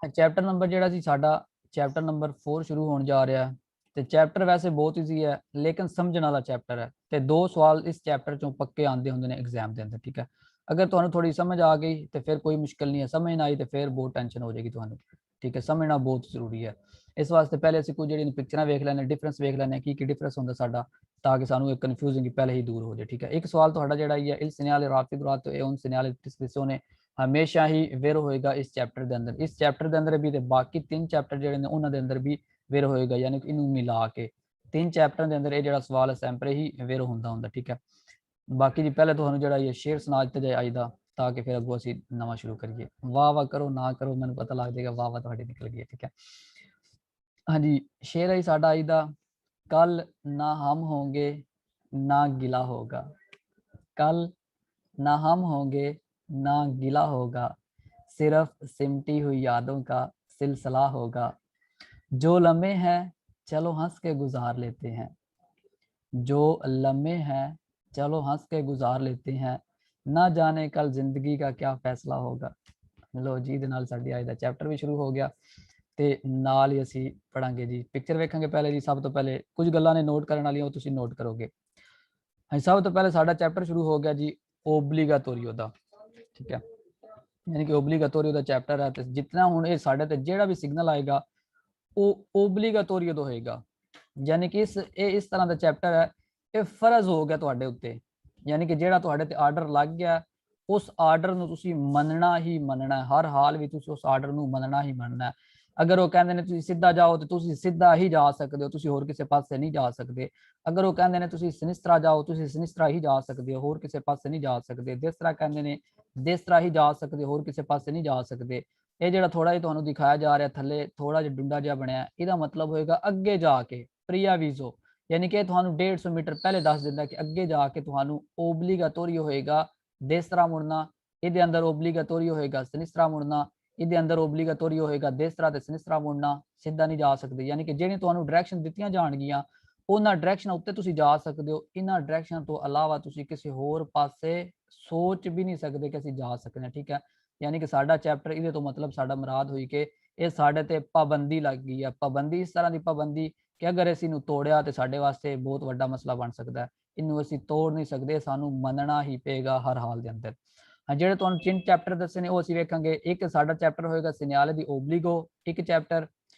Chapter number ਜਿਹੜਾ ਸੀ ਸਾਡਾ chapter number 4 ਸ਼ੁਰੂ ਹੋਣ ਜਾ ਰਿਹਾ ਤੇ ਚੈਪਟਰ ਵੈਸੇ ਬਹੁਤ ਈਜ਼ੀ ਹੈ ਲੇਕਿਨ ਸਮਝਣ ਵਾਲਾ ਚੈਪਟਰ ਹੈ ਤੇ ਦੋ ਸਵਾਲ ਇਸ ਚੈਪਟਰ ਚੋਂ ਪੱਕੇ ਆਉਂਦੇ ਹੁੰਦੇ ਨੇ ਐਗਜ਼ਾਮ ਦੇ ਅੰਦਰ। ਠੀਕ ਹੈ, ਅਗਰ ਤੁਹਾਨੂੰ ਥੋੜੀ ਸਮਝ ਆ ਗਈ ਤੇ ਫਿਰ ਕੋਈ ਮੁਸ਼ਕਿਲ ਨਹੀਂ ਹੈ, ਸਮਝ ਨਾ ਆਈ ਤੇ ਫਿਰ ਬਹੁਤ ਟੈਨਸ਼ਨ ਹੋ ਜਾਏਗੀ ਤੁਹਾਨੂੰ। ਠੀਕ ਹੈ, ਸਮਝਣਾ ਬਹੁਤ ਜ਼ਰੂਰੀ ਹੈ। ਇਸ ਵਾਸਤੇ ਪਹਿਲੇ ਅਸੀਂ ਕੁਝ ਜਿਹੜੀਆਂ ਪਿਕਚਰਾਂ ਵੇਖ ਲੈਣੇ, ਡਿਫਰੈਂਸ ਵੇਖ ਲੈਣੇ ਕੀ ਕੀ ਡਿਫਰੈਂਸ ਹੁੰਦਾ ਸਾਡਾ, ਤਾਂ ਕਿ ਸਾਨੂੰ ਇਹ ਕਨਫਿਊਜ਼ਿੰਗ ਪਹਿਲੇ ਹੀ ਦੂਰ ਹੋ ਜਾਏ। ਠੀਕ ਹੈ, ਇੱਕ ਸਵਾਲ ਤੁਹਾਡਾ ਜਿਹੜਾ ਹੀ ਹੈ il segnale raffigurato e un segnale di descrizione ਹਮੇਸ਼ਾ ਹੀ ਵੇਰ ਹੋਏਗਾ ਇਸ ਚੈਪਟਰ ਦੇ ਅੰਦਰ। ਇਸ ਚੈਪਟਰ ਦੇ ਅੰਦਰ ਵੀ ਤੇ ਬਾਕੀ ਤਿੰਨ ਚੈਪਟਰ ਜਿਹੜੇ ਨੇ ਉਹਨਾਂ ਦੇ ਅੰਦਰ ਵੀ ਵੇਰ ਹੋਏਗਾ, ਯਾਨੀ ਕਿ ਇਹਨੂੰ ਮਿਲਾ ਕੇ ਤਿੰਨ ਚੈਪਟਰਾਂ ਦੇ ਅੰਦਰ ਇਹ ਜਿਹੜਾ ਸਵਾਲ ਹੈ ਸੈਂਪਰੇ ਹੀ ਵੇਰ ਹੁੰਦਾ। ਠੀਕ ਹੈ, ਬਾਕੀ ਜੀ ਪਹਿਲੇ ਤੁਹਾਨੂੰ ਜਿਹੜਾ ਇਹ ਸ਼ੇਅਰ ਸੁਣਾ ਦਿੱਤਾ ਜਾਏ ਅੱਜ ਦਾ, ਤਾਂ ਕਿ ਫਿਰ ਅੱਗੋਂ ਅਸੀਂ ਨਵਾਂ ਸ਼ੁਰੂ ਕਰੀਏ। ਵਾਹ ਵਾਹ ਕਰੋ ਨਾ ਕਰੋ ਮੈਨੂੰ ਪਤਾ ਲੱਗ ਜਾਏਗਾ ਵਾਹ ਵਾਹ ਤੁਹਾਡੀ ਨਿਕਲ ਗਈ ਹੈ। ਠੀਕ ਹੈ, ਹਾਂਜੀ ਸ਼ੇਰ ਹੈ ਸਾਡਾ ਅੱਜ ਦਾ, ਕੱਲ ਨਾ ਹਮ ਹੋंगे ना गिला होगा, कल ना हम होंगे ना गिला होगा, सिर्फ सिमटी हुई यादों का सिलसिला होगा, जो लम्हे हैं चलो हंस के गुजार लेते हैं, जो लम्हे हैं चलो हंस के गुजार लेते हैं, ना जाने कल जिंदगी का क्या फैसला होगा। लो जी ਦੇ ਨਾਲ ਸਾਡੀ ਅੱਜ ਦਾ ਚੈਪਟਰ ਵੀ ਸ਼ੁਰੂ ਹੋ ਗਿਆ ਤੇ ਨਾਲ ਹੀ ਅਸੀਂ ਪੜਾਂਗੇ ਜੀ ਪਿਕਚਰ ਵੇਖਾਂਗੇ। ਪਹਿਲੇ ਜੀ ਸਭ ਤੋਂ ਪਹਿਲੇ ਕੁਝ ਗੱਲਾਂ ਨੇ ਨੋਟ ਕਰਨ ਵਾਲੀਆਂ ਉਹ ਤੁਸੀਂ ਨੋਟ ਕਰੋਗੇ। ਹਾਂ ਸਭ ਤੋਂ ਪਹਿਲੇ ਸਾਡਾ ਚੈਪਟਰ ਸ਼ੁਰੂ ਹੋ ਗਿਆ ਜੀ ਓਬਲੀਗਾਤੋਰੀਓ ਦਾ। ਠੀਕ ਹੈ, यानी कि ओबलीगातोरियो ਦਾ ਚੈਪਟਰ ਹੈ ਤੇ ਜਿੰਨਾ ਹੁਣ ਇਹ ਸਾਡੇ ਤੇ ਜਿਹੜਾ ਵੀ ਸਿਗਨਲ ਆਏਗਾ ਉਹ ਓਬਲੀਗਾਤੋਰੀਓ ਦਾ ਹੋਏਗਾ। ਯਾਨੀ ਕਿ ਇਸ ਤਰ੍ਹਾਂ ਦਾ ਚੈਪਟਰ ਹੈ, ਇਹ ਫਰਜ਼ ਹੋ ਗਿਆ ਤੁਹਾਡੇ ਉੱਤੇ, ਯਾਨੀ ਕਿ ਜਿਹੜਾ ਤੁਹਾਡੇ ਤੇ ਆਰਡਰ ਲੱਗ ਗਿਆ ਉਸ ਆਰਡਰ ਨੂੰ ਤੁਸੀਂ ਮੰਨਣਾ ਹੀ ਮੰਨਣਾ, ਹਰ ਹਾਲ ਵਿੱਚ ਤੁਸੀਂ ਉਸ ਆਰਡਰ ਨੂੰ ਮੰਨਣਾ ਹੀ ਮੰਨਣਾ। ਅਗਰ ਉਹ ਕਹਿੰਦੇ ਨੇ ਤੁਸੀਂ ਸਿੱਧਾ ਜਾਓ ਤੇ ਤੁਸੀਂ ਸਿੱਧਾ ਹੀ ਜਾ ਸਕਦੇ ਹੋ, ਤੁਸੀਂ ਹੋਰ ਕਿਸੇ ਪਾਸੇ ਨਹੀਂ ਜਾ ਸਕਦੇ। ਅਗਰ ਉਹ ਕਹਿੰਦੇ ਨੇ ਤੁਸੀਂ ਸਿਨਿਸਤਰਾ ਜਾਓ, ਤੁਸੀਂ ਸਿਨਿਸਤਰਾ ਹੀ ਜਾ ਸਕਦੇ ਹੋ, ਹੋਰ ਕਿਸੇ ਪਾਸੇ ਨਹੀਂ ਜਾ ਸਕਦੇ। ਜਿਸ ਤਰ੍ਹਾਂ ਕਹਿੰਦੇ ਨੇ ਜਿਸ ਤਰ੍ਹਾਂ ਹੀ ਜਾ ਸਕਦੇ, ਹੋਰ ਕਿਸੇ ਪਾਸੇ ਨਹੀਂ ਜਾ ਸਕਦੇ। ਇਹ ਜਿਹੜਾ ਥੋੜਾ ਜਿਹਾ ਤੁਹਾਨੂੰ ਦਿਖਾਇਆ ਜਾ ਰਿਹਾ ਥੱਲੇ ਥੋੜਾ ਜਿਹਾ ਡੁੰਡਾ ਜਿਹਾ ਬਣਿਆ, ਇਹਦਾ ਮਤਲਬ ਹੋਏਗਾ ਅੱਗੇ ਜਾ ਕੇ ਪ੍ਰੀਆ ਵੀਜ਼ੋ, ਯਾਨੀ ਕਿ ਤੁਹਾਨੂੰ 150 ਮੀਟਰ ਪਹਿਲੇ ਦੱਸ ਦਿੰਦਾ ਕਿ ਅੱਗੇ ਜਾ ਕੇ ਤੁਹਾਨੂੰ ਓਬਲੀਗਾਤੋਰੀਓ ਹੋਏਗਾ ਜਿਸ ਤਰ੍ਹਾਂ ਮੁੜਨਾ, ਇਹਦੇ ਅੰਦਰ ਓਬਲੀਗਾਤੋਰੀਓ ਹੋਏਗਾ ਸਿਨਿਸਤਰਾ ਮੁੜਨਾ, ਇਹਦੇ ਅੰਦਰ ਓਬਲੀਗਾਤੋਰੀਓ ਹੋਏਗਾ ਜਿਸ ਤਰ੍ਹਾਂ ਤੇ ਸਿਨਿਸਤਰਾ ਮੁੜਨਾ, ਸਿੱਧਾ ਨਹੀਂ ਜਾ ਸਕਦੇ। ਯਾਨੀ ਕਿ ਜਿਹੜੀਆਂ ਤੁਹਾਨੂੰ ਡਾਇਰੈਕਸ਼ਨ ਦਿੱਤੀਆਂ ਜਾਣਗੀਆਂ ਉਹਨਾਂ ਡਾਇਰੈਕਸ਼ਨ ਉੱਤੇ ਤੁਸੀਂ ਜਾ ਸਕਦੇ ਹੋ, ਇਹਨਾਂ ਡਾਇਰੈਕਸ਼ਨ ਤੋਂ ਇਲਾਵਾ ਤੁਸੀਂ ਕਿਸੇ ਹੋਰ ਪਾਸੇ ਸੋਚ ਵੀ ਨਹੀਂ ਸਕਦੇ ਕਿ ਅਸੀਂ ਜਾ ਸਕਦੇ ਹਾਂ। ਠੀਕ ਹੈ, ਯਾਨੀ ਕਿ ਸਾਡਾ ਚੈਪਟਰ ਇਹਦੇ ਤੋਂ ਮਤਲਬ ਸਾਡਾ ਮੁਰਾਦ ਹੋਈ ਕਿ ਇਹ ਸਾਡੇ ਤੇ ਪਾਬੰਦੀ ਲੱਗ ਗਈ ਹੈ। ਪਾਬੰਦੀ ਇਸ ਤਰ੍ਹਾਂ ਦੀ ਪਾਬੰਦੀ ਕਿ ਅਗਰ ਅਸੀਂ ਇਹਨੂੰ ਤੋੜਿਆ ਤੇ ਸਾਡੇ ਵਾਸਤੇ ਬਹੁਤ ਵੱਡਾ ਮਸਲਾ ਬਣ ਸਕਦਾ ਹੈ। ਇਹਨੂੰ ਅਸੀਂ ਤੋੜ ਨਹੀਂ ਸਕਦੇ, ਸਾਨੂੰ ਮੰਨਣਾ ਹੀ ਪਏਗਾ ਹਰ ਹਾਲ ਦੇ ਅੰਦਰ। ਜਿਹੜੇ ਤੁਹਾਨੂੰ ਤਿੰਨ ਚੈਪਟਰ ਦੱਸੇ ਨੇ ਉਹ ਅਸੀਂ ਵੇਖਾਂਗੇ। ਇੱਕ ਸਾਡਾ ਚੈਪਟਰ ਹੋਏਗਾ ਸਿਨਿਆਲੇ ਦੀ ਓਬਲੀਗੋ, ਇੱਕ ਚੈਪਟਰ।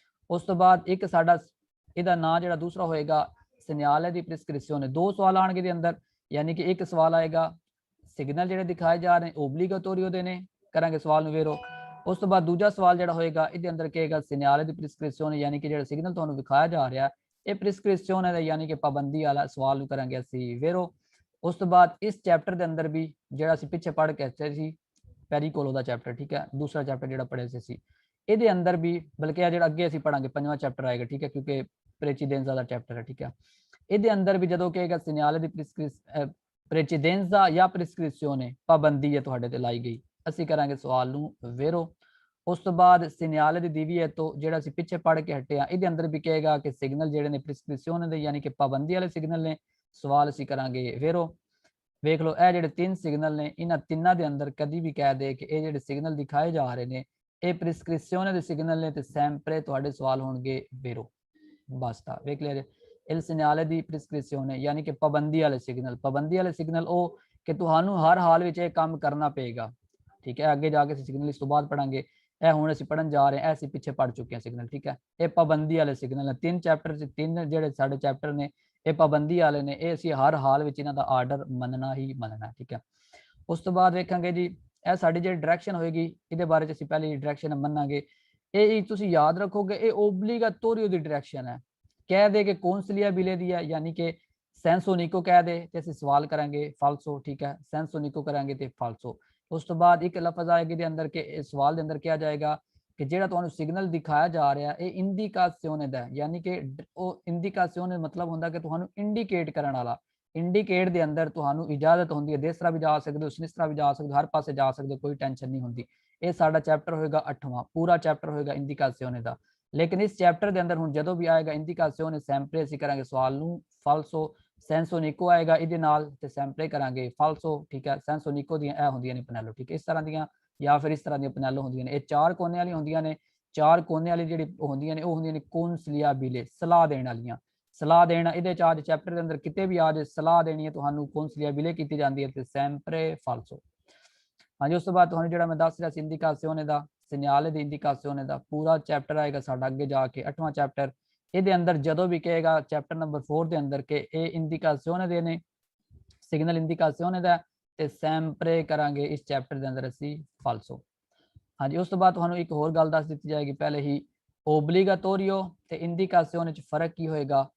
ਉਸ ਤੋਂ ਬਾਅਦ ਇੱਕ ਸਾਡਾ ਇਹਦਾ ਨਾਂ ਜਿਹੜਾ ਦੂਸਰਾ ਹੋਏਗਾ ਸਿਨਿਆਲੇ ਦੀ ਪ੍ਰਿਸਕ੍ਰਿਪਸ਼ਨ। ਦੋ ਸਵਾਲ ਆਣਗੇ ਦੇ ਅੰਦਰ, ਯਾਨੀ ਕਿ ਇੱਕ ਸਵਾਲ ਆਏਗਾ ਸਿਗਨਲ ਜਿਹੜੇ ਦਿਖਾਏ ਜਾ ਰਹੇ ਓਬਲੀਗਾਤੋਰੀਓ ਦੇ ਨੇ, ਕਰਾਂਗੇ ਸਵਾਲ ਨੂੰ ਵੇਰੋ। ਉਸ ਤੋਂ ਬਾਅਦ ਦੂਜਾ ਸਵਾਲ ਜਿਹੜਾ ਹੋਏਗਾ ਇਹਦੇ ਅੰਦਰ ਕਹੇਗਾ ਸਿਨਿਆਲੇ ਦੀ ਪ੍ਰਿਸਕ੍ਰਿਪਸ਼ਨ, ਯਾਨੀ ਕਿ ਜਿਹੜਾ ਸਿਗਨਲ ਤੁਹਾਨੂੰ ਦਿਖਾਇਆ ਜਾ ਰਿਹਾ ਇਹ ਪ੍ਰਿਸਕ੍ਰਿਪਸ਼ਨ ਹੈ, ਯਾਨੀ ਕਿ ਪਾਬੰਦੀ ਵਾਲਾ ਸਵਾਲ ਨੂੰ ਕਰਾਂਗੇ ਅਸੀਂ ਵੇਰੋ। ਉਸ ਤੋਂ ਬਾਅਦ ਇਸ ਚੈਪਟਰ ਦੇ ਅੰਦਰ ਵੀ ਜਿਹੜਾ ਅਸੀਂ ਪਿੱਛੇ ਪੜ੍ਹ ਕੇ ਆਏ ਸੀ ਪੈਰੀਕੋਲੋ ਦਾ ਚੈਪਟਰ, ਠੀਕ ਹੈ, ਦੂਸਰਾ ਚੈਪਟਰ ਜਿਹੜਾ ਪੜ੍ਹੇ ਸੀ ਇਹਦੇ ਅੰਦਰ ਵੀ, ਬਲਕਿ ਆ ਜਿਹੜਾ ਅੱਗੇ ਅਸੀਂ ਪੜਾਂਗੇ ਪੰਜਵਾਂ ਚੈਪਟਰ ਆਏਗਾ। ਠੀਕ ਹੈ, ਕਿਉਂਕਿ ਪ੍ਰੇਚੀਡੈਂਜ਼ਾ ਦਾ ਚੈਪਟਰ ਹੈ। ਠੀਕ ਹੈ, ਇਹਦੇ ਅੰਦਰ ਵੀ ਜਦੋਂ ਕਹੇਗਾ ਸਿਨਿਆਲੇ ਦੀ ਪ੍ਰੇਚੀਡੈਂਜ਼ਾ ਜਾਂ ਪ੍ਰਿਸਕ੍ਰਿਪਸ਼ਨ ਪਾਬੰਦੀ ਹੈ ਤੁਹਾਡੇ ਤੇ ਲਾਈ ਗਈ, ਅਸੀਂ ਕਰਾਂਗੇ ਸਵਾਲ ਨੂੰ ਵੇਰੋ। ਉਸ ਤੋਂ ਬਾਅਦ ਸਿਨਿਆਲੇ ਦੀ ਦੀਵੀ ਹੈ ਤੋਂ ਜਿਹੜਾ ਅਸੀਂ ਪਿੱਛੇ ਪੜ੍ਹ ਕੇ ਹਟੇ ਆ ਇਹਦੇ ਅੰਦਰ ਵੀ ਕਹੇਗਾ ਕਿ ਸਿਗਨਲ ਜਿਹੜੇ ਨੇ ਪ੍ਰਿਸਕ੍ਰਿਪਸ਼ਨ ਦੇ ਯਾਨੀ ਕਿ ਪਾਬੰਦੀ ਵਾਲੇ ਸਿਗਨਲ ਨੇ, ਸਵਾਲ ਅਸੀਂ ਕਰਾਂਗੇ ਵੇਰੋ। ਵੇਖ ਲਓ ਇਹ ਜਿਹੜੇ ਤਿੰਨ ਸਿਗਨਲ ਨੇ ਇਹਨਾਂ ਤਿੰਨਾਂ ਦੇ ਅੰਦਰ ਕਦੀ ਵੀ ਕਹਿ ਦੇ ਕਿ ਇਹ ਜਿਹੜੇ ਸਿਗਨਲ ਦਿਖਾਏ ਜਾ ਰਹੇ ਨੇ ਇਹ ਪ੍ਰਿਸਕ੍ਰਿਪਸ਼ਨ ਦੇ ਸਿਗਨਲ ਨੇ ਤੇ ਸੈਂਪਰੇ ਤੁਹਾਡੇ ਸਵਾਲ ਹੋਣਗੇ ਵੇਰੋ। ਬਸ ਤਾਂ ਵੇਖ ਲਿਆ il segnale ਦੀ ਪ੍ਰਿਸਕ੍ਰਿਪਸ਼ਨ ਯਾਨੀ ਕਿ ਪਾਬੰਦੀ ਵਾਲੇ ਸਿਗਨਲ। ਪਾਬੰਦੀ ਵਾਲੇ ਸਿਗਨਲ ਉਹ ਕਿ ਤੁਹਾਨੂੰ ਹਰ ਹਾਲ ਵਿੱਚ ਇਹ ਕੰਮ ਕਰਨਾ ਪਏਗਾ। ਠੀਕ ਹੈ, ਅੱਗੇ ਜਾ ਕੇ ਅਸੀਂ ਸਿਗਨਲ ਇਸ ਤੋਂ ਬਾਅਦ ਪੜਾਂਗੇ, ਇਹ ਹੁਣ ਅਸੀਂ ਪੜਨ ਜਾ ਰਹੇ ਹਾਂ, ਇਹ ਅਸੀਂ ਪਿੱਛੇ ਪੜ ਚੁੱਕੇ ਹਾਂ ਸਿਗਨਲ। ਠੀਕ ਹੈ, ਇਹ ਪਾਬੰਦੀ ਵਾਲੇ ਸਿਗਨਲ ਨੇ। ਤਿੰਨ ਚੈਪਟਰ ਚ ਤਿੰਨ ਜਿਹੜੇ ਸਾਡੇ ਚੈਪਟਰ ਨੇ ਇਹ ਪਾਬੰਦੀ ਵਾਲੇ ਨੇ, ਇਹ ਅਸੀਂ ਹਰ ਹਾਲ ਵਿੱਚ ਇਹਨਾਂ ਦਾ ਆਰਡਰ ਮੰਨਣਾ ਹੀ ਮੰਨਣਾ। ਠੀਕ ਹੈ, ਉਸ ਤੋਂ ਬਾਅਦ ਵੇਖਾਂਗੇ ਜੀ ਇਹ ਸਾਡੀ ਜਿਹੜੀ ਡਾਇਰੈਕਸ਼ਨ ਹੋਏਗੀ ਇਹਦੇ ਬਾਰੇ ਚ ਅਸੀਂ ਪਹਿਲੀ ਡਾਇਰੈਕਸ਼ਨ ਮੰਨਾਂਗੇ। ਇਹ ਤੁਸੀਂ ਯਾਦ ਰੱਖੋਗੇ ਇਹ ਓਬਲੀਗਾਤੋਰੀਓ ਦੀ ਡਾਇਰੈਕਸ਼ਨ ਹੈ। ਕਹਿ ਦੇ ਕਿ ਕੌਨਸਲੀਆਬਿਲੇ ਦੀ ਹੈ ਯਾਨੀ ਕਿ ਸੈਂਸੋਨਿਕੋ ਕਹਿ ਦੇ ਤੇ ਅਸੀਂ ਸਵਾਲ ਕਰਾਂਗੇ ਫਾਲਸੋ। ਠੀਕ ਹੈ, ਸੈਂਸੋਨਿਕੋ ਕਰਾਂਗੇ ਤੇ ਫਾਲਸੋ। ਉਸ ਤੋਂ ਬਾਅਦ ਇੱਕ ਲਫ਼ਜ਼ ਆਏਗਾ ਦੇ ਅੰਦਰ ਕਿ ਸਵਾਲ ਦੇ ਅੰਦਰ ਕਿਹਾ ਜਾਏਗਾ ਕਿ ਜਿਹੜਾ ਤੁਹਾਨੂੰ ਸਿਗਨਲ ਦਿਖਾਇਆ ਜਾ ਰਿਹਾ ਇਹ ਇੰਡੀਕਾਸਿਓਨੇ ਦਾ, ਯਾਨੀ ਕਿ ਉਹ ਇੰਡੀਕਾਸਿਓਨੇ ਮਤਲਬ ਹੁੰਦਾ ਕਿ ਤੁਹਾਨੂੰ ਇੰਡੀਕੇਟ ਕਰਨ ਵਾਲਾ। ਇੰਡੀਕੇਟ ਦੇ ਅੰਦਰ ਤੁਹਾਨੂੰ ਇਜਾਜ਼ਤ ਹੁੰਦੀ ਹੈ, ਜਿਸ ਤਰ੍ਹਾਂ ਵੀ ਜਾ ਸਕਦੇ ਹੋ, ਜਿਸ ਤਰ੍ਹਾਂ ਵੀ ਜਾ ਸਕਦੇ ਹੋ, ਹਰ ਪਾਸੇ ਜਾ ਸਕਦੇ ਹੋ, ਕੋਈ ਟੈਨਸ਼ਨ ਨਹੀਂ ਹੁੰਦੀ। ਇਹ ਸਾਡਾ ਚੈਪਟਰ ਹੋਏਗਾ 8ਵਾਂ, ਪੂਰਾ ਚੈਪਟਰ ਹੋਏਗਾ ਇੰਡੀਕਾਸਿਓਨੇ ਦਾ। ਲੇਕਿਨ ਇਸ ਚੈਪਟਰ ਦੇ ਅੰਦਰ ਹੁਣ ਜਦੋਂ ਵੀ ਆਏਗਾ ਇੰਡੀਕਾਸਿਓਨੇ ਸੈਂਪਰੇ ਅਸੀਂ ਕਰਾਂਗੇ ਸਵਾਲ ਨੂੰ ਫਾਲਸੋ। ਸੈਂਸੋਨਿਕੋ ਆਏਗਾ ਇਹਦੇ ਨਾਲ ਤੇ ਸੈਂਪਰੇ ਕਰਾਂਗੇ ਫਾਲਸੋ। ਠੀਕ ਹੈ, ਸੈਂਸੋਨਿਕੋ ਦੀਆਂ ਇਹ ਹੁੰਦੀਆਂ ਨੇ ਪਨੈਲੋ। ਠੀਕ ਹੈ, ਇਸ ਤਰ੍ਹਾਂ ਦੀਆਂ ਜਾਂ ਫਿਰ ਇਸ ਤਰ੍ਹਾਂ ਦੀਆਂ ਪਨੈਲੋ ਹੁੰਦੀਆਂ ਨੇ। ਇਹ ਚਾਰ ਕੋਨੇ ਵਾਲੀ ਹੁੰਦੀਆਂ ਨੇ ਚਾਰ ਕੋਨੇ ਵਾਲੀ ਜਿਹੜੀ ਹੁੰਦੀਆਂ ਨੇ ਉਹ ਹੁੰਦੀਆਂ ਨੇ ਕੌਂਸਲੀਆਬਿਲੇ, ਸਲਾਹ ਦੇਣ ਵਾਲੀਆਂ। ਸਲਾਹ ਦੇਣਾ ਇਹਦੇ ਚ ਅੱਜ ਚੈਪਟਰ ਦੇ ਅੰਦਰ ਕਿਤੇ ਵੀ ਆ ਜੇ ਸਲਾਹ ਦੇਣੀ ਹੈ ਤੁਹਾਨੂੰ ਕੌਂਸਲੀਆਬਿਲੇ ਕੀਤੀ ਜਾਂਦੀ ਹੈ ਤੇ ਸੈਂਪਰੇ ਫਾਲਸੋ। ਹਾਂਜੀ, ਉਸ ਤੋਂ ਬਾਅਦ ਤੁਹਾਨੂੰ ਜਿਹੜਾ ਮੈਂ ਦੱਸ ਰਿਹਾ ਸੀ ਇੰਡੀਕਾਸੀਓਨੇ ਦਾ, ਸਿਗਨਾਲੇ ਦੀ ਇੰਡੀਕਾਸੀਓਨੇ ਦਾ ਪੂਰਾ ਚੈਪਟਰ ਆਏਗਾ ਸਾਡਾ ਅੱਗੇ ਜਾ ਕੇ 8ਵਾਂ ਚੈਪਟਰ। ਇਹਦੇ ਅੰਦਰ ਜਦੋਂ ਵੀ ਕਹੇਗਾ ਚੈਪਟਰ ਨੰਬਰ 4 ਦੇ ਅੰਦਰ ਕਿ ਇਹ ਇੰਡੀਕਾਸੀਓਨੇ ਦੇ ਨੇ, ਸਿਗਨਲ ਇੰਡੀਕਾਸੀਓਨੇ ਦਾ, ਤੇ ਸੈਂਪਰੇ ਕਰਾਂਗੇ ਇਸ ਚੈਪਟਰ ਦੇ ਅੰਦਰ ਅਸੀਂ ਫਾਲਸੋ। ਹਾਂਜੀ, ਉਸ ਤੋਂ ਬਾਅਦ ਤੁਹਾਨੂੰ ਇੱਕ ਹੋਰ ਗੱਲ ਦੱਸ ਦਿੱਤੀ ਜਾਏਗੀ ਪਹਿਲੇ ਹੀ, ਓਬਲੀਗਾਟੋਰੀਓ ਤੇ ਇੰਡੀਕਾਸੀਓਨੇ ਚ ਫਰਕ ਕੀ ਹੋਏਗਾ।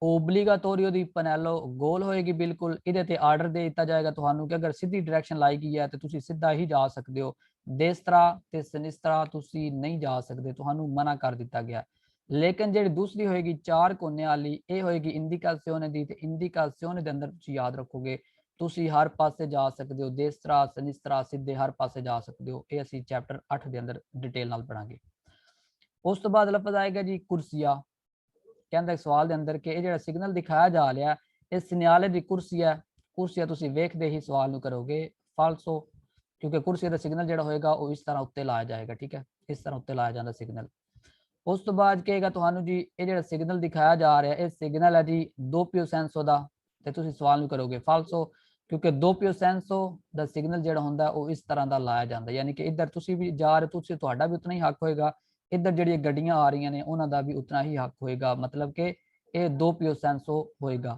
ਓਬਲੀਗਾਟੋਰੀਓ ਦੀ ਪਨੈਲੋ ਗੋਲ ਹੋਏਗੀ ਬਿਲਕੁਲ, ਇਹਦੇ ਤੇ ਆਰਡਰ ਦੇ ਦਿੱਤਾ ਜਾਏਗਾ ਤੁਹਾਨੂੰ ਕਿ ਅਗਰ ਸਿੱਧੀ ਡਾਇਰੈਕਸ਼ਨ ਲਾਈ ਗਈ ਹੈ ਤੇ ਤੁਸੀਂ ਸਿੱਧਾ ਹੀ ਜਾ ਸਕਦੇ ਹੋ, ਦੇਸਤਰਾ ਤੇ ਸਨਿਸਤਰਾ ਤੁਸੀਂ ਨਹੀਂ ਜਾ ਸਕਦੇ, ਤੁਹਾਨੂੰ ਮਨਾ ਕਰ ਦਿੱਤਾ ਗਿਆ। ਲੇਕਿਨ ਜਿਹੜੀ ਦੂਸਰੀ ਹੋਏਗੀ ਚਾਰ ਕੋਨੇ ਵਾਲੀ, ਇਹ ਹੋਏਗੀ ਇੰਡੀਕਾਸੀਓਨੇ ਦੀ, ਤੇ ਇੰਡੀਕਾਸੀਓਨੇ ਦੇ ਅੰਦਰ ਤੁਸੀਂ ਯਾਦ ਰੱਖੋਗੇ ਤੁਸੀਂ ਹਰ ਪਾਸੇ ਜਾ ਸਕਦੇ ਹੋ, ਦੇਸਤਰਾ ਸਨਿਸਤਰਾ ਸਿੱਧੇ ਹਰ ਪਾਸੇ ਜਾ ਸਕਦੇ ਹੋ। ਇਹ ਅਸੀਂ ਚੈਪਟਰ 8 ਦੇ ਅੰਦਰ ਡਿਟੇਲ ਨਾਲ ਪੜਾਂਗੇ। ਉਸ ਤੋਂ ਬਾਅਦ ਲਫ਼ਜ਼ ਆਏਗਾ ਜੀ ਕੁਰਸੀਆ। ਕਹਿੰਦਾ ਸਵਾਲ ਦੇ ਅੰਦਰ ਕਿ ਇਹ ਜਿਹੜਾ ਸਿਗਨਲ ਦਿਖਾਇਆ ਜਾ ਰਿਹਾ ਇਹ ਸਿਗਨਾਲੇ ਦੀ ਕੁਰਸੀ ਹੈ। ਕੁਰਸੀਆ ਤੁਸੀਂ ਵੇਖਦੇ ਹੀ ਸਵਾਲ ਨੂੰ ਕਰੋਗੇ ਫਾਲਸੋ, ਕਿਉਂਕਿ ਕੁਰਸੀ ਦਾ ਸਿਗਨਲ ਜਿਹੜਾ ਹੋਏਗਾ ਉਹ ਇਸ ਤਰ੍ਹਾਂ ਉੱਤੇ ਲਾਇਆ ਜਾਏਗਾ। ਠੀਕ ਹੈ, ਇਸ ਤਰ੍ਹਾਂ ਉੱਤੇ ਲਾਇਆ ਜਾਂਦਾ ਸਿਗਨਲ। ਉਸ ਤੋਂ ਬਾਅਦ ਕਹੇਗਾ ਤੁਹਾਨੂੰ ਜੀ ਇਹ ਜਿਹੜਾ ਸਿਗਨਲ ਦਿਖਾਇਆ ਜਾ ਰਿਹਾ ਇਹ ਸਿਗਨਲ ਹੈ ਜੀ ਦੋਪੀਓ ਸੈਂਸੋ ਦਾ, ਤੇ ਤੁਸੀਂ ਸਵਾਲ ਨੂੰ ਕਰੋਗੇ ਫਾਲਸੋ, ਕਿਉਂਕਿ ਦੋਪੀਓ ਸੈਂਸੋ ਦਾ ਸਿਗਨਲ ਜਿਹੜਾ ਹੁੰਦਾ ਉਹ ਇਸ ਤਰ੍ਹਾਂ ਦਾ ਲਾਇਆ ਜਾਂਦਾ, ਯਾਨੀ ਕਿ ਇੱਧਰ ਤੁਸੀਂ ਵੀ ਜਾ ਰਹੇ ਤੁਸੀਂ ਤੁਹਾਡਾ ਵੀ ਉਤਨਾ ਹੀ ਹੱਕ ਹੋਏਗਾ, ਇੱਧਰ ਜਿਹੜੀਆਂ ਗੱਡੀਆਂ ਆ ਰਹੀਆਂ ਨੇ ਉਹਨਾਂ ਦਾ ਵੀ ਉਤਨਾ ਹੀ ਹੱਕ ਹੋਏਗਾ, ਮਤਲਬ ਕਿ ਇਹ ਦੋਪੀਓ ਸੈਂਸੋ ਹੋਏਗਾ।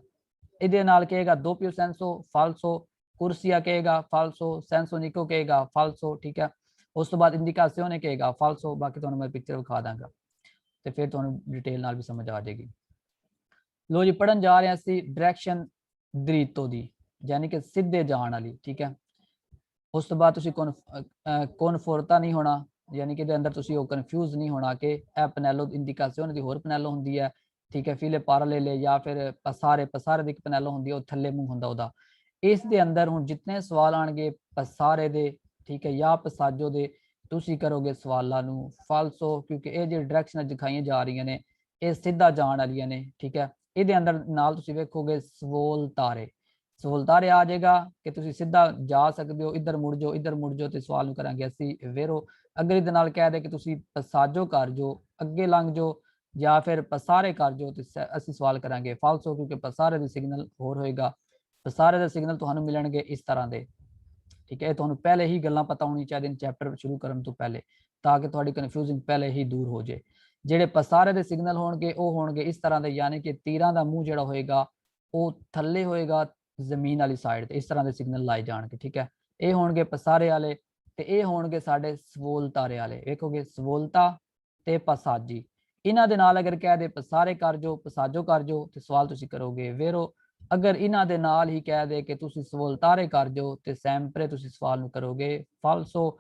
ਇਹਦੇ ਨਾਲ ਕਹੇਗਾ ਦੋਪੀਓ ਸੈਂਸੋ ਫਾਲਸੋ, ਕੁਰਸੀਆ ਕਹੇਗਾ ਫਾਲਸੋ, ਸੈਂਸੋ ਨਿਕੋ ਕਹੇਗਾ ਫਾਲਸੋ। ਠੀਕ ਹੈ, ਉਸ ਤੋਂ ਬਾਅਦ ਇੰਡੀਕਾਸੀਓਨੇ ਕਹੇਗਾ ਫਾਲਸੋ। ਬਾਕੀ ਤੁਹਾਨੂੰ ਮੈਂ ਪਿਕਚਰ ਵਿਖਾ ਦਾਂਗਾ ਤੇ ਫਿਰ ਤੁਹਾਨੂੰ ਡਿਟੇਲ ਨਾਲ ਵੀ ਸਮਝ ਆ ਜਾਏਗੀ। ਲੋ ਜੀ ਪੜਨ ਜਾ ਰਹੇ ਹਾਂ ਅਸੀਂ ਡਾਇਰੈਕਸ਼ਨ ਦ੍ਰਿਤੋ ਦੀ, ਯਾਨੀ ਕਿ ਸਿੱਧੇ ਜਾਣ ਵਾਲੀ। ਠੀਕ ਹੈ, ਉਸ ਤੋਂ ਬਾਅਦ ਤੁਸੀਂ ਕੌਨਫੋਰਤਾ ਨਹੀਂ ਹੋਣਾ, ਯਾਨੀ ਕਿ ਇਹਦੇ ਅੰਦਰ ਤੁਸੀਂ ਉਹ ਕਨਫਿਊਜ਼ ਨਹੀਂ ਹੋਣਾ ਕਿ ਇਹ ਪਨੈਲੋ ਇੰਡੀਕਾਸੀਓਨੇ ਦੀ ਹੋਰ ਪਨੈਲੋ ਹੁੰਦੀ ਹੈ। ਠੀਕ ਹੈ, ਫੀਲੇ ਪਾਰਾਲੇਲੇ ਜਾਂ ਫਿਰ ਪਸਾਰੇ ਦੀ ਇੱਕ ਪਨੈਲੋ ਹੁੰਦੀ ਹੈ, ਉਹ ਥੱਲੇ ਮੂੰਹ ਹੁੰਦਾ ਉਹਦਾ। ਇਸ ਦੇ ਅੰਦਰ ਹੁਣ ਜਿੰਨੇ ਸਵਾਲ ਆਣਗੇ ਪਸਾਰੇ ਦੇ, ਠੀਕ ਹੈ, ਜਾਂ ਪਸਾਜੋ ਦੇ, ਤੁਸੀਂ ਕਰੋਗੇ ਸਵਾਲਾਂ ਨੂੰ ਫਾਲਸੋ, ਕਿਉਂਕਿ ਇਹ ਜਿਹੜੀ ਡਾਇਰੈਕਸ਼ਨਾਂ ਦਿਖਾਈਆਂ ਜਾ ਰਹੀਆਂ ਨੇ ਇਹ ਸਿੱਧਾ ਜਾਣ ਵਾਲੀਆਂ ਨੇ। ਠੀਕ ਹੈ, ਇਹਦੇ ਅੰਦਰ ਨਾਲ ਤੁਸੀਂ ਵੇਖੋਗੇ ਸਵੋਲਤਾਰੇ, ਸਹੂਲਤਾਰੇ ਆ ਜਾਏਗਾ ਕਿ ਤੁਸੀਂ ਸਿੱਧਾ ਜਾ ਸਕਦੇ ਹੋ, ਇੱਧਰ ਮੁੜ ਜਾਓ, ਇੱਧਰ ਮੁੜ ਜਾਓ, ਤੇ ਸਵਾਲ ਨੂੰ ਕਰਾਂਗੇ ਅਸੀਂ ਵੇਰੋ। ਅਗਰ ਇਹਦੇ ਨਾਲ ਕਹਿ ਦੇ ਕਿ ਤੁਸੀਂ ਪਸਾਜੋ ਕਰ ਜਾਓ, ਅੱਗੇ ਲੰਘ ਜਾਓ, ਜਾਂ ਫਿਰ ਪਸਾਰੇ ਕਰ ਜਾਓ, ਤੇ ਅਸੀਂ ਸਵਾਲ ਕਰਾਂਗੇ ਫਾਲਸੋ, ਕਿਉਂਕਿ ਪਸਾਰੇ ਦੇ ਸਿਗਨਲ ਹੋਰ ਹੋਏਗਾ। ਪਸਾਰੇ ਦੇ ਸਿਗਨਲ ਤੁਹਾਨੂੰ ਮਿਲਣਗੇ ਇਸ ਤਰ੍ਹਾਂ ਦੇ। ਠੀਕ ਹੈ, ਇਹ ਤੁਹਾਨੂੰ ਪਹਿਲੇ ਹੀ ਗੱਲਾਂ ਪਤਾ ਹੋਣੀ ਚਾਹੀਦੀਆਂ ਚੈਪਟਰ ਸ਼ੁਰੂ ਕਰਨ ਤੋਂ ਪਹਿਲੇ, ਤਾਂ ਕਿ ਤੁਹਾਡੀ ਕਨਫਿਊਜ਼ਨ ਪਹਿਲੇ ਹੀ ਦੂਰ ਹੋ ਜਾਏ। ਜਿਹੜੇ ਪਸਾਰੇ ਦੇ ਸਿਗਨਲ ਹੋਣਗੇ ਉਹ ਹੋਣਗੇ ਇਸ ਤਰ੍ਹਾਂ ਦੇ, ਯਾਨੀ ਕਿ ਤੀਰਾਂ ਦਾ ਮੂੰਹ ਜਿਹੜਾ ਹੋਏਗਾ ਉਹ ਥੱਲੇ ਹੋਏਗਾ ਜ਼ਮੀਨ ਵਾਲੀ ਸਾਈਡ ਤੇ, ਇਸ ਤਰ੍ਹਾਂ ਦੇ ਸਿਗਨਲ ਲਾਏ ਜਾਣਗੇ। ਠੀਕ ਹੈ, ਇਹ ਹੋਣਗੇ ਪਸਾਰੇ ਵਾਲੇ, ਤੇ ਇਹ ਹੋਣਗੇ ਸਾਡੇ ਸਵੋਲਤਾਰੇ ਵਾਲੇ। ਵੇਖੋਗੇ ਸਵੋਲਤਾ ਤੇ ਪਸਾਜੀ, ਇਹਨਾਂ ਦੇ ਨਾਲ ਅਗਰ ਕਹਿ ਦੇ ਪਸਾਰੇ ਕਰ ਜੋ, ਪਸਾਜੋ ਕਰ ਜੋ, ਤੇ ਸਵਾਲ ਤੁਸੀਂ ਕਰੋਗੇ ਵੇਰੋ। ਅਗਰ ਇਹਨਾਂ ਦੇ ਨਾਲ ਹੀ ਕਹਿ ਦੇ ਕਿ ਤੁਸੀਂ ਸਵੋਲਤਾਰੇ ਕਰ ਜੋ, ਤੇ ਸੈਂਪਰੇ ਤੁਸੀਂ ਸਵਾਲ ਨੂੰ ਕਰੋਗੇ ਫਾਲਸੋ।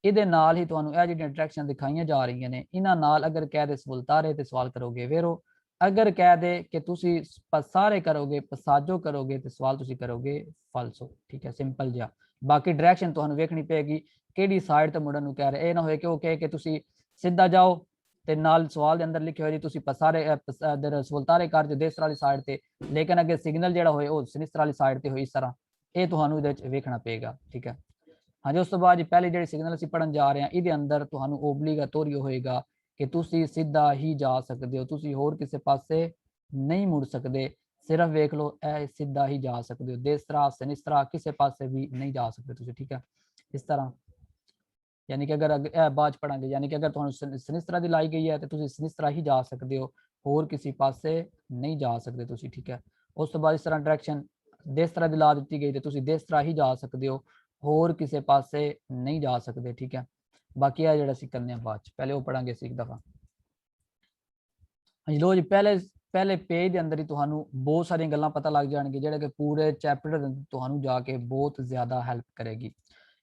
ਇਹਦੇ ਨਾਲ ਹੀ ਤੁਹਾਨੂੰ ਇਹ ਜਿਹੜੀਆਂ ਡਾਇਰੈਕਸ਼ਨ ਦਿਖਾਈਆਂ ਜਾ ਰਹੀਆਂ ਨੇ ਇਹਨਾਂ ਨਾਲ ਅਗਰ ਕਹਿ ਦੇ ਸਵੋਲਤਾਰੇ ਤੇ ਸਵਾਲ ਕਰੋਗੇ ਵੇਰੋ। ਅਗਰ ਕਹਿ ਦੇ ਕਿ ਤੁਸੀਂ ਪਸਾਰੇ ਕਰੋਗੇ, ਪਸਾਜੋ ਕਰੋਗੇ, ਤੇ ਸਵਾਲ ਤੁਸੀਂ ਕਰੋਗੇ ਫਾਲਸੋ। ਠੀਕ ਹੈ, ਸਿੰਪਲ ਜਿਹਾ। ਬਾਕੀ ਡਾਇਰੈਕਸ਼ਨ ਤੁਹਾਨੂੰ ਵੇਖਣੀ ਪਏਗੀ ਕਿਹੜੀ ਸਾਈਡ ਤੇ ਮੁੜਨ ਨੂੰ ਕਹਿ ਰਹੇ, ਇਹ ਨਾ ਹੋਏ ਕਿ ਉਹ ਕਹੇ ਕਿ ਤੁਸੀਂ ਸਿੱਧਾ ਜਾਓ ਤੇ ਨਾਲ ਸਵਾਲ ਦੇ ਅੰਦਰ ਲਿਖਿਆ ਹੋਇਆ ਜੀ ਤੁਸੀਂ ਪਸਾਰੇ ਸਵੋਲਤਾਰੇ ਕਰ ਜੋ ਦੇਸਰ ਵਾਲੀ ਸਾਈਡ ਤੇ, ਲੇਕਿਨ ਅੱਗੇ ਸਿਗਨਲ ਜਿਹੜਾ ਹੋਏ ਉਹ ਸਨਿਸਤਰ ਵਾਲੀ ਸਾਈਡ ਤੇ ਹੋਏ, ਇਸ ਤਰ੍ਹਾਂ ਇਹ ਤੁਹਾਨੂੰ ਇਹਦੇ ਵਿੱਚ ਵੇਖਣਾ ਪਏਗਾ। ਠੀਕ ਹੈ, ਹਾਂਜੀ, ਉਸ ਤੋਂ ਬਾਅਦ ਪਹਿਲੇ ਜਿਹੜੇ ਸਿਗਨਲ ਅਸੀਂ ਪੜਨ ਜਾ ਰਹੇ ਹਾਂ ਇਹਦੇ ਅੰਦਰ ਤੁਹਾਨੂੰ ਓਬਲੀਗਾਟੋਰੀਓ ਹੋਏਗਾ ਕਿ ਤੁਸੀਂ ਸਿੱਧਾ ਹੀ ਜਾ ਸਕਦੇ ਹੋ, ਤੁਸੀਂ ਹੋਰ ਕਿਸੇ ਪਾਸੇ ਨਹੀਂ ਮੁੜ ਸਕਦੇ। ਸਿਰਫ ਵੇਖ ਲਓ ਇਹ ਸਿੱਧਾ ਹੀ ਜਾ ਸਕਦੇ ਹੋ, ਦੇਸਤਰਾ ਸਨਿਸਤਰਾ ਕਿਸੇ ਪਾਸੇ ਵੀ ਨਹੀਂ ਜਾ ਸਕਦੇ ਤੁਸੀਂ। ਠੀਕ ਹੈ, ਇਸ ਤਰ੍ਹਾਂ, ਯਾਨੀ ਕਿ ਅਗਰ ਇਹ ਬਾਅਦ ਪੜਾਂਗੇ, ਯਾਨੀ ਕਿ ਅਗਰ ਤੁਹਾਨੂੰ ਸਨਿਸਤਰਾ ਦੀ ਲਾਈ ਗਈ ਹੈ ਤੇ ਤੁਸੀਂ ਸਨਿਸਤਰਾ ਹੀ ਜਾ ਸਕਦੇ ਹੋ, ਹੋਰ ਕਿਸੇ ਪਾਸੇ ਨਹੀਂ ਜਾ ਸਕਦੇ ਤੁਸੀਂ। ਠੀਕ ਹੈ, ਉਸ ਤੋਂ ਬਾਅਦ ਇਸ ਤਰ੍ਹਾਂ ਡਾਇਰੈਕਸ਼ਨ ਦੇਸਤਰਾ ਦੀ ਲਾ ਦਿੱਤੀ ਗਈ ਤੇ ਤੁਸੀਂ ਦੇਸਤਰਾ ਹੀ ਜਾ ਸਕਦੇ ਹੋ, ਹੋਰ ਕਿਸੇ ਪਾਸੇ ਨਹੀਂ ਜਾ ਸਕਦੇ। ਠੀਕ ਹੈ, ਬਾਕੀ ਆ ਜਿਹੜਾ ਅਸੀਂ ਕਰਨੇ ਆ ਬਾਅਦ ਚ, ਪਹਿਲੇ ਉਹ ਪੜਾਂਗੇ ਅਸੀਂ ਇੱਕ ਦਫਾ। ਹਾਂਜੀ, ਲੋ ਜੀ ਪਹਿਲੇ ਪੇਜ ਦੇ ਅੰਦਰ ਹੀ ਤੁਹਾਨੂੰ ਬਹੁਤ ਸਾਰੀਆਂ ਗੱਲਾਂ ਪਤਾ ਲੱਗ ਜਾਣਗੀਆਂ ਜਿਹੜੇ ਕਿ ਪੂਰੇ ਚੈਪਟਰ ਦੇ ਅੰਦਰ ਤੁਹਾਨੂੰ ਜਾ ਕੇ ਬਹੁਤ ਜ਼ਿਆਦਾ ਹੈਲਪ ਕਰੇਗੀ।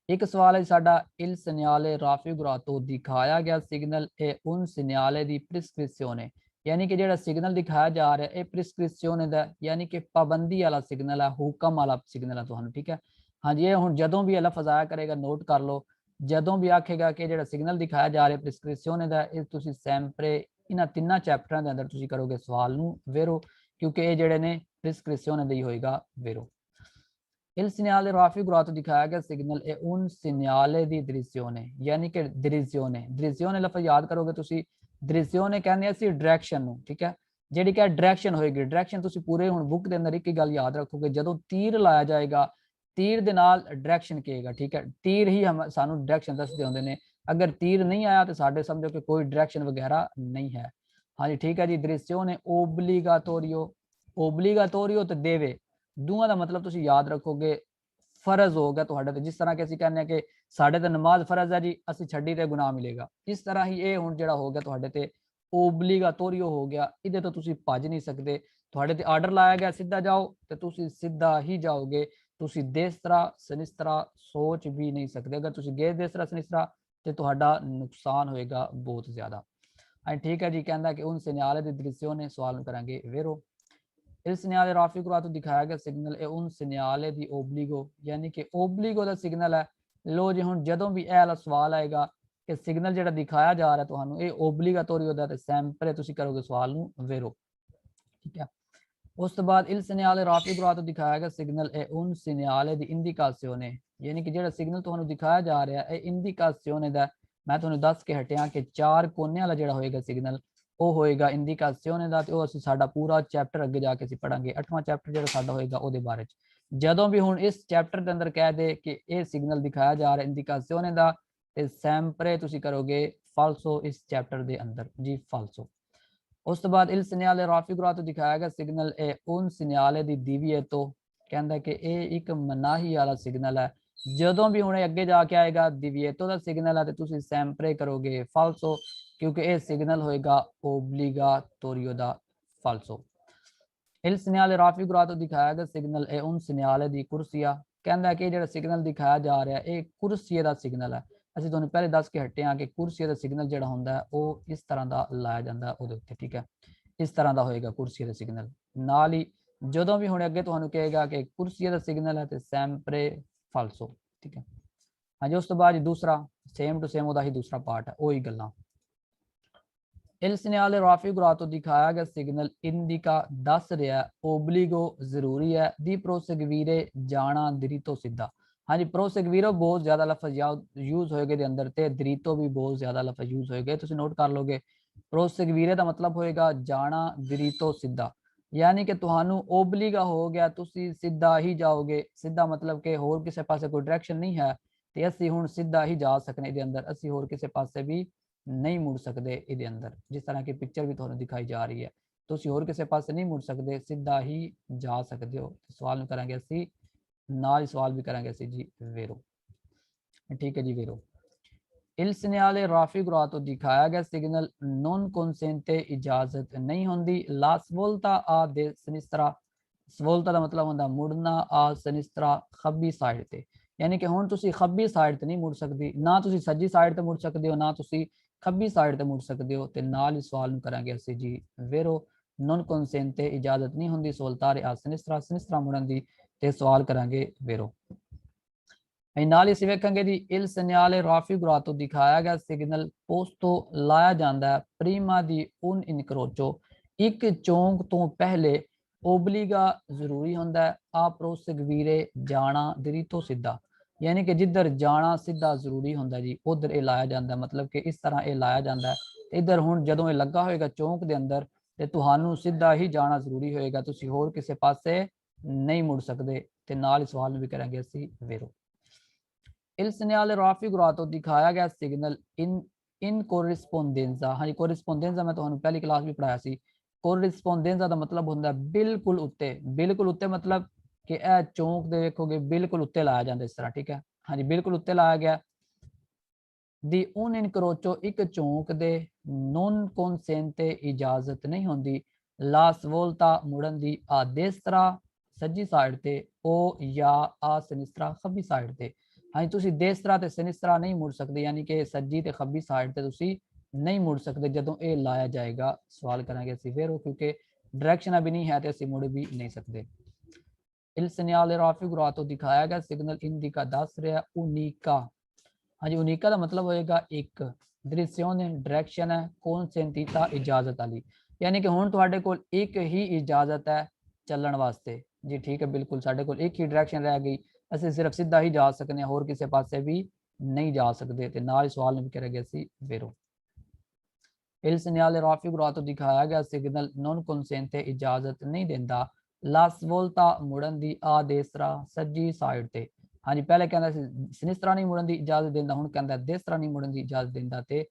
ਇੱਕ ਸਵਾਲ ਹੈ ਸਾਡਾ, ਇਲ segnale raffigurato ਦਿਖਾਇਆ ਗਿਆ ਸਿਗਨਲ ਇਹ ਉਨ segnale ਦੀ prescrizione, यानी कि ਜਿਹੜਾ ਸਿਗਨਲ ਦਿਖਾਇਆ ਜਾ ਰਿਹਾ ਇਹ prescrizione ਦਾ, यानी कि ਪਾਬੰਦੀ ਵਾਲਾ ਸਿਗਨਲ ਹੈ, ਹੁਕਮ ਵਾਲਾ ਸਿਗਨਲ ਹੈ ਤੁਹਾਨੂੰ। ਠੀਕ ਹੈ, ਹਾਂਜੀ, ਇਹ ਹੁਣ ਜਦੋਂ ਵੀ ਇਹ ਲਫ਼ਜ਼ ਆਇਆ ਕਰੇਗਾ ਨੋਟ ਕਰ ਲਓ, ਜਦੋਂ ਵੀ ਆਖੇਗਾ ਕਿ ਜਿਹੜਾ ਸਿਗਨਲ ਦਿਖਾਇਆ ਜਾ ਰਿਹਾ prescrizione ਦਾ, ਇਹ ਤੁਸੀਂ ਸੈਂਪਰੇ ਇਹਨਾਂ ਤਿੰਨਾਂ ਚੈਪਟਰਾਂ ਦੇ ਅੰਦਰ ਤੁਸੀਂ ਕਰੋਗੇ ਸਵਾਲ ਨੂੰ ਵੇਰੋ, ਕਿਉਂਕਿ ਇਹ ਜਿਹੜੇ ਨੇ prescrizione ਦਾ ਹੀ ਹੋਏਗਾ ਵੇਰੋ। Il segnale raffigurato दिखाया गया signal è un segnale di direzione, यानी कि direzione लफ्ज़ याद करोगे ਤੁਸੀਂ direzione ਕਹਿੰਦੇ ਅਸੀਂ ਡਾਇਰੈਕਸ਼ਨ ਨੂੰ, ਠੀਕ ਹੈ। ਜਿਹੜੀ ਕਿ ਡਾਇਰੈਕਸ਼ਨ ਹੋਏਗੀ, ਡਾਇਰੈਕਸ਼ਨ ਤੁਸੀਂ ਪੂਰੇ ਹੁਣ ਬੁੱਕ ਦੇ ਅੰਦਰ ਇੱਕ ਹੀ ਗੱਲ ਯਾਦ ਰੱਖੋਗੇ, ਜਦੋਂ ਤੀਰ ਲਾਇਆ ਜਾਏਗਾ ਤੀਰ ਦੇ ਨਾਲ ਡਾਇਰੈਕਸ਼ਨ ਕਹੇਗਾ, ਠੀਕ ਹੈ। ਤੀਰ ਹੀ ਸਾਨੂੰ ਡਾਇਰੈਕਸ਼ਨ ਦੱਸਦੇ ਹੁੰਦੇ ਨੇ, ਅਗਰ ਤੀਰ ਨਹੀਂ ਆਇਆ ਤਾਂ ਸਾਡੇ ਸਮਝੋ ਕਿ ਕੋਈ ਡਾਇਰੈਕਸ਼ਨ ਵਗੈਰਾ ਨਹੀਂ ਹੈ। ਹਾਂਜੀ ਠੀਕ ਹੈ ਜੀ। direzione obbligatorio ਤੇ ਦੇਵੇ, ਦੋਵਾਂ ਦਾ ਮਤਲਬ ਤੁਸੀਂ ਯਾਦ ਰੱਖੋਗੇ ਫਰਜ਼ ਹੋ ਗਿਆ ਤੁਹਾਡੇ ਤੇ। ਜਿਸ ਤਰ੍ਹਾਂ ਕਿ ਅਸੀਂ ਕਹਿੰਦੇ ਹਾਂ ਕਿ ਸਾਡੇ ਤੇ ਨਮਾਜ਼ ਫਰਜ਼ ਹੈ ਜੀ, ਅਸੀਂ ਛੱਡੀ ਤੇ ਗੁਨਾਹ ਮਿਲੇਗਾ, ਇਸ ਤਰ੍ਹਾਂ ਹੀ ਇਹ ਹੁਣ ਜਿਹੜਾ ਹੋ ਗਿਆ ਤੁਹਾਡੇ ਤੇ ਓਬਲੀਗਾਟੋਰੀਓ ਹੋ ਗਿਆ, ਇਹਦੇ ਤੋਂ ਤੁਸੀਂ ਭੱਜ ਨਹੀਂ ਸਕਦੇ। ਤੁਹਾਡੇ ਤੇ ਆਰਡਰ ਲਾਇਆ ਗਿਆ ਸਿੱਧਾ ਜਾਓ ਤੇ ਤੁਸੀਂ ਸਿੱਧਾ ਹੀ ਜਾਓਗੇ, ਤੁਸੀਂ ਦੇਸਤਰਾ ਸਨਿਸਤਰਾ ਸੋਚ ਵੀ ਨਹੀਂ ਸਕਦੇ। ਅਗਰ ਤੁਸੀਂ ਗਏ ਦੇਸਤਰਾ ਸਨਿਸਤਰਾ ਤੇ ਤੁਹਾਡਾ ਨੁਕਸਾਨ ਹੋਏਗਾ ਬਹੁਤ ਜ਼ਿਆਦਾ। ਹਾਂਜੀ ਠੀਕ ਹੈ ਜੀ। ਕਹਿੰਦਾ ਕਿ उन segnale di direzione, ਸਵਾਲ ਨੂੰ ਕਰਾਂਗੇ वेरो। il segnale raffigurato ਦਿਖਾਇਆ ਗਿਆ signal è un segnale di obbligo, यानी कि obbligo ਦਾ ਸਿਗਨਲ ਹੈ। ਲੋ ਜੀ ਹੁਣ ਜਦੋਂ ਵੀ ਇਹ ਵਾਲਾ ਸਵਾਲ ਆਏਗਾ ਕਿ ਸਿਗਨਲ ਜਿਹੜਾ ਦਿਖਾਇਆ ਜਾ ਰਿਹਾ ਤੁਹਾਨੂੰ ਇਹ obligatorio ਦਾ, ਤੇ sempre ਤੁਸੀਂ ਕਰੋਗੇ ਸਵਾਲ ਨੂੰ वेरो, ਠੀਕ ਹੈ। ਉਸ ਤੋਂ ਬਾਅਦ il segnale raffigurato ਦਿਖਾਇਆ ਗਿਆ signal è un segnale di indicazione, यानी कि ਜਿਹੜਾ ਸਿਗਨਲ ਤੁਹਾਨੂੰ ਦਿਖਾਇਆ ਜਾ ਰਿਹਾ ਇਹ indicazione ਦਾ। ਮੈਂ ਤੁਹਾਨੂੰ ਦੱਸ ਕੇ ਹਟਿਆ ਕਿ 4 ਕੋਨੇ ਵਾਲਾ ਜਿਹੜਾ ਹੋਏਗਾ ਸਿਗਨਲ ਉਹ ਹੋਏਗਾ ਇੰਡੀਕਾਸੀਓਨੇ ਦਾ, ਤੇ ਉਹ ਅਸੀਂ ਸਾਡਾ ਪੂਰਾ ਚੈਪਟਰ ਅੱਗੇ ਜਾ ਕੇ ਅਸੀਂ ਪੜਾਂਗੇ, 8ਵਾਂ ਚੈਪਟਰ ਜਿਹੜਾ ਸਾਡਾ ਹੋਏਗਾ ਉਹਦੇ ਬਾਰੇ ਚ। ਜਦੋਂ ਵੀ ਹੁਣ ਇਸ ਚੈਪਟਰ ਦੇ ਅੰਦਰ ਕਹਿ ਦੇ ਕਿ ਇਹ ਸਿਗਨਲ ਦਿਖਾਇਆ ਜਾ ਰਿਹਾ ਇੰਡੀਕਾਸੀਓਨੇ ਦਾ, ਤੇ ਸੈਂਪਰੇ ਤੁਸੀਂ ਕਰੋਗੇ ਫਾਲਸੋ ਇਸ ਚੈਪਟਰ ਦੇ ਅੰਦਰ ਜੀ, ਫਾਲਸੋ। ਉਸ ਤੋਂ ਬਾਅਦ il segnale raffigurato ਦਿਖਾਇਆ ਗਿਆ signal è un segnale di divieto, ਕਹਿੰਦਾ ਕਿ ਇਹ ਇੱਕ ਮਨਾਹੀ ਵਾਲਾ ਸਿਗਨਲ ਹੈ। ਜਦੋਂ ਵੀ ਹੁਣ ਅੱਗੇ ਜਾ ਕੇ ਆਏਗਾ divieto ਦਾ ਸਿਗਨਲ ਹੈ ਤੇ ਤੁਸੀਂ ਸੈਂਪਰੇ ਕਰੋਗੇ ਫਾਲਸੋ, ਕਿਉਂਕਿ ਇਹ ਸਿਗਨਲ ਹੋਏਗਾ obbligatorio ਦਾ, ਫਾਲਸੋ। il segnale raffigurato ਦਿਖਾਇਆ ਗਿਆ signal è un segnale di corsia, ਕਹਿੰਦਾ ਕਿ ਜਿਹੜਾ ਸਿਗਨਲ ਦਿਖਾਇਆ ਜਾ ਰਿਹਾ ਇਹ ਕੁਰਸੀਏ ਦਾ ਸਿਗਨਲ ਹੈ। ਅਸੀਂ ਤੁਹਾਨੂੰ ਪਹਿਲੇ ਦੱਸ ਕੇ ਹਟੇ ਹਾਂ ਕਿ ਕੁਰਸੀਏ ਦਾ ਸਿਗਨਲ ਜਿਹੜਾ ਹੁੰਦਾ ਉਹ ਇਸ ਤਰ੍ਹਾਂ ਦਾ ਲਾਇਆ ਜਾਂਦਾ ਉਹਦੇ ਉੱਤੇ, ਠੀਕ ਹੈ। ਇਸ ਤਰ੍ਹਾਂ ਦਾ ਹੋਏਗਾ ਕੁਰਸੀਏ ਦਾ ਸਿਗਨਲ। ਨਾਲ ਹੀ ਜਦੋਂ ਵੀ ਹੁਣ ਅੱਗੇ ਤੁਹਾਨੂੰ ਕਹੇਗਾ ਕਿ ਕੁਰਸੀਏ ਦਾ ਸਿਗਨਲ ਹੈ ਤੇ ਸੈਂਪਰੇ ਫਾਲਸੋ, ਠੀਕ ਹੈ। ਹਾਂਜੀ ਉਸ ਤੋਂ ਬਾਅਦ ਦੂਸਰਾ ਸੇਮ ਟੂ ਸੇਮ ਉਹਦਾ ਹੀ ਦੂਸਰਾ ਪਾਰਟ ਹੈ, ਉਹੀ ਗੱਲਾਂ। il segnale raffigurato ਦਿਖਾਇਆ ਗਿਆ ਸਿਗਨਲ ਇੰਡੀਕਾ ਦੱਸ ਰਿਹਾ ਓਬਲੀਗੋ ਜ਼ਰੂਰੀ ਹੈ, ਦੀ proseguire ਜਾਣਾ ਦਿਰੀਤੋ ਸਿੱਧਾ। ਹਾਂਜੀ proseguire ਬਹੁਤ ਜ਼ਿਆਦਾ ਲਫ਼ਜ਼ ਯੂਜ਼ ਹੋਏਗਾ ਇਹਦੇ ਅੰਦਰ, ਤੇ ਦਿਰੀਤੋ ਵੀ ਬਹੁਤ ਜ਼ਿਆਦਾ ਲਫ਼ਜ਼ ਯੂਜ਼ ਹੋਏਗਾ, ਤੁਸੀਂ ਨੋਟ ਕਰ ਲਓਗੇ। proseguire ਦਾ ਮਤਲਬ ਹੋਏਗਾ ਜਾਣਾ ਦਿਰੀਤੋ ਸਿੱਧਾ, यानी कि ਤੁਹਾਨੂੰ ਓਬਲੀਗਾ ਹੋ ਗਿਆ, ਤੁਸੀਂ ਸਿੱਧਾ ਹੀ ਜਾਓਗੇ। ਸਿੱਧਾ ਮਤਲਬ ਕਿ ਹੋਰ ਕਿਸੇ ਪਾਸੇ ਕੋਈ ਡਾਇਰੈਕਸ਼ਨ ਨਹੀਂ ਹੈ, ਤੇ ਅਸੀਂ ਹੁਣ ਸਿੱਧਾ ਹੀ ਜਾ ਸਕਨੇ ਇਹਦੇ ਅੰਦਰ, ਅਸੀਂ ਹੋਰ ਕਿਸੇ ਪਾਸੇ ਵੀ ਨਹੀਂ ਮੁੜ ਸਕਦੇ ਇਹਦੇ ਅੰਦਰ। ਜਿਸ ਤਰ੍ਹਾਂ ਕਿ ਪਿਕਚਰ ਵੀ ਤੁਹਾਨੂੰ ਦਿਖਾਈ ਜਾ ਰਹੀ ਹੈ, ਤੁਸੀਂ ਹੋਰ ਕਿਸੇ ਪਾਸੇ ਨਹੀਂ ਮੁੜ ਸਕਦੇ, ਸਿੱਧਾ ਹੀ ਜਾ ਸਕਦੇ ਹੋ। ਸਵਾਲ ਨੂੰ ਕਰਾਂਗੇ ਅਸੀਂ ਨਾਲ ਹੀ ਸਵਾਲ ਵੀ ਕਰਾਂਗੇ ਅਸੀਂ ਜੀ वेरो, ਠੀਕ ਹੈ ਜੀ वेरो। il segnale raffigurato ਦਿਖਾਇਆ ਗਿਆ ਸਿਗਨਲ non consente ਇਜਾਜ਼ਤ ਨਹੀਂ ਹੁੰਦੀ la svolta a sinistra, ਸਵੋਲਤਾ ਦਾ ਮਤਲਬ ਹੁੰਦਾ ਮੁੜਨਾ, ਆ ਸਿਨਿਸਤਰਾ ਖੱਬੀ ਸਾਈਡ ਤੇ, ਯਾਨੀ ਕਿ ਹੁਣ ਤੁਸੀਂ ਖੱਬੀ ਸਾਈਡ ਤੇ ਨਹੀਂ ਮੁੜ ਸਕਦੀ, ਨਾ ਤੁਸੀਂ ਸੱਜੀ ਸਾਈਡ ਤੇ ਮੁੜ ਸਕਦੇ ਹੋ, ਨਾ ਤੁਸੀਂ ਖੱਬੀ ਸਾਈਡ ਤੇ ਮੁੜ ਸਕਦੇ ਹੋ। ਤੇ ਨਾਲ ਹੀ ਸਵਾਲ ਨੂੰ ਕਰਾਂਗੇ ਅਸੀਂ ਜੀ वेरो, non consente ਇਜਾਜ਼ਤ ਨਹੀਂ ਹੁੰਦੀ ਸਵੋਲਤਾਰੇ ਆ ਸਿਨਿਸਤਰਾ, ਸਿਨਿਸਤਰਾ ਮੁੜਨ ਦੀ, ਤੇ ਸਵਾਲ ਕਰਾਂਗੇ वेरो। ਨਾਲ ਹੀ ਅਸੀਂ ਵੇਖਾਂਗੇ ਜੀ il segnale raffigurato ਦਿਖਾਇਆ ਗਿਆ ਸਿਗਨਲ ਪੋਸਟੋ ਲਾਇਆ ਜਾਂਦਾ ਹੈ ਪ੍ਰੀਮਾ ਦੀ un incrocio, ਇੱਕ ਚੌਂਕ ਤੋਂ ਪਹਿਲੇ ਓਬਲੀਗਾ ਜ਼ਰੂਰੀ ਹੁੰਦਾ ਹੈ, ਆ proseguire ਜਾਣਾ ਦਿਰੀਤੋ ਸਿੱਧਾ, ਯਾਨੀ ਕਿ ਜਿੱਧਰ ਜਾਣਾ ਸਿੱਧਾ ਜ਼ਰੂਰੀ ਹੁੰਦਾ ਜੀ ਉਧਰ ਇਹ ਲਾਇਆ ਜਾਂਦਾ, ਮਤਲਬ ਕਿ ਇਸ ਤਰ੍ਹਾਂ ਇਹ ਲਾਇਆ ਜਾਂਦਾ ਹੈ। ਇੱਧਰ ਹੁਣ ਜਦੋਂ ਇਹ ਲੱਗਾ ਹੋਏਗਾ ਚੌਂਕ ਦੇ ਅੰਦਰ ਤੇ ਤੁਹਾਨੂੰ ਸਿੱਧਾ ਹੀ ਜਾਣਾ ਜ਼ਰੂਰੀ ਹੋਏਗਾ, ਤੁਸੀਂ ਹੋਰ ਕਿਸੇ ਪਾਸੇ ਨਹੀਂ ਮੁੜ ਸਕਦੇ। ਤੇ ਨਾਲ ਹੀ ਸਵਾਲ ਨੂੰ ਵੀ ਕਰਾਂਗੇ ਅਸੀਂ वेरो। il segnale raffigurato ਦਿਖਾਇਆ ਗਿਆ ਸਿਗਨਲ in corrispondenza, ਹਾਂਜੀ corrispondenza ਮੈਂ ਤੁਹਾਨੂੰ ਪਹਿਲੀ ਕਲਾਸ ਵੀ ਪੜਾਇਆ ਸੀ। corrispondenza ਦਾ ਮਤਲਬ ਹੁੰਦਾ ਬਿਲਕੁਲ ਉੱਤੇ, ਬਿਲਕੁਲ ਉੱਤੇ ਮਤਲਬ ਕਿ ਇਹ ਚੌਂਕ ਦੇ ਵੇਖੋਗੇ ਬਿਲਕੁਲ ਉੱਤੇ ਲਾਇਆ ਜਾਂਦਾ ਇਸ ਤਰ੍ਹਾਂ, ਠੀਕ ਹੈ। ਹਾਂਜੀ ਬਿਲਕੁਲ ਉੱਤੇ ਲਾਇਆ ਗਿਆ। ਦੀ un incrocio, ਇੱਕ ਚੌਂਕ ਦੇ non consente ਇਜਾਜ਼ਤ ਨਹੀਂ ਹੁੰਦੀ la svolta ਮੁੜਨ ਦੀ ਆ destra ਸੱਜੀ ਸਾਈਡ ਤੇ, ਉਹ ਜਾਂ ਆ sinistra ਖੱਬੀ ਸਾਈਡ ਤੇ। ਹਾਂਜੀ ਤੁਸੀਂ ਦੇਸਤਰਾ ਤੇ ਸਿਨਿਸਤਰਾ ਨਹੀਂ ਮੁੜ ਸਕਦੇ, ਯਾਨੀ ਕਿ ਸੱਜੀ ਤੇ ਖੱਬੀ ਸਾਈਡ ਤੇ ਤੁਸੀਂ ਨਹੀਂ ਮੁੜ ਸਕਦੇ ਜਦੋਂ ਇਹ ਲਾਇਆ ਜਾਏਗਾ। ਸਵਾਲ ਕਰਾਂਗੇ ਅਸੀਂ वेरो, ਕਿਉਂਕਿ ਡਾਇਰੈਕਸ਼ਨ ਵੀ ਨਹੀਂ ਹੈ ਤੇ ਅਸੀਂ ਮੁੜ ਵੀ ਨਹੀਂ ਸਕਦੇ। il segnale raffigurato ਦਿਖਾਇਆ ਗਿਆ ਸਿਗਨਲ ਇੰਡੀਕਾ ਦੱਸ ਰਿਹਾ unica, ਹਾਂਜੀ unica ਦਾ ਮਤਲਬ ਹੋਏਗਾ ਇੱਕ, direzione ਡਾਇਰੈਕਸ਼ਨ ਹੈ, consentita ਇਜਾਜ਼ਤ ਵਾਲੀ, ਯਾਨੀ ਕਿ ਹੁਣ ਤੁਹਾਡੇ ਕੋਲ ਇੱਕ ਹੀ ਇਜਾਜ਼ਤ ਹੈ ਚੱਲਣ ਵਾਸਤੇ, जी ठीक है, बिल्कुल साढ़े कोल एक ही डायरेक्शन रह गई, ਅਸੀਂ ਸਿਰਫ ਸਿੱਧਾ ਹੀ ਜਾ ਸਕਨੇ ਹਾਂ, ਹੋਰ ਕਿਸੇ ਪਾਸੇ ਵੀ ਨਹੀਂ ਜਾ ਸਕਦੇ। ਤੇ ਨਾਲ ਸਵਾਲ ਨੂੰ ਵੀ ਕਰਾਂਗੇ ਅਸੀਂ ਵੇਰੋ। Il segnale raffigurato ਤੋਂ ਦਿਖਾਇਆ ਗਿਆ ਸਿਗਨਲ non consente ਇਜਾਜ਼ਤ ਨਹੀਂ ਦਿੰਦਾ ਲਾ ਸਵੋਲਤਾ ਮੁੜਨ ਦੀ ਆ ਦੇਸਰਾ ਸੱਜੀ ਸਾਈਡ ਤੇ। ਹਾਂਜੀ ਪਹਿਲੇ ਕਹਿੰਦਾ ਸੀ ਸਿਨਿਸਤਰਾ ਨਹੀਂ ਮੁੜਨ ਦੀ ਇਜਾਜ਼ਤ ਦਿੰਦਾ, ਹੁਣ ਕਹਿੰਦਾ ਦੇਸਰਾ ਨਹੀਂ ਮੁੜਨ ਦੀ ਇਜਾਜ਼ਤ ਦਿੰਦਾ। ਤੇ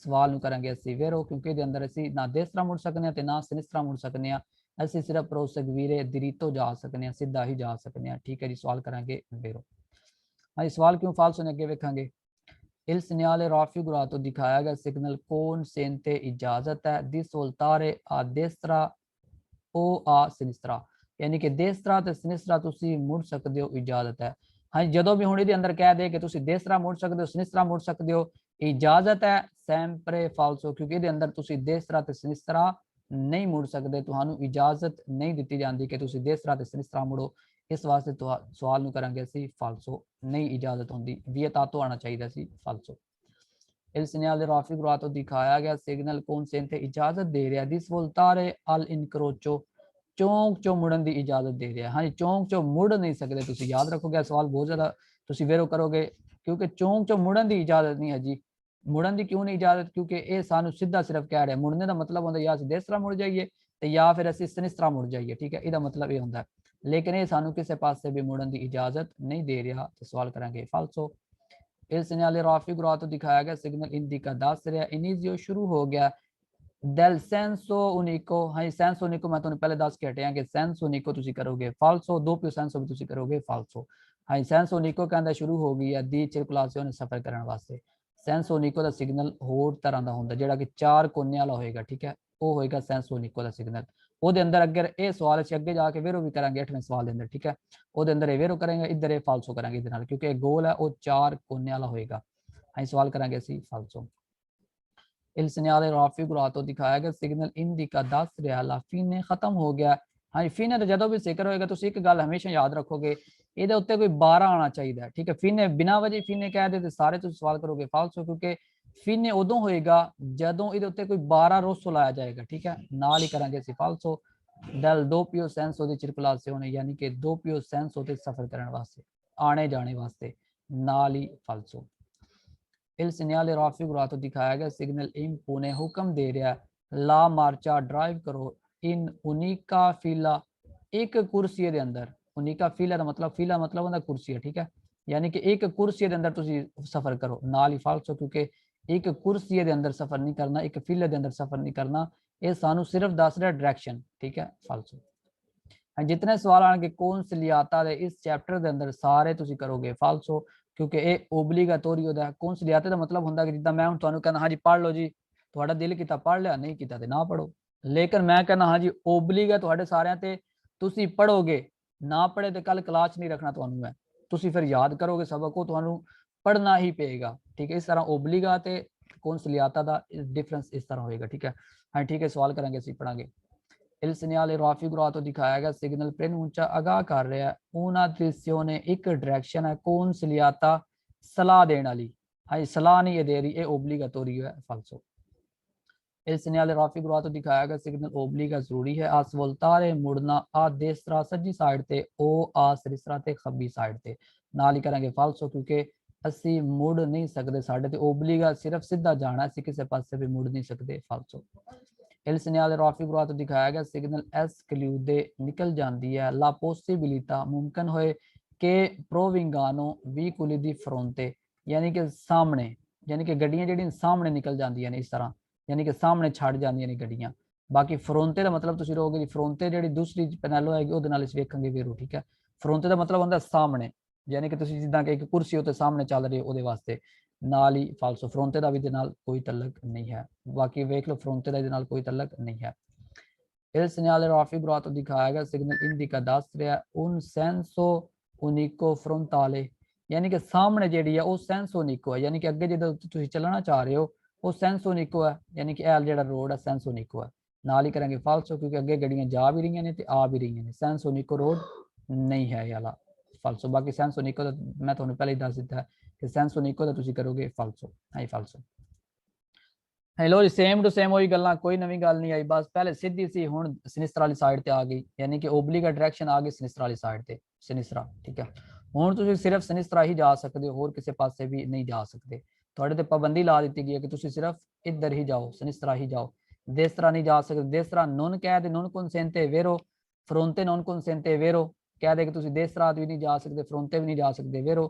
ਸਵਾਲ ਨੂੰ ਕਰਾਂਗੇ ਅਸੀਂ ਵੇਰੋ, ਕਿਉਂਕਿ ਇਹਦੇ ਅੰਦਰ ਅਸੀਂ ਨਾ ਦੇਸਰਾ ਮੁੜ ਸਕਨੇ ਹਾਂ ਤੇ ਨਾ ਸਿਨਿਸਤਰਾ ਮੁੜ ਸਕਨੇ ਹਾਂ, ਅਸੀਂ ਸਿਰਫ ਪ੍ਰੋਸਗਵੀਰੇ ਦਿਰੀਤੋ ਜਾ ਸਕਨੇ ਹਾਂ, ਸਿੱਧਾ ਹੀ ਜਾ ਸਕਨੇ ਹਾਂ। ਠੀਕ ਹੈ ਜੀ, ਸਵਾਲ ਕਰਾਂਗੇ ਵੇਰੋ। ਹਾਂਜੀ ਸਵਾਲ ਕਿਉਂ ਫਾਲਸ ਨੇ ਅੱਗੇ ਵੇਖਾਂਗੇ। Il segnale raffigurato दिखाया गया सिग्नल consente इजाजत है di soltare a destra o a sinistra, यानी कि destra ਤੇ sinistra ਤੁਸੀਂ ਮੁੜ ਸਕਦੇ ਹੋ, ਇਜਾਜ਼ਤ ਹੈ। ਹਾਂ ਜਦੋਂ ਵੀ ਹੁਣ ਇਹਦੇ ਅੰਦਰ ਕਹਿ ਦੇ ਕਿ ਤੁਸੀਂ destra ਮੁੜ ਸਕਦੇ ਹੋ, sinistra ਮੁੜ ਸਕਦੇ ਹੋ, ਇਜਾਜ਼ਤ ਹੈ sempre falso, ਕਿਉਂਕਿ ਇਹਦੇ ਅੰਦਰ ਤੁਸੀਂ destra ਤੇ sinistra ਨਹੀਂ ਮੁੜ ਸਕਦੇ, ਤੁਹਾਨੂੰ ਇਜਾਜ਼ਤ ਨਹੀਂ ਦਿੱਤੀ ਜਾਂਦੀ ਕਿ ਤੁਸੀਂ destra ਤੇ sinistra ਮੁੜੋ। ਇਸ ਵਾਸਤੇ ਸਵਾਲ ਨੂੰ ਕਰਾਂਗੇ ਅਸੀਂ ਫਾਲਸੋ, ਨਹੀਂ ਇਜਾਜ਼ਤ ਹੁੰਦੀ, ਵੀਅਤਾਤੋ ਆਣਾ ਚਾਹੀਦਾ ਸੀ ਫਾਲਸੋ। Il segnale raffigurato ਦਿਖਾਇਆ ਗਿਆ ਸਿਗਨਲ consente ਇਜਾਜ਼ਤ ਦੇ ਰਿਹਾ di svoltare al incrocio, ਚੌਂਕ ਚੋਂ ਮੁੜਨ ਦੀ ਇਜਾਜ਼ਤ ਦੇ ਰਿਹਾ। ਹਾਂਜੀ ਚੌਂਕ ਚੋਂ ਮੁੜ ਨਹੀਂ ਸਕਦੇ, ਤੁਸੀਂ ਯਾਦ ਰੱਖੋਗੇ ਸਵਾਲ ਬਹੁਤ ਜ਼ਿਆਦਾ ਤੁਸੀਂ ਵੇਰੋ ਕਰੋਗੇ, ਕਿਉਂਕਿ ਚੌਂਕ ਚੋਂ ਮੁੜਨ ਦੀ ਇਜਾਜ਼ਤ ਨਹੀਂ ਹੈ ਜੀ। ਮੁੜਨ ਦੀ ਕਿਉਂ ਨਹੀਂ ਇਜਾਜ਼ਤ, ਕਿਉਂਕਿ ਇਹ ਸਾਨੂੰ ਸਿੱਧਾ ਸਿਰਫ ਕਹਿ ਰਿਹਾ, ਮੁੜਨੇ ਦਾ ਮਤਲਬ ਹੁੰਦਾ ਜਾਂ ਅਸੀਂ ਦੇਸਰਾ ਮੁੜ ਜਾਈਏ ਤੇ ਜਾਂ ਫਿਰ ਅਸੀਂ ਸਿਨਿਸਤਰਾ ਮੁੜ ਜਾਈਏ। ਠੀਕ ਹੈ, ਇਹਦਾ ਮਤਲਬ ਇਹ ਹੁੰਦਾ, ਲੇਕਿਨ ਇਹ ਸਾਨੂੰ ਕਿਸੇ ਪਾਸੇ ਵੀ ਮੁੜਨ ਦੀ ਇਜਾਜ਼ਤ ਨਹੀਂ ਦੇ ਰਿਹਾ। ਤੇ ਸਵਾਲ ਕਰਾਂਗੇ ਫਾਲਸੋ। Il segnale raffigurato ਦਿਖਾਇਆ ਗਿਆ ਸਿਗਨਲ ਇੰਡੀਕਾ ਦੱਸ ਰਿਹਾ ਇਨੀਜ਼ੀਓ ਸ਼ੁਰੂ ਹੋ ਗਿਆ del senso unico। ਹਾਂ ਸੈਂਸੋ unico ਮੈਂ ਤੁਹਾਨੂੰ ਪਹਿਲੇ ਦੱਸ ਕੇ ਹਟਿਆ ਕਿ ਸੈਂਸੋ unico ਤੁਸੀਂ ਕਰੋਗੇ ਫਾਲਸੋ, doppio senso ਵੀ ਤੁਸੀਂ ਕਰੋਗੇ ਫਾਲਸੋ। ਹਾਂ ਸੈਂਸੋ unico ਕਹਿੰਦਾ ਸ਼ੁਰੂ ਹੋ ਗਈ ਹੈ ਦੀ ਸਰਕੂਲਾਸੀਓਨ ਸਫਰ ਕਰਨ ਵਾਸਤੇ। ਸੈਂਸੋ unico ਦਾ ਸਿਗਨਲ ਹੋਰ ਤਰ੍ਹਾਂ ਦਾ ਹੁੰਦਾ, ਜਿਹੜਾ ਕਿ ਚਾਰ ਕੋਨੇ ਵਾਲਾ ਹੋਏਗਾ। ਠੀਕ ਹੈ, ਉਹ ਹੋਏਗਾ ਸੈਂਸੋ unico ਦਾ ਸਿਗਨਲ। ਉਹਦੇ ਅੰਦਰ ਅੱਗੇ ਇਹ ਸਵਾਲ ਅਸੀਂ ਅੱਗੇ ਜਾ ਕੇ ਵੇਰੋ ਵੀ ਕਰਾਂਗੇ 8ਵੇਂ ਸਵਾਲ ਦੇ ਅੰਦਰ। ਠੀਕ ਹੈ, ਉਹਦੇ ਅੰਦਰ ਇਹ ਵੇਰੋ ਕਰਾਂਗੇ, ਇੱਧਰ ਇਹ ਫਾਲਸੋ ਕਰਾਂਗੇ ਇਹਦੇ ਨਾਲ, ਕਿਉਂਕਿ ਇਹ ਗੋਲ ਹੈ ਉਹ ਚਾਰ ਕੋਨੇ ਵਾਲਾ ਹੋਏਗਾ। ਅਸੀਂ ਸਵਾਲ ਕਰਾਂਗੇ ਅਸੀਂ ਫਾਲਸੋ। Il segnale raffigurato ਦਿਖਾਇਆ ਗਿਆ ਸਿਗਨਲ ਇੰਡੀਕਾ ਦੱਸ ਰਿਹਾ ਲਾ ਫੀਨੇ ਖਤਮ ਹੋ ਗਿਆ। ਹਾਂਜੀ ਫੀਨੇ ਦਾ ਜਦੋਂ ਵੀ ਜ਼ਿਕਰ ਹੋਏਗਾ ਤੁਸੀਂ ਇੱਕ ਗੱਲ ਹਮੇਸ਼ਾ ਯਾਦ ਰੱਖੋਗੇ, ਇਹਦੇ ਉੱਤੇ ਕੋਈ 12 ਆਣਾ ਚਾਹੀਦਾ। ਠੀਕ ਹੈ, ਫੀਨੇ ਬਿਨਾਂ ਵਜ੍ਹਾ ਫੀਨੇ ਕਹਿ ਦੇ ਤੇ ਸਾਰੇ ਤੁਸੀਂ ਸਵਾਲ ਕਰੋਗੇ ਫਾਲਸੋ, ਕਿਉਂਕਿ ਫੀਨੇ ਉਦੋਂ ਹੋਏਗਾ ਜਦੋਂ ਇਹਦੇ ਉੱਤੇ ਕੋਈ 12 ਰੋਸੋ ਲਾਇਆ ਜਾਏਗਾ। ਠੀਕ ਹੈ, ਨਾਲ ਹੀ ਕਰਾਂਗੇ ਅਸੀਂ ਫਾਲਸੋ। del doppio senso di circolazione, यानी कि doppio senso ਤੇ ਸਫ਼ਰ ਕਰਨ ਵਾਸਤੇ, ਆਣੇ ਜਾਣੇ ਵਾਸਤੇ, ਨਾਲ ਹੀ ਫਾਲਸੋ। Il segnale raffigurato ਦਿਖਾਇਆ ਗਿਆ ਸਿਗਨਲ impone ਹੁਕਮ ਦੇ ਰਿਹਾ ਲਾ ਮਾਰਚਾ ਡਰਾਈਵ ਕਰੋ ਇਨ ਉਨੀਕਾ ਫੀਲਾ, ਇੱਕ ਕੁਰਸੀ ਦੇ ਅੰਦਰ। ਉਨੀਕਾ ਫੀਲਾ ਦਾ ਮਤਲਬ, ਫੀਲਾ ਮਤਲਬ ਹੁੰਦਾ ਕੁਰਸੀ ਹੈ। ਠੀਕ ਹੈ, यानी कि एक कुर्सी ਦੇ ਅੰਦਰ ਤੁਸੀਂ ਸਫ਼ਰ ਕਰੋ, ਨਾਲ ਹੀ ਫਾਲਸੋ, ਕਿਉਂਕਿ ਇੱਕ ਕੁਰਸੀ ਦੇ ਅੰਦਰ ਸਫ਼ਰ ਨਹੀਂ ਕਰਨਾ, ਇੱਕ ਫੀਲੇ ਦੇ ਅੰਦਰ ਸਫ਼ਰ ਨਹੀਂ ਕਰਨਾ, ਇਹ ਸਾਨੂੰ ਸਿਰਫ ਦੱਸ ਰਿਹਾ ਡਾਇਰੈਕਸ਼ਨ। ਠੀਕ ਹੈ, ਫਾਲਸੋ। ਜਿਤਨੇ ਸਵਾਲ ਆਣਗੇ ਕੌਂਸਲੀਆਤਾ ਦੇ ਇਸ ਚੈਪਟਰ ਦੇ ਅੰਦਰ ਸਾਰੇ ਤੁਸੀਂ ਕਰੋਗੇ ਫਾਲਸੋ, ਕਿਉਂਕਿ ਇਹ ਓਬਲੀਗਾਟੋਰੀ ਹੁੰਦਾ ਹੈ। ਕੌਂਸਲੀਆਤੇ ਦਾ ਮਤਲਬ ਹੁੰਦਾ ਕਿ ਜਿੱਦਾਂ ਮੈਂ ਹੁਣ ਤੁਹਾਨੂੰ ਕਹਿੰਦਾ ਹਾਂਜੀ ਪੜ੍ਹ ਲਓ ਜੀ, ਤੁਹਾਡਾ ਦਿਲ ਕੀਤਾ ਪੜ੍ਹ ਲਿਆ, ਨਹੀਂ ਕੀਤਾ ਤੇ ਨਾ ਪੜੋ। ਲੇਕਿਨ ਮੈਂ ਕਹਿੰਦਾ ਹਾਂਜੀ ਓਬਲੀਗਾ ਤੁਹਾਡੇ ਸਾਰਿਆਂ ਤੇ, ਤੁਸੀਂ ਪੜੋਗੇ, ਨਾ ਪੜ੍ਹੇ ਤੇ ਕੱਲ ਕਲਾਸ ਨਹੀਂ ਰੱਖਣਾ ਤੁਹਾਨੂੰ ਮੈਂ, ਤੁਸੀਂ ਫਿਰ ਯਾਦ ਕਰੋਗੇ ਸਬਕ, ਉਹ ਤੁਹਾਨੂੰ ਪੜ੍ਹਨਾ ਹੀ ਪਏਗਾ। ਠੀਕ ਹੈ, ਇਸ ਤਰ੍ਹਾਂ ਓਬਲੀਗਾ ਤੇ ਕੌਂਸਲੀਆਤਾ ਦਾ ਡਿਫਰੈਂਸ ਇਸ ਤਰ੍ਹਾਂ ਹੋਏਗਾ। ਠੀਕ ਹੈ, ਹਾਂ ਠੀਕ ਹੈ, ਸਵਾਲ ਕਰਾਂਗੇ ਅਸੀਂ ਪੜਾਂਗੇ। Il segnale raffigurato ਦਿਖਾਇਆ ਗਿਆ ਸਿਗਨਲ preannuncia ਆਗਾਹ ਕਰ ਰਿਹਾ una direzione, ਇੱਕ ਡਾਇਰੈਕਸ਼ਨ ਹੈ ਕੌਂਸਲੀਆਤਾ ਸਲਾਹ ਦੇਣ ਵਾਲੀ। ਹਾਂਜੀ ਸਲਾਹ ਨਹੀਂ ਇਹ ਦੇ ਰਹੀ, ਇਹ ਓਬਲੀਗਾਟੋਰੀ ਹੈ ਫਾਲਸੋ। Il segnale raffigurato ਦਿਖਾਇਆ ਗਿਆ ਸਿਗਨਲ ਓਬਲੀਗਾ ਜ਼ਰੂਰੀ ਹੈ, ਆ ਸਵੋਲਤਾਰੇ ਮੁੜਨਾ ਆ ਦੇਸਤਰਾ ਸੱਜੀ ਸਾਈਡ ਤੇ, ਉਹ ਆ ਸਿਨਿਸਤਰਾ ਤੇ ਖੱਬੀ ਸਾਈਡ ਤੇ, ਨਾਲ ਹੀ ਕਰਾਂਗੇ ਫਾਲਸੋ, ਕਿਉਂਕਿ ਅਸੀਂ ਮੁੜ ਨਹੀਂ ਸਕਦੇ, ਸਾਡੇ ਤੇ ਓਬਲੀਗਾ ਸਿਰਫ ਸਿੱਧਾ ਜਾਣਾ, ਅਸੀਂ ਕਿਸੇ ਪਾਸੇ ਵੀ ਮੁੜ ਨਹੀਂ ਸਕਦੇ ਫਾਲਸੋ। Il segnale raffigurato ਦਿਖਾਇਆ ਗਿਆ ਸਿਗਨਲ esclude ਨਿਕਲ ਜਾਂਦੀ ਹੈ la possibilità, ਮੁਮਕਿਨ ਹੋਏ ਕਿ provengano veicoli di fronte, यानी कि सामने, यानी कि ਗੱਡੀਆਂ ਜਿਹੜੀਆਂ ਸਾਹਮਣੇ ਨਿਕਲ ਜਾਂਦੀਆਂ ਨੇ ਇਸ ਤਰ੍ਹਾਂ, यानी कि ਸਾਹਮਣੇ ਛੱਡ ਜਾਂਦੀਆਂ ਨੇ ਗੱਡੀਆਂ। ਬਾਕੀ ਫਰੋਂਤੇ ਦਾ ਮਤਲਬ ਤੁਸੀਂ ਰਹੋਗੇ ਜੀ, ਫਰੋਂਤੇ ਜਿਹੜੀ ਦੂਸਰੀ ਪੈਨਲ ਹੋਏਗੀ ਉਹਦੇ ਨਾਲ ਅਸੀਂ ਵੇਖਾਂਗੇ ਵੇਰੋ। ਠੀਕ ਹੈ, ਫਰੋਂਤੇ ਦਾ ਮਤਲਬ ਹੁੰਦਾ ਸਾਹਮਣੇ, यानी कि ਤੁਸੀਂ ਜਿੱਦਾਂ ਕਿ ਇੱਕ ਕੁਰਸੀ ਉੱਤੇ ਸਾਹਮਣੇ ਚੱਲ ਰਹੀ ਹੈ ਉਹਦੇ ਵਾਸਤੇ, ਨਾਲ ਹੀ ਫਾਲਸੋ। ਫਰੋਂਤੇ ਦਾ ਵੀ ਦੇ ਨਾਲ ਕੋਈ ਤਲਕ ਨਹੀਂ ਹੈ, ਬਾਕੀ ਵੇਖ ਲਓ ਫਰੋਂਤੇ ਦਾ ਇਹਦੇ ਨਾਲ ਕੋਈ ਤਲਕ ਨਹੀਂ ਹੈ। Il segnale raffigurato ਦਿਖਾਇਆ ਗਿਆ ਸਿਗਨਲ ਇੰਡੀਕਾ ਦੱਸ ਰਿਹਾ un senso unico frontale, यानी कि ਸਾਹਮਣੇ ਜਿਹੜੀ ਹੈ ਉਹ ਸੈਂਸੋ ਨਿਕੋ ਹੈ, यानी कि ਅੱਗੇ ਜਦੋਂ ਤੁਸੀਂ ਚੱਲਣਾ ਚਾਹ ਰਹੇ ਹੋ ਉਹ ਸੈਂਸੋ ਨਿਕੋ ਹੈ, यानी कि ਇਹ ਜਿਹੜਾ ਰੋਡ ਹੈ ਸੈਂਸੋ ਨਿਕੋ ਹੈ। ਨਾਲ ਹੀ ਕਰਾਂਗੇ ਫਾਲਸੋ, ਕਿਉਂਕਿ ਅੱਗੇ ਗੱਡੀਆਂ ਜਾ ਵੀ ਰਹੀਆਂ ਨੇ ਤੇ ਆ ਵੀ ਰਹੀਆਂ ਨੇ, ਸੈਂਸੋ ਨਿਕੋ ਰੋਡ ਨਹੀਂ ਹੈ ਇਹ ਵਾਲਾ ਫਾਲਸੋ। ਬਾਕੀ ਸੈਂਸੋ ਨਿਕੋ ਦਾ ਮੈਂ ਤੁਹਾਨੂੰ ਪਹਿਲੇ ਹੀ ਦੱਸ ਦਿੱਤਾ ਕਿ ਸੈਂਸੋ ਨਿਕੋ ਦਾ ਤੁਸੀਂ ਕਰੋਗੇ ਫਾਲਸੋ, ਨਹੀਂ ਫਾਲਸੋ। हेलो जी, सेम टू सेम वही गल्लां, कोई नवी गल नहीं आई, बस पहले सीधी सी हुन सिनिस्टर वाली साइड ते आ गई, यानी कि ओबली का डायरेक्शन आ गई सिनिस्टर वाली साइड ते, सिनिस्टरा ठीक है। हुन तुसीं सिर्फ सिनिस्टरा ही जा सकते हो, होर किसी पासे भी नहीं जा सकते। तुहाडे ते पाबंदी ला दी गई है कि तुसीं सिर्फ इधर ही जाओ, सिनिस्टरा ही जाओ, देसरा नहीं जा सकते। देसरा नॉन कह दे, नॉन consente वेरो, फ्रोंते नॉन consente वेरो कह दे कि तुसीं देसरा भी नहीं जा सकते, फ्रोंते भी नहीं जा सकते, वेरो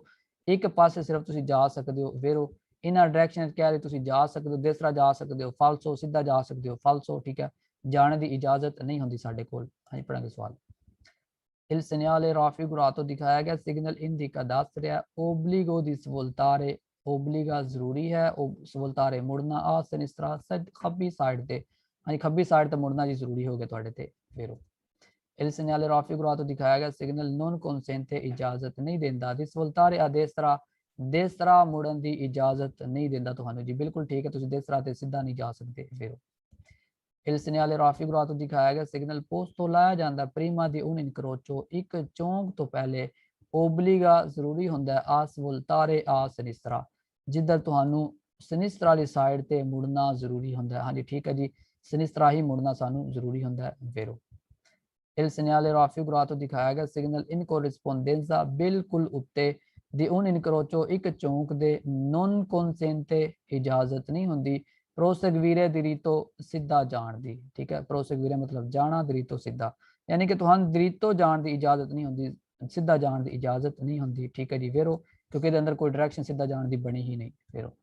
एक पासे सिर्फ तुसीं जा सकते हो, वेरो इन्हां डायरेक्शन कह रहे तुसीं जा सकते हो, देसरा जा सकते हो, फालसो सीधा जा सकते हो, फालसो ठीक है, जाने की इजाजत नहीं होंदी साडे कोल। हाँ जी, पढ़ांगे सवाल। Il segnale raffigurato दिखाया गया सिग्नल indicata है ओब्लिगो दी svoltare, ओब्लिगा जरूरी है, svoltare मुड़ना, आ sinistra सज खब्बी साइड ते, हाँ जी खब्बी साइड ते मुड़ना जी जरूरी हो गया तुहाडे ते फेरो। Il segnale raffigurato दिखाया गया सिग्नल non consente इजाजत नहीं देंदा, दी svoltare a destra देसरा मुड़न की इजाजत नहीं देंदा तुहानू जी, बिल्कुल ठीक है, तुसीं देसरा ते सीधा नहीं जा सकते फेरो। Il segnale raffigurato दिखाया गया सिग्नल पोस्ट तो लाया जाता प्रीमा दी उन इनक्रोचो एक चौंक तो पहले ओबलीगा जरूरी होंदा आ svoltare a sinistra जिधर तुहानू सिनिस्टर वाली साइड ते मुड़ना जरूरी होंदा है। हाँ जी ठीक है जी, सिनिस्टरा ही मुड़ना सानू जरूरी होंदा है वेरो। Il segnale raffigurato दिखाया गया सिग्नल इन corrispondenza बिल्कुल उत्ते दी उन इनक्रोचो एक चौंक दे non consente इजाजत नहीं होंदी प्रोसेगवीरे दिरीतो सीधा जान दी, ठीक है, प्रोसेगवीरे मतलब जाना, दिरीतो सीधा, यानी कि तुहानू दिरीतो जान दी इजाजत नहीं होंदी, सीधा जान दी इजाजत नहीं होंदी, ठीक है जी वेरो, क्योंकि इहदे अंदर कोई डायरेक्शन सीधा जान दी बनी ही नहीं वेरो।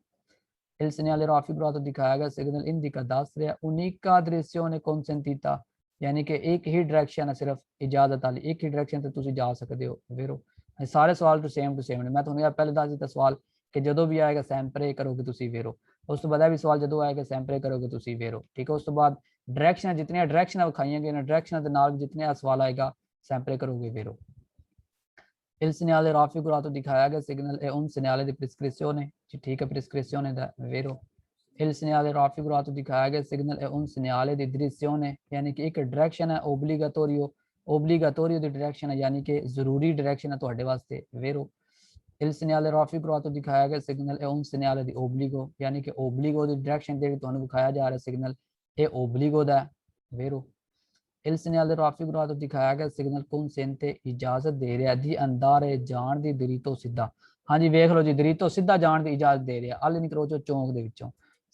Il segnale raffigurato दिखाया गया सिग्नल indica दस रहा unica direzione consentita, यानी कि एक ही डायरेक्शन है सिर्फ इजाजत वाली, एक ही डायरेक्शन से तुम जा सकते हो वेरो। सारे सवाल टू सेम ने, मैं तुहानू पहले दस दिता सवाल कि जो भी आएगा सैंपरे करोगे तुम वेरो, उस तो बाद भी सवाल जो आएगा सैंपरे करोगे तुम वेरो, ठीक है। उस तो बाद डायरेक्शन जितनी डायरेक्शन विखाई गई डायरेक्शन के नाल जितने सवाल आएगा सैंपरे करोगे वेरो। Il segnale raffigurato दिखाया गया signal è un segnale di prescrizione, ठीक है, prescrizione da vero। Il segnale raffigurato दिखाया गया signal è un segnale di direzione, यानी कि एक डायरेक्शन है obbligatorio, obbligatorio di डायरेक्शन है यानी कि जरूरी डायरेक्शन है ਤੁਹਾਡੇ वास्ते वेरो। Il segnale raffigurato दिखाया गया signal è un segnale di obbligo, यानी कि obbligo ਦੀ डायरेक्शन ਜਿਹੜੀ ਤੁਹਾਨੂੰ ਵਿਖਾਇਆ ਜਾ ਰਿਹਾ ਸਿਗਨਲ ਇਹ obbligo ਦਾ वेरो। Il segnale raffigurato दिखाया गया सिग्नल consente इजाजत दे रहा दी अंदारे जान दी दरी तो सीधा, हाँ जी वेख लो जी, दरी तो सीधा जान की इजाजत दे रहा, अल निकरोचो चौंक दे विचों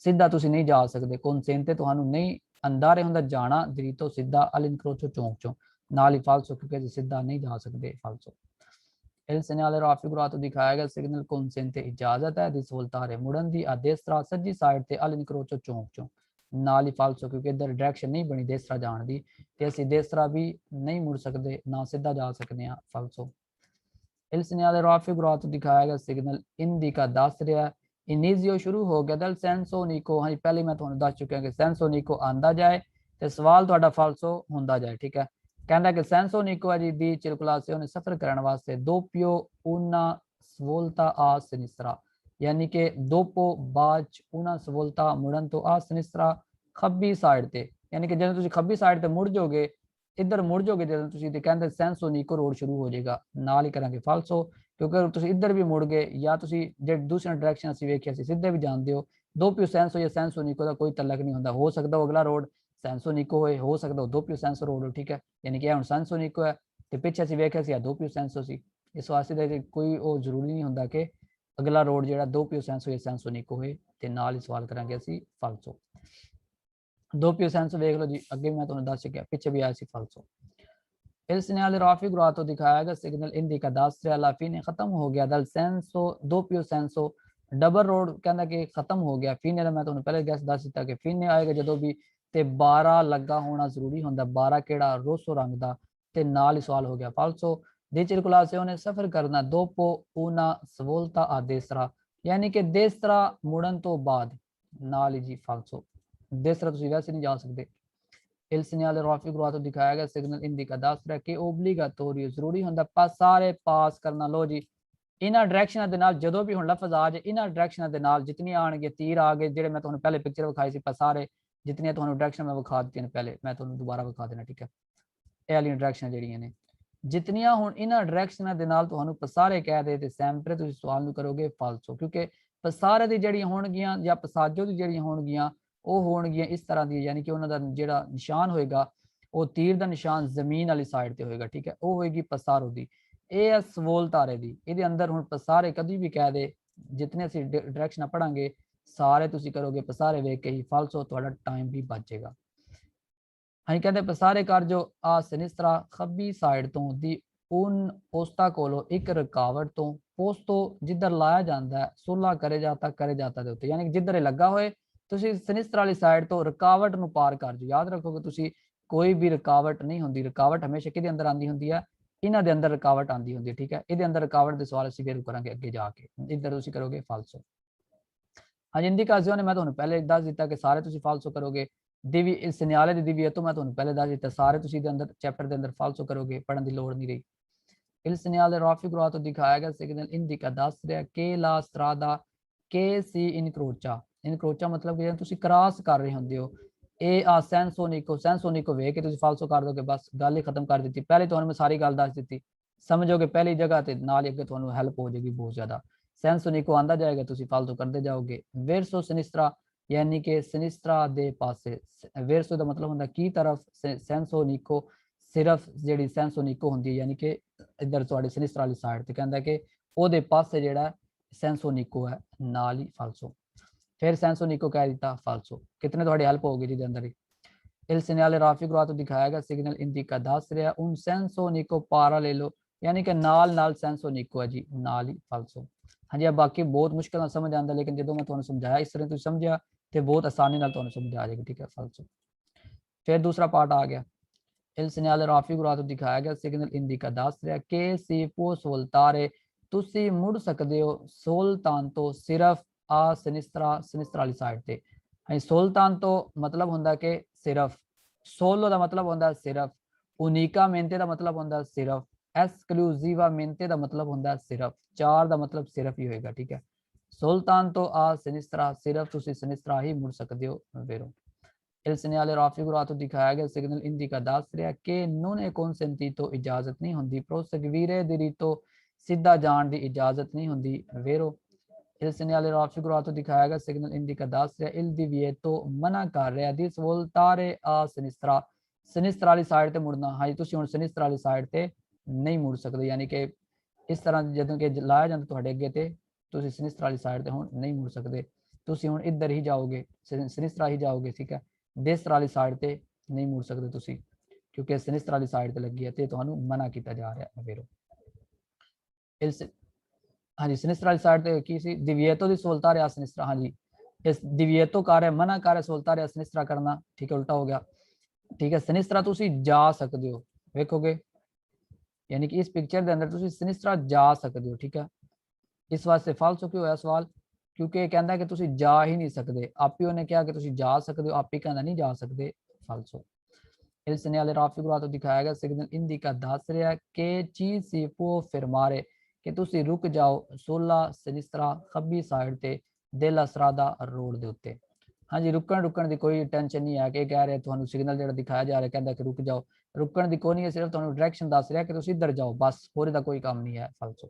सीधा तुसीं नहीं जा सकते, consente तुहानू नहीं अंदारे हुंदा जाना दरी तो सीधा, अल निकरोचो चौंक चों नाल ही फालसो क्योंकि सीधा नहीं जा सकते फालसो। Il segnale raffigurato दिखाया गया सिग्नल consente इजाजत है दी svoltare मुड़न दी a destra सज्जी साइड ते अल निकरोचो चौंक चों नाल ही फालसो क्योंकि इधर डायरेक्शन नहीं बनी देसरा जान दी ते असीं देसरा भी नहीं मुड़ सकते ना सीधा जा सकते हैं फालसो। Il segnale raffigurato दिखाया गया सिग्नल indica दस रहा है इनिजियो शुरू हो गया दल सेंसो निको, हाँ पहले मैं तुहानू दस चुकिया कि सेंसो निको आंदा जाए ते सवाल तुहाडा फालसो हुंदा जाए, ठीक है। कहता कि सेंसो निको जी दी circolazione सफर करने वास्ते doppio una svolta a sinistra, यानी कि दोपो बाच una svolta मुड़न तो आ sinistra खब्बी साइड ते, यानी कि जब तुम खब्बी साइड ते मुड़ जाओगे इधर मुड़ जाओगे जो तुम तो कहते सेंसो निको रोड शुरू हो जाएगा, नाल ही करांगे फालसो क्योंकि अगर तुम इधर भी मुड़ गए या जो दूसरी डायरेक्शन असीं वेखिया सी सीधे भी जानते हो, दो पियो सेंसो या सेंसो निको का कोई तलक नहीं होंदा, हो सकता हो अगला रोड सेंसो निको हो सकता हो दो पियो सेंसो रोड हो, ठीक है, यानी कि हुण सेंसो निको है तो पिछे असीं वेखिया सी दो पियो सेंसो सी, इस वास्ते कोई वो जरूरी नहीं होंदा कि अगला रोड जो दो पियो सेंसो या सेंसो निको होए ते नाल ही सवाल करांगे असीं फालसो। दो पियो सेंसो वेख लो जी, अगे मैं तुहानू दस चुकिया पिछे भी आया सी फालसो। Il segnale raffigurato दिखाया गया सिग्नल indica दस alla fine खत्म हो गया दल सेंसो doppio senso डबल रोड कहना कि खत्म हो गया, फीने मैं तुहानू पहले गैस दस दिता कि फीने आएगा जो भी ते 12 लगा होना जरूरी होंदा, 12 केड़ा रोसो रंग दा ते नाल ही सवाल हो गया फालसो। दी circolazione सफर करना dopo una svolta a destra, यानी कि देसरा मुड़न तो बाद नाल ही जी फालसो, देसरा तुसीं वैसे नहीं जा सकते। Il segnale raffigurato दिखाया गया सिग्नल indica दस रहा कि obbligatorio जरूरी होंदा सारे पास करना, लो जी इन्हां डायरेक्शनां दे नाल जदों भी हुण लफ्ज़ आ जाए इन्हां डायरेक्शनां दे नाल जितनी आणगे तीर आ गए जेडे मैं तुहानू पहले पिक्चर विखाई सी सारे जितनी तुहानू डायरेक्शन मैं विखा दित्तियां ने, पहले मैं तुहानू दोबारा विखा देना, ठीक है, ਇਹ ਵਾਲੀਆਂ डायरेक्शनां ਜਿਹੜੀਆਂ ਨੇ जितनियां हुण इन्हां डायरेक्शनां दे नाल तुहानू पसारे कह दे ते सैंपरे तुसीं सवाल नू करोगे फालसो, क्योंकि पसारे दी ਜਿਹੜੀਆਂ होणगियां ਜਾਂ पसाजो दी ਜਿਹੜੀਆਂ होणगियां ਉਹ ਹੋਣਗੀਆਂ ਇਸ ਤਰ੍ਹਾਂ ਦੀਆਂ, ਯਾਨੀ ਕਿ ਉਹਨਾਂ ਦਾ ਜਿਹੜਾ ਨਿਸ਼ਾਨ ਹੋਏਗਾ ਉਹ ਤੀਰ ਦਾ ਨਿਸ਼ਾਨ ਜ਼ਮੀਨ ਵਾਲੀ ਸਾਈਡ ਤੇ ਹੋਏਗਾ, ਠੀਕ ਹੈ, ਉਹ ਹੋਏਗੀ ਪਸਾਰੋ ਦੀ। ਇਹ ਹੈ ਸਵੋਲ ਤਾਰੇ ਦੀ। ਇਹਦੇ ਅੰਦਰ ਹੁਣ ਪਸਾਰੇ ਕਦੀ ਵੀ ਕਹਿ ਦੇ, ਜਿਤਨੇ ਅਸੀਂ ਡਾਇਰੈਕਸ਼ਨਾਂ ਪੜਾਂਗੇ ਸਾਰੇ ਤੁਸੀਂ ਕਰੋਗੇ ਪਸਾਰੇ ਵੇਖ ਕੇ ਹੀ, ਫਾਲਸੋ ਤੁਹਾਡਾ ਟਾਈਮ ਵੀ ਬਚੇਗਾ। ਅਸੀਂ ਕਹਿੰਦੇ ਪਸਾਰੇ ਕਰ ਜੋ ਆ ਸਿਨਿਸਤਰਾ ਖੱਬੀ ਸਾਈਡ ਤੋਂ ਦੀ ਉਨ ਪੋਸਤਾ ਕੋਲੋਂ ਇੱਕ ਰੁਕਾਵਟ ਤੋਂ, ਪੋਸਤੋ ਜਿੱਧਰ ਲਾਇਆ ਜਾਂਦਾ ਹੈ, ਸੁਲਾ ਕਰੇ ਜਾਤਾ ਦੇ ਉੱਤੇ, ਯਾਨੀ ਕਿ ਜਿੱਧਰ ਇਹ ਲੱਗਾ ਹੋਏ ਤੁਸੀਂ ਸਿਨਿਸਤਰਾ ਵਾਲੀ ਸਾਈਡ ਤੋਂ ਰੁਕਾਵਟ ਨੂੰ ਪਾਰ ਕਰ ਜੋ। ਯਾਦ ਰੱਖੋਗੇ ਤੁਸੀਂ ਕੋਈ ਵੀ ਰੁਕਾਵਟ ਨਹੀਂ ਹੁੰਦੀ, ਰੁਕਾਵਟ ਹਮੇਸ਼ਾ ਕਿਹਦੇ ਅੰਦਰ ਆਉਂਦੀ ਹੁੰਦੀ ਹੈ, ਇਹਨਾਂ ਦੇ ਅੰਦਰ ਰੁਕਾਵਟ ਆਉਂਦੀ ਹੁੰਦੀ ਹੈ, ਠੀਕ ਹੈ। ਇਹਦੇ ਅੰਦਰ ਰੁਕਾਵਟ ਦੇ ਸਵਾਲ ਅਸੀਂ ਫਿਰ ਕਰਾਂਗੇ ਅੱਗੇ ਜਾ ਕੇ। ਇੱਧਰ ਤੁਸੀਂ ਕਰੋਗੇ ਫਾਲਸੋ। ਹਾਂਜੀ ਇੰਡੀਕਾਜ਼ਿone ਮੈਂ ਤੁਹਾਨੂੰ ਪਹਿਲੇ ਦੱਸ ਦਿੱਤਾ ਕਿ ਸਾਰੇ ਤੁਸੀਂ ਫਾਲਸੋ ਕਰੋਗੇ। ਦਿਵੀ il segnale di divieto ਮੈਂ ਤੁਹਾਨੂੰ ਪਹਿਲੇ ਦੱਸ ਦਿੱਤਾ, ਸਾਰੇ ਤੁਸੀਂ ਦੇ ਅੰਦਰ ਚੈਪਟਰ ਦੇ ਅੰਦਰ ਫਾਲਸੋ ਕਰੋਗੇ, ਪੜਨ ਦੀ ਲੋੜ ਨਹੀਂ ਰਹੀ। il segnale raffigurato ਦਿਖਾਇਆ ਗਿਆ signal indica ਦੱਸ ਰਿਹਾ ਕਿ la strada che si incrocia ਮਤਲਬ ਕਿ ਤੁਸੀਂ ਕ੍ਰਾਸ ਕਰ ਰਹੇ ਹੁੰਦੇ ਹੋ। ਇਹ ਆ ਸੈਂਸੋਨਿਕੋ ਵੇਖ ਕੇ ਤੁਸੀਂ ਫਾਲਸੋ ਕਰ ਦੋਗੇ, ਬਸ ਗੱਲ ਹੀ ਖਤਮ ਕਰ ਦਿੱਤੀ। ਪਹਿਲੇ ਤੁਹਾਨੂੰ ਮੈਂ ਸਾਰੀ ਗੱਲ ਦੱਸ ਦਿੱਤੀ, ਸਮਝੋਗੇ ਪਹਿਲੀ ਜਗ੍ਹਾ ਤੇ ਨਾਲ ਹੀ ਅੱਗੇ ਤੁਹਾਨੂੰ ਹੈਲਪ ਹੋ ਜਾਏਗੀ ਬਹੁਤ ਜ਼ਿਆਦਾ। ਸੈਂਸੋਨਿਕੋ ਆਂਦਾ ਜਾਏਗਾ, ਤੁਸੀਂ ਫਾਲਤੂ ਕਰਦੇ ਜਾਓਗੇ। ਵੇਰਸੋ ਸਿਨਿਸਤਰਾ यानी कि सिनिस्त्रा दे पासे, वेरसो ਦਾ ਮਤਲਬ ਹੁੰਦਾ ਕੀ ਤਰਫ, ਸੈਂਸੋਨਿਕੋ ਸਿਰਫ ਜਿਹੜੀ ਸੈਂਸੋਨਿਕੋ ਹੁੰਦੀ ਹੈ, ਯਾਨੀ ਕਿ ਇੱਧਰ ਤੁਹਾਡੇ ਸਿਨਿਸਤਰਾ ਵਾਲੀ ਸਾਈਡ ਤੇ, ਕਹਿੰਦਾ ਕਿ ਉਹਦੇ ਪਾਸੇ ਜਿਹੜਾ ਸੈਂਸੋਨਿਕੋ ਹੈ, ਨਾਲ ਹੀ ਫਾਲਸੋ। ਫਿਰ ਸੈਂਸੋਨਿਕੋ ਕਹਿ ਦਿੱਤਾ ਫਾਲਸੋ। ਕਿਤਨੇ ਤੁਹਾਡੀ ਹੈਲਪ ਹੋਗੀ ਜਿਹਦੇ ਅੰਦਰ ਹੀ। il segnale raffigurato ਦਿਖਾਇਆ ਗਿਆ signal indica ਦੱਸ ਰਿਹਾ un senso nico parallelo, यानी कि नाल ਸੈਂਸੋਨਿਕੋ ਹੈ ਜੀ, ਨਾਲ ਹੀ ਫਾਲਸੋ। ਹਾਂਜੀ ਆ ਬਾਕੀ ਬਹੁਤ ਮੁਸ਼ਕਿਲ ਨਾਲ ਸਮਝ ਆਉਂਦਾ, ਲੇਕਿਨ ਜਦੋਂ ਮੈਂ ਤੁਹਾਨੂੰ ਸਮਝਾਇਆ ਇਸ ਤਰ੍ਹਾਂ ਤੁਸੀਂ ਸਮਝਿਆ ਤੇ ਬਹੁਤ ਆਸਾਨੀ ਨਾਲ ਤੁਹਾਨੂੰ ਸਮਝ ਆ ਜਾਏਗੀ, ਠੀਕ ਹੈ ਫਾਲਸੋ। ਫਿਰ ਦੂਸਰਾ ਪਾਰਟ ਆ ਗਿਆ, il segnale raffigurato ਦਿਖਾਇਆ ਗਿਆ signal indica ਦੱਸ ਰਿਹਾ ਕਿ si può svoltare, ਤੁਸੀਂ ਮੁੜ ਸਕਦੇ ਹੋ ਸੋਲਤਾਨ ਤੋਂ ਸਿਰਫ ਆ ਸਿਨਿਸਤਰਾ ਵਾਲੀ ਸਾਈਡ ਤੇ। ਹਾਂਜੀ ਸੋਲਤਾਨ ਤੋਂ ਮਤਲਬ ਹੁੰਦਾ ਕਿ ਸਿਰਫ, ਸੋਲੋ ਦਾ ਮਤਲਬ ਹੁੰਦਾ ਸਿਰਫ, ਉਨੀਕਾਮੈਂਟੇ ਦਾ ਮਤਲਬ ਹੁੰਦਾ ਸਿਰਫ, ਐਕਸਕਲੂਸਿਵਾਮੈਂਟੇ ਦਾ ਮਤਲਬ ਹੁੰਦਾ ਸਿਰਫ, ਚਾਰ ਦਾ ਮਤਲਬ ਸਿਰਫ ਹੀ ਹੋਏਗਾ, ਠੀਕ ਹੈ। ਸੁਲਤਾਨ ਤੋਂ ਆ ਸਿਨਿਸਤਰਾ, ਸਿਰਫ ਤੁਸੀਂ ਸਿਨਿਸਤਰਾ ਹੀ ਮੁੜ ਸਕਦੇ ਹੋ ਵੇਰੋ। il segnale raffigurato ਦਿਖਾਇਆ ਗਿਆ signal indica ਦੱਸ ਰਿਹਾ ਕਿ non è consentito, ਇਜਾਜ਼ਤ ਨਹੀਂ ਹੁੰਦੀ, proseguire diritto, ਸਿੱਧਾ ਜਾਣ ਦੀ ਇਜਾਜ਼ਤ ਨਹੀਂ ਹੁੰਦੀ ਵੇਰੋ। il segnale raffigurato ਦਿਖਾਇਆ ਗਿਆ signal indica ਦੱਸ ਰਿਹਾ il divieto, ਮਨਾ ਕਰ ਰਿਹਾ di svoltare a sinistra, ਸਿਨਿਸਤਰਾ ਵਾਲੀ ਸਾਈਡ ਤੇ ਮੁੜਨਾ। ਹਾਂਜੀ ਤੁਸੀਂ ਹੁਣ ਸਿਨਿਸਤਰਾ ਵਾਲੀ ਸਾਈਡ ਤੇ ਨਹੀਂ ਮੁੜ ਸਕਦੇ, ਯਾਨੀ ਕਿ ਇਸ ਤਰ੍ਹਾਂ ਜਦੋਂ ਕਿ ਲਾਇਆ ਜਾਂਦਾ ਤੁਹਾਡੇ ਅੱਗੇ ਤੇ ਤੁਸੀਂ ਸਿਨਿਸਤਰਾ ਵਾਲੀ ਸਾਈਡ ਤੇ ਹੁਣ ਨਹੀਂ ਮੁੜ ਸਕਦੇ, ਤੁਸੀਂ ਹੁਣ ਇੱਧਰ ਹੀ ਜਾਓਗੇ, ਸਿਨਿਸਤਰਾ ਹੀ ਜਾਓਗੇ, ਠੀਕ ਹੈ। ਦੇਸਤਰਾ ਵਾਲੀ ਸਾਈਡ ਤੇ ਨਹੀਂ ਮੁੜ ਸਕਦੇ ਤੁਸੀਂ, ਕਿਉਂਕਿ ਸਿਨਿਸਤਰਾ ਵਾਲੀ ਸਾਈਡ ਤੇ ਲੱਗੀ ਹੈ ਤੇ ਤੁਹਾਨੂੰ ਮਨਾ ਕੀਤਾ ਜਾ ਰਿਹਾ ਹੈ ਵੇਰੋ। ਹਾਂਜੀ ਸਿਨਿਸਤਰਾ ਵਾਲੀ ਸਾਈਡ ਤੇ ਕੀ ਸੀ, ਦਿਵੀਏਤੋ ਦੀ ਸਹੂਲਤਾਂ ਰਿਹਾ ਸਿਨਿਸਤਰਾ, ਹਾਂਜੀ ਇਸ ਦਿਵੀਏਤੋ ਕਰ ਹੈ ਮਨਾ ਕਰ ਹੈ, ਸਹੂਲਤਾਂ ਰਿਹਾ ਸਿਨਿਸਤਰਾ ਕਰਨਾ, ਠੀਕ ਹੈ ਉਲਟਾ ਹੋ ਗਿਆ, ਠੀਕ ਹੈ। ਸਿਨਿਸਤਰਾ ਤੁਸੀਂ ਜਾ ਸਕਦੇ ਹੋ, ਵੇਖੋਗੇ यानी कि इस पिक्चर के अंदर तुम सिनिस्त्रा जा सकते हो, ठीक है। इस वास्ते फालसो क्यों होया सवाल, क्योंकि कहता है कि तुम जा ही नहीं सकते, आप ही ने कहा कि तुम जा सकते हो, आप ही कहना नहीं जा सकते, फालसो। il segnale raffigurato दिखाया गया signal indica दस रहा कि चीज सी può fermare, कि तुम रुक जाओ सोला सिनिस्त्रा खब्बी साइड ते della strada रोड दे उत्ते। हाँ जी रुकण की कोई टेंशन नहीं है कि कह रहे ਤੁਹਾਨੂੰ सिग्नल ਜਿਹੜਾ ਦਿਖਾਇਆ ਜਾ ਰਿਹਾ ਕਹਿੰਦਾ ਕਿ ਰੁਕ ਜਾਓ, ਰੁਕਣ ਦੀ ਕੋਈ ਨਹੀਂ ਹੈ, ਸਿਰਫ ਤੁਹਾਨੂੰ ਡਾਇਰੈਕਸ਼ਨ ਦੱਸ ਰਿਹਾ ਕਿ ਤੁਸੀਂ ਇੱਧਰ ਜਾਓ, ਬਸ ਹੋਰ ਇਹਦਾ ਕੋਈ ਕੰਮ ਨਹੀਂ ਹੈ ਫਾਲਸੋ।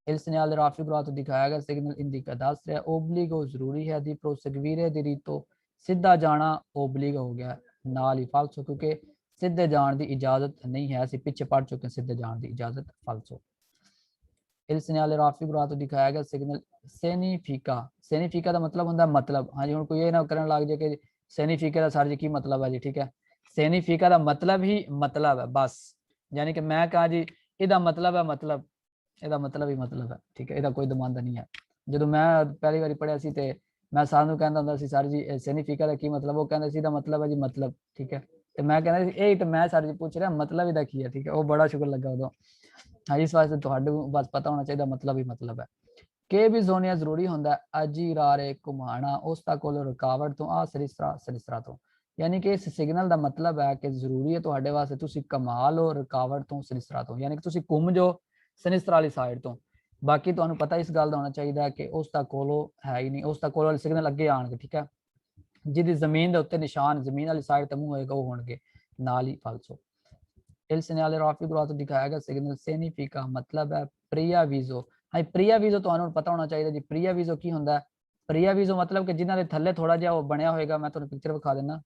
il segnale raffigurato ਦਿਖਾਇਆ ਗਿਆ signal indica ਦੱਸ ਰਿਹਾ obbligo ਜ਼ਰੂਰੀ ਹੈ di proseguire diritto, ਸਿੱਧਾ ਜਾਣਾ obbligo ਹੋ ਗਿਆ ਨਾਲ ਹੀ ਫਾਲਸੋ, ਕਿਉਂਕਿ ਸਿੱਧੇ ਜਾਣ ਦੀ ਇਜਾਜ਼ਤ ਨਹੀਂ ਹੈ, ਅਸੀਂ ਪਿੱਛੇ ਪੜ ਚੁੱਕੇ ਹਾਂ ਸਿੱਧੇ ਜਾਣ ਦੀ ਇਜਾਜ਼ਤ ਫਾਲਸੋ। il segnale raffigurato ਦਿਖਾਇਆ ਗਿਆ signal significa, significa ਦਾ ਮਤਲਬ ਹੁੰਦਾ ਮਤਲਬ। ਹਾਂਜੀ ਹੁਣ ਕੋਈ ਇਹ ਨਾ ਕਰਨ ਲੱਗ ਜਾਏ ਕਿ significa ਦਾ ਸਰ ਜੀ ਕੀ ਮਤਲਬ ਹੈ ਜੀ, ਠੀਕ ਹੈ। significa ਦਾ ਮਤਲਬ ਹੀ ਮਤਲਬ ਹੈ ਬਸ, ਯਾਨੀ ਕਿ ਮੈਂ ਕਹਾਂ ਜੀ ਇਹਦਾ ਮਤਲਬ ਹੈ ਮਤਲਬ, ਇਹਦਾ ਮਤਲਬ ਹੀ ਮਤਲਬ ਹੈ, ਠੀਕ ਹੈ, ਇਹਦਾ ਕੋਈ ਦਮਾਂਦ ਨਹੀਂ ਹੈ। ਜਦੋਂ ਮੈਂ ਪਹਿਲੀ ਵਾਰੀ ਪੜ੍ਹਿਆ ਸੀ ਤੇ ਮੈਂ ਸਰ ਨੂੰ ਕਹਿੰਦਾ ਹੁੰਦਾ ਸੀ ਸਰ ਜੀ significa ਦਾ ਕੀ ਮਤਲਬ, ਉਹ ਕਹਿੰਦੇ ਸੀ ਇਹਦਾ ਮਤਲਬ ਹੈ ਜੀ ਮਤਲਬ, ਠੀਕ ਹੈ। ਤੇ ਮੈਂ ਕਹਿੰਦਾ ਸੀ ਇਹ ਮੈਂ ਸਰ ਜੀ ਪੁੱਛ ਰਿਹਾ ਮਤਲਬ ਇਹਦਾ ਕੀ ਹੈ, ਠੀਕ ਹੈ। ਉਹ ਬੜਾ ਸ਼ੁਕਰ ਲੱਗਾ ਉਦੋਂ। ਹਾਂ ਇਸ ਵਾਸਤੇ ਤੁਹਾਨੂੰ ਬਸ ਪਤਾ ਹੋਣਾ ਚਾਹੀਦਾ ਮਤਲਬ ਹੀ ਮਤਲਬ ਹੈ। ਕਿ ਵੀ ਜ਼ੋਨੀਆ ਜ਼ਰੂਰੀ ਹੁੰਦਾ ਅਜੀਰਾਰੇ ਘੁਮਾਣਾ ਉਸਤਾ ਕੋਲੋਂ ਰੁਕਾਵਟ ਤੋਂ ਆ ਸਿਨਿਸਤਰਾ ਤੋਂ, ਯਾਨੀ ਕਿ ਇਸ ਸਿਗਨਲ ਦਾ ਮਤਲਬ ਹੈ ਕਿ ਜ਼ਰੂਰੀ ਹੈ ਤੁਹਾਡੇ ਵਾਸਤੇ ਤੁਸੀਂ ਕਮਾ ਲਓ ਰੁਕਾਵਟ ਤੋਂ ਸਿਨਿਸਤਰਾ ਤੋਂ, ਯਾਨੀ ਕਿ ਤੁਸੀਂ ਘੁੰਮ ਜਾਓ ਸਿਨਿਸਤਰਾ ਵਾਲੀ ਸਾਈਡ ਤੋਂ। ਬਾਕੀ ਤੁਹਾਨੂੰ ਪਤਾ ਇਸ ਗੱਲ ਦਾ ਹੋਣਾ ਚਾਹੀਦਾ ਹੈ ਕਿ ਉਸਤਾ ਕੋਲੋਂ ਹੈ ਹੀ ਨਹੀਂ, ਉਸਤਾ ਕੋਲੋਂ ਸਿਗਨਲ ਅੱਗੇ ਆਣਗੇ, ਠੀਕ ਹੈ। ਜਿਹਦੀ ਜ਼ਮੀਨ ਦੇ ਉੱਤੇ ਨਿਸ਼ਾਨ ਜ਼ਮੀਨ ਵਾਲੀ ਸਾਈਡ ਤੇ ਮੂੰਹ ਹੋਏਗਾ ਉਹ ਹੋਣਗੇ ਨਾਲ ਹੀ ਫਾਲਸੋ। il segnale raffigurato ਦਿਖਾਇਆ ਗਿਆ signal significa ਮਤਲਬ ਹੈ ਪ੍ਰੀਆ ਵੀਜ਼ੋ। ਹਾਂ ਪ੍ਰੀਆ ਵੀਜ਼ੋ ਤੁਹਾਨੂੰ ਪਤਾ ਹੋਣਾ ਚਾਹੀਦਾ ਜੀ, ਪ੍ਰੀਆ ਵੀਜ਼ੋ ਕੀ ਹੁੰਦਾ ਹੈ, ਪ੍ਰੀਆ ਵੀਜ਼ੋ मतलब कि ਜਿਨ੍ਹਾਂ ਦੇ ਥੱਲੇ ਥੋੜਾ ਜਿਹਾ ਉਹ ਬਣਿਆ ਹੋਏਗਾ, ਮੈਂ ਤੁਹਾਨੂੰ ਪਿਕਚਰ ਵਿਖਾ ਦਿੰਦਾ।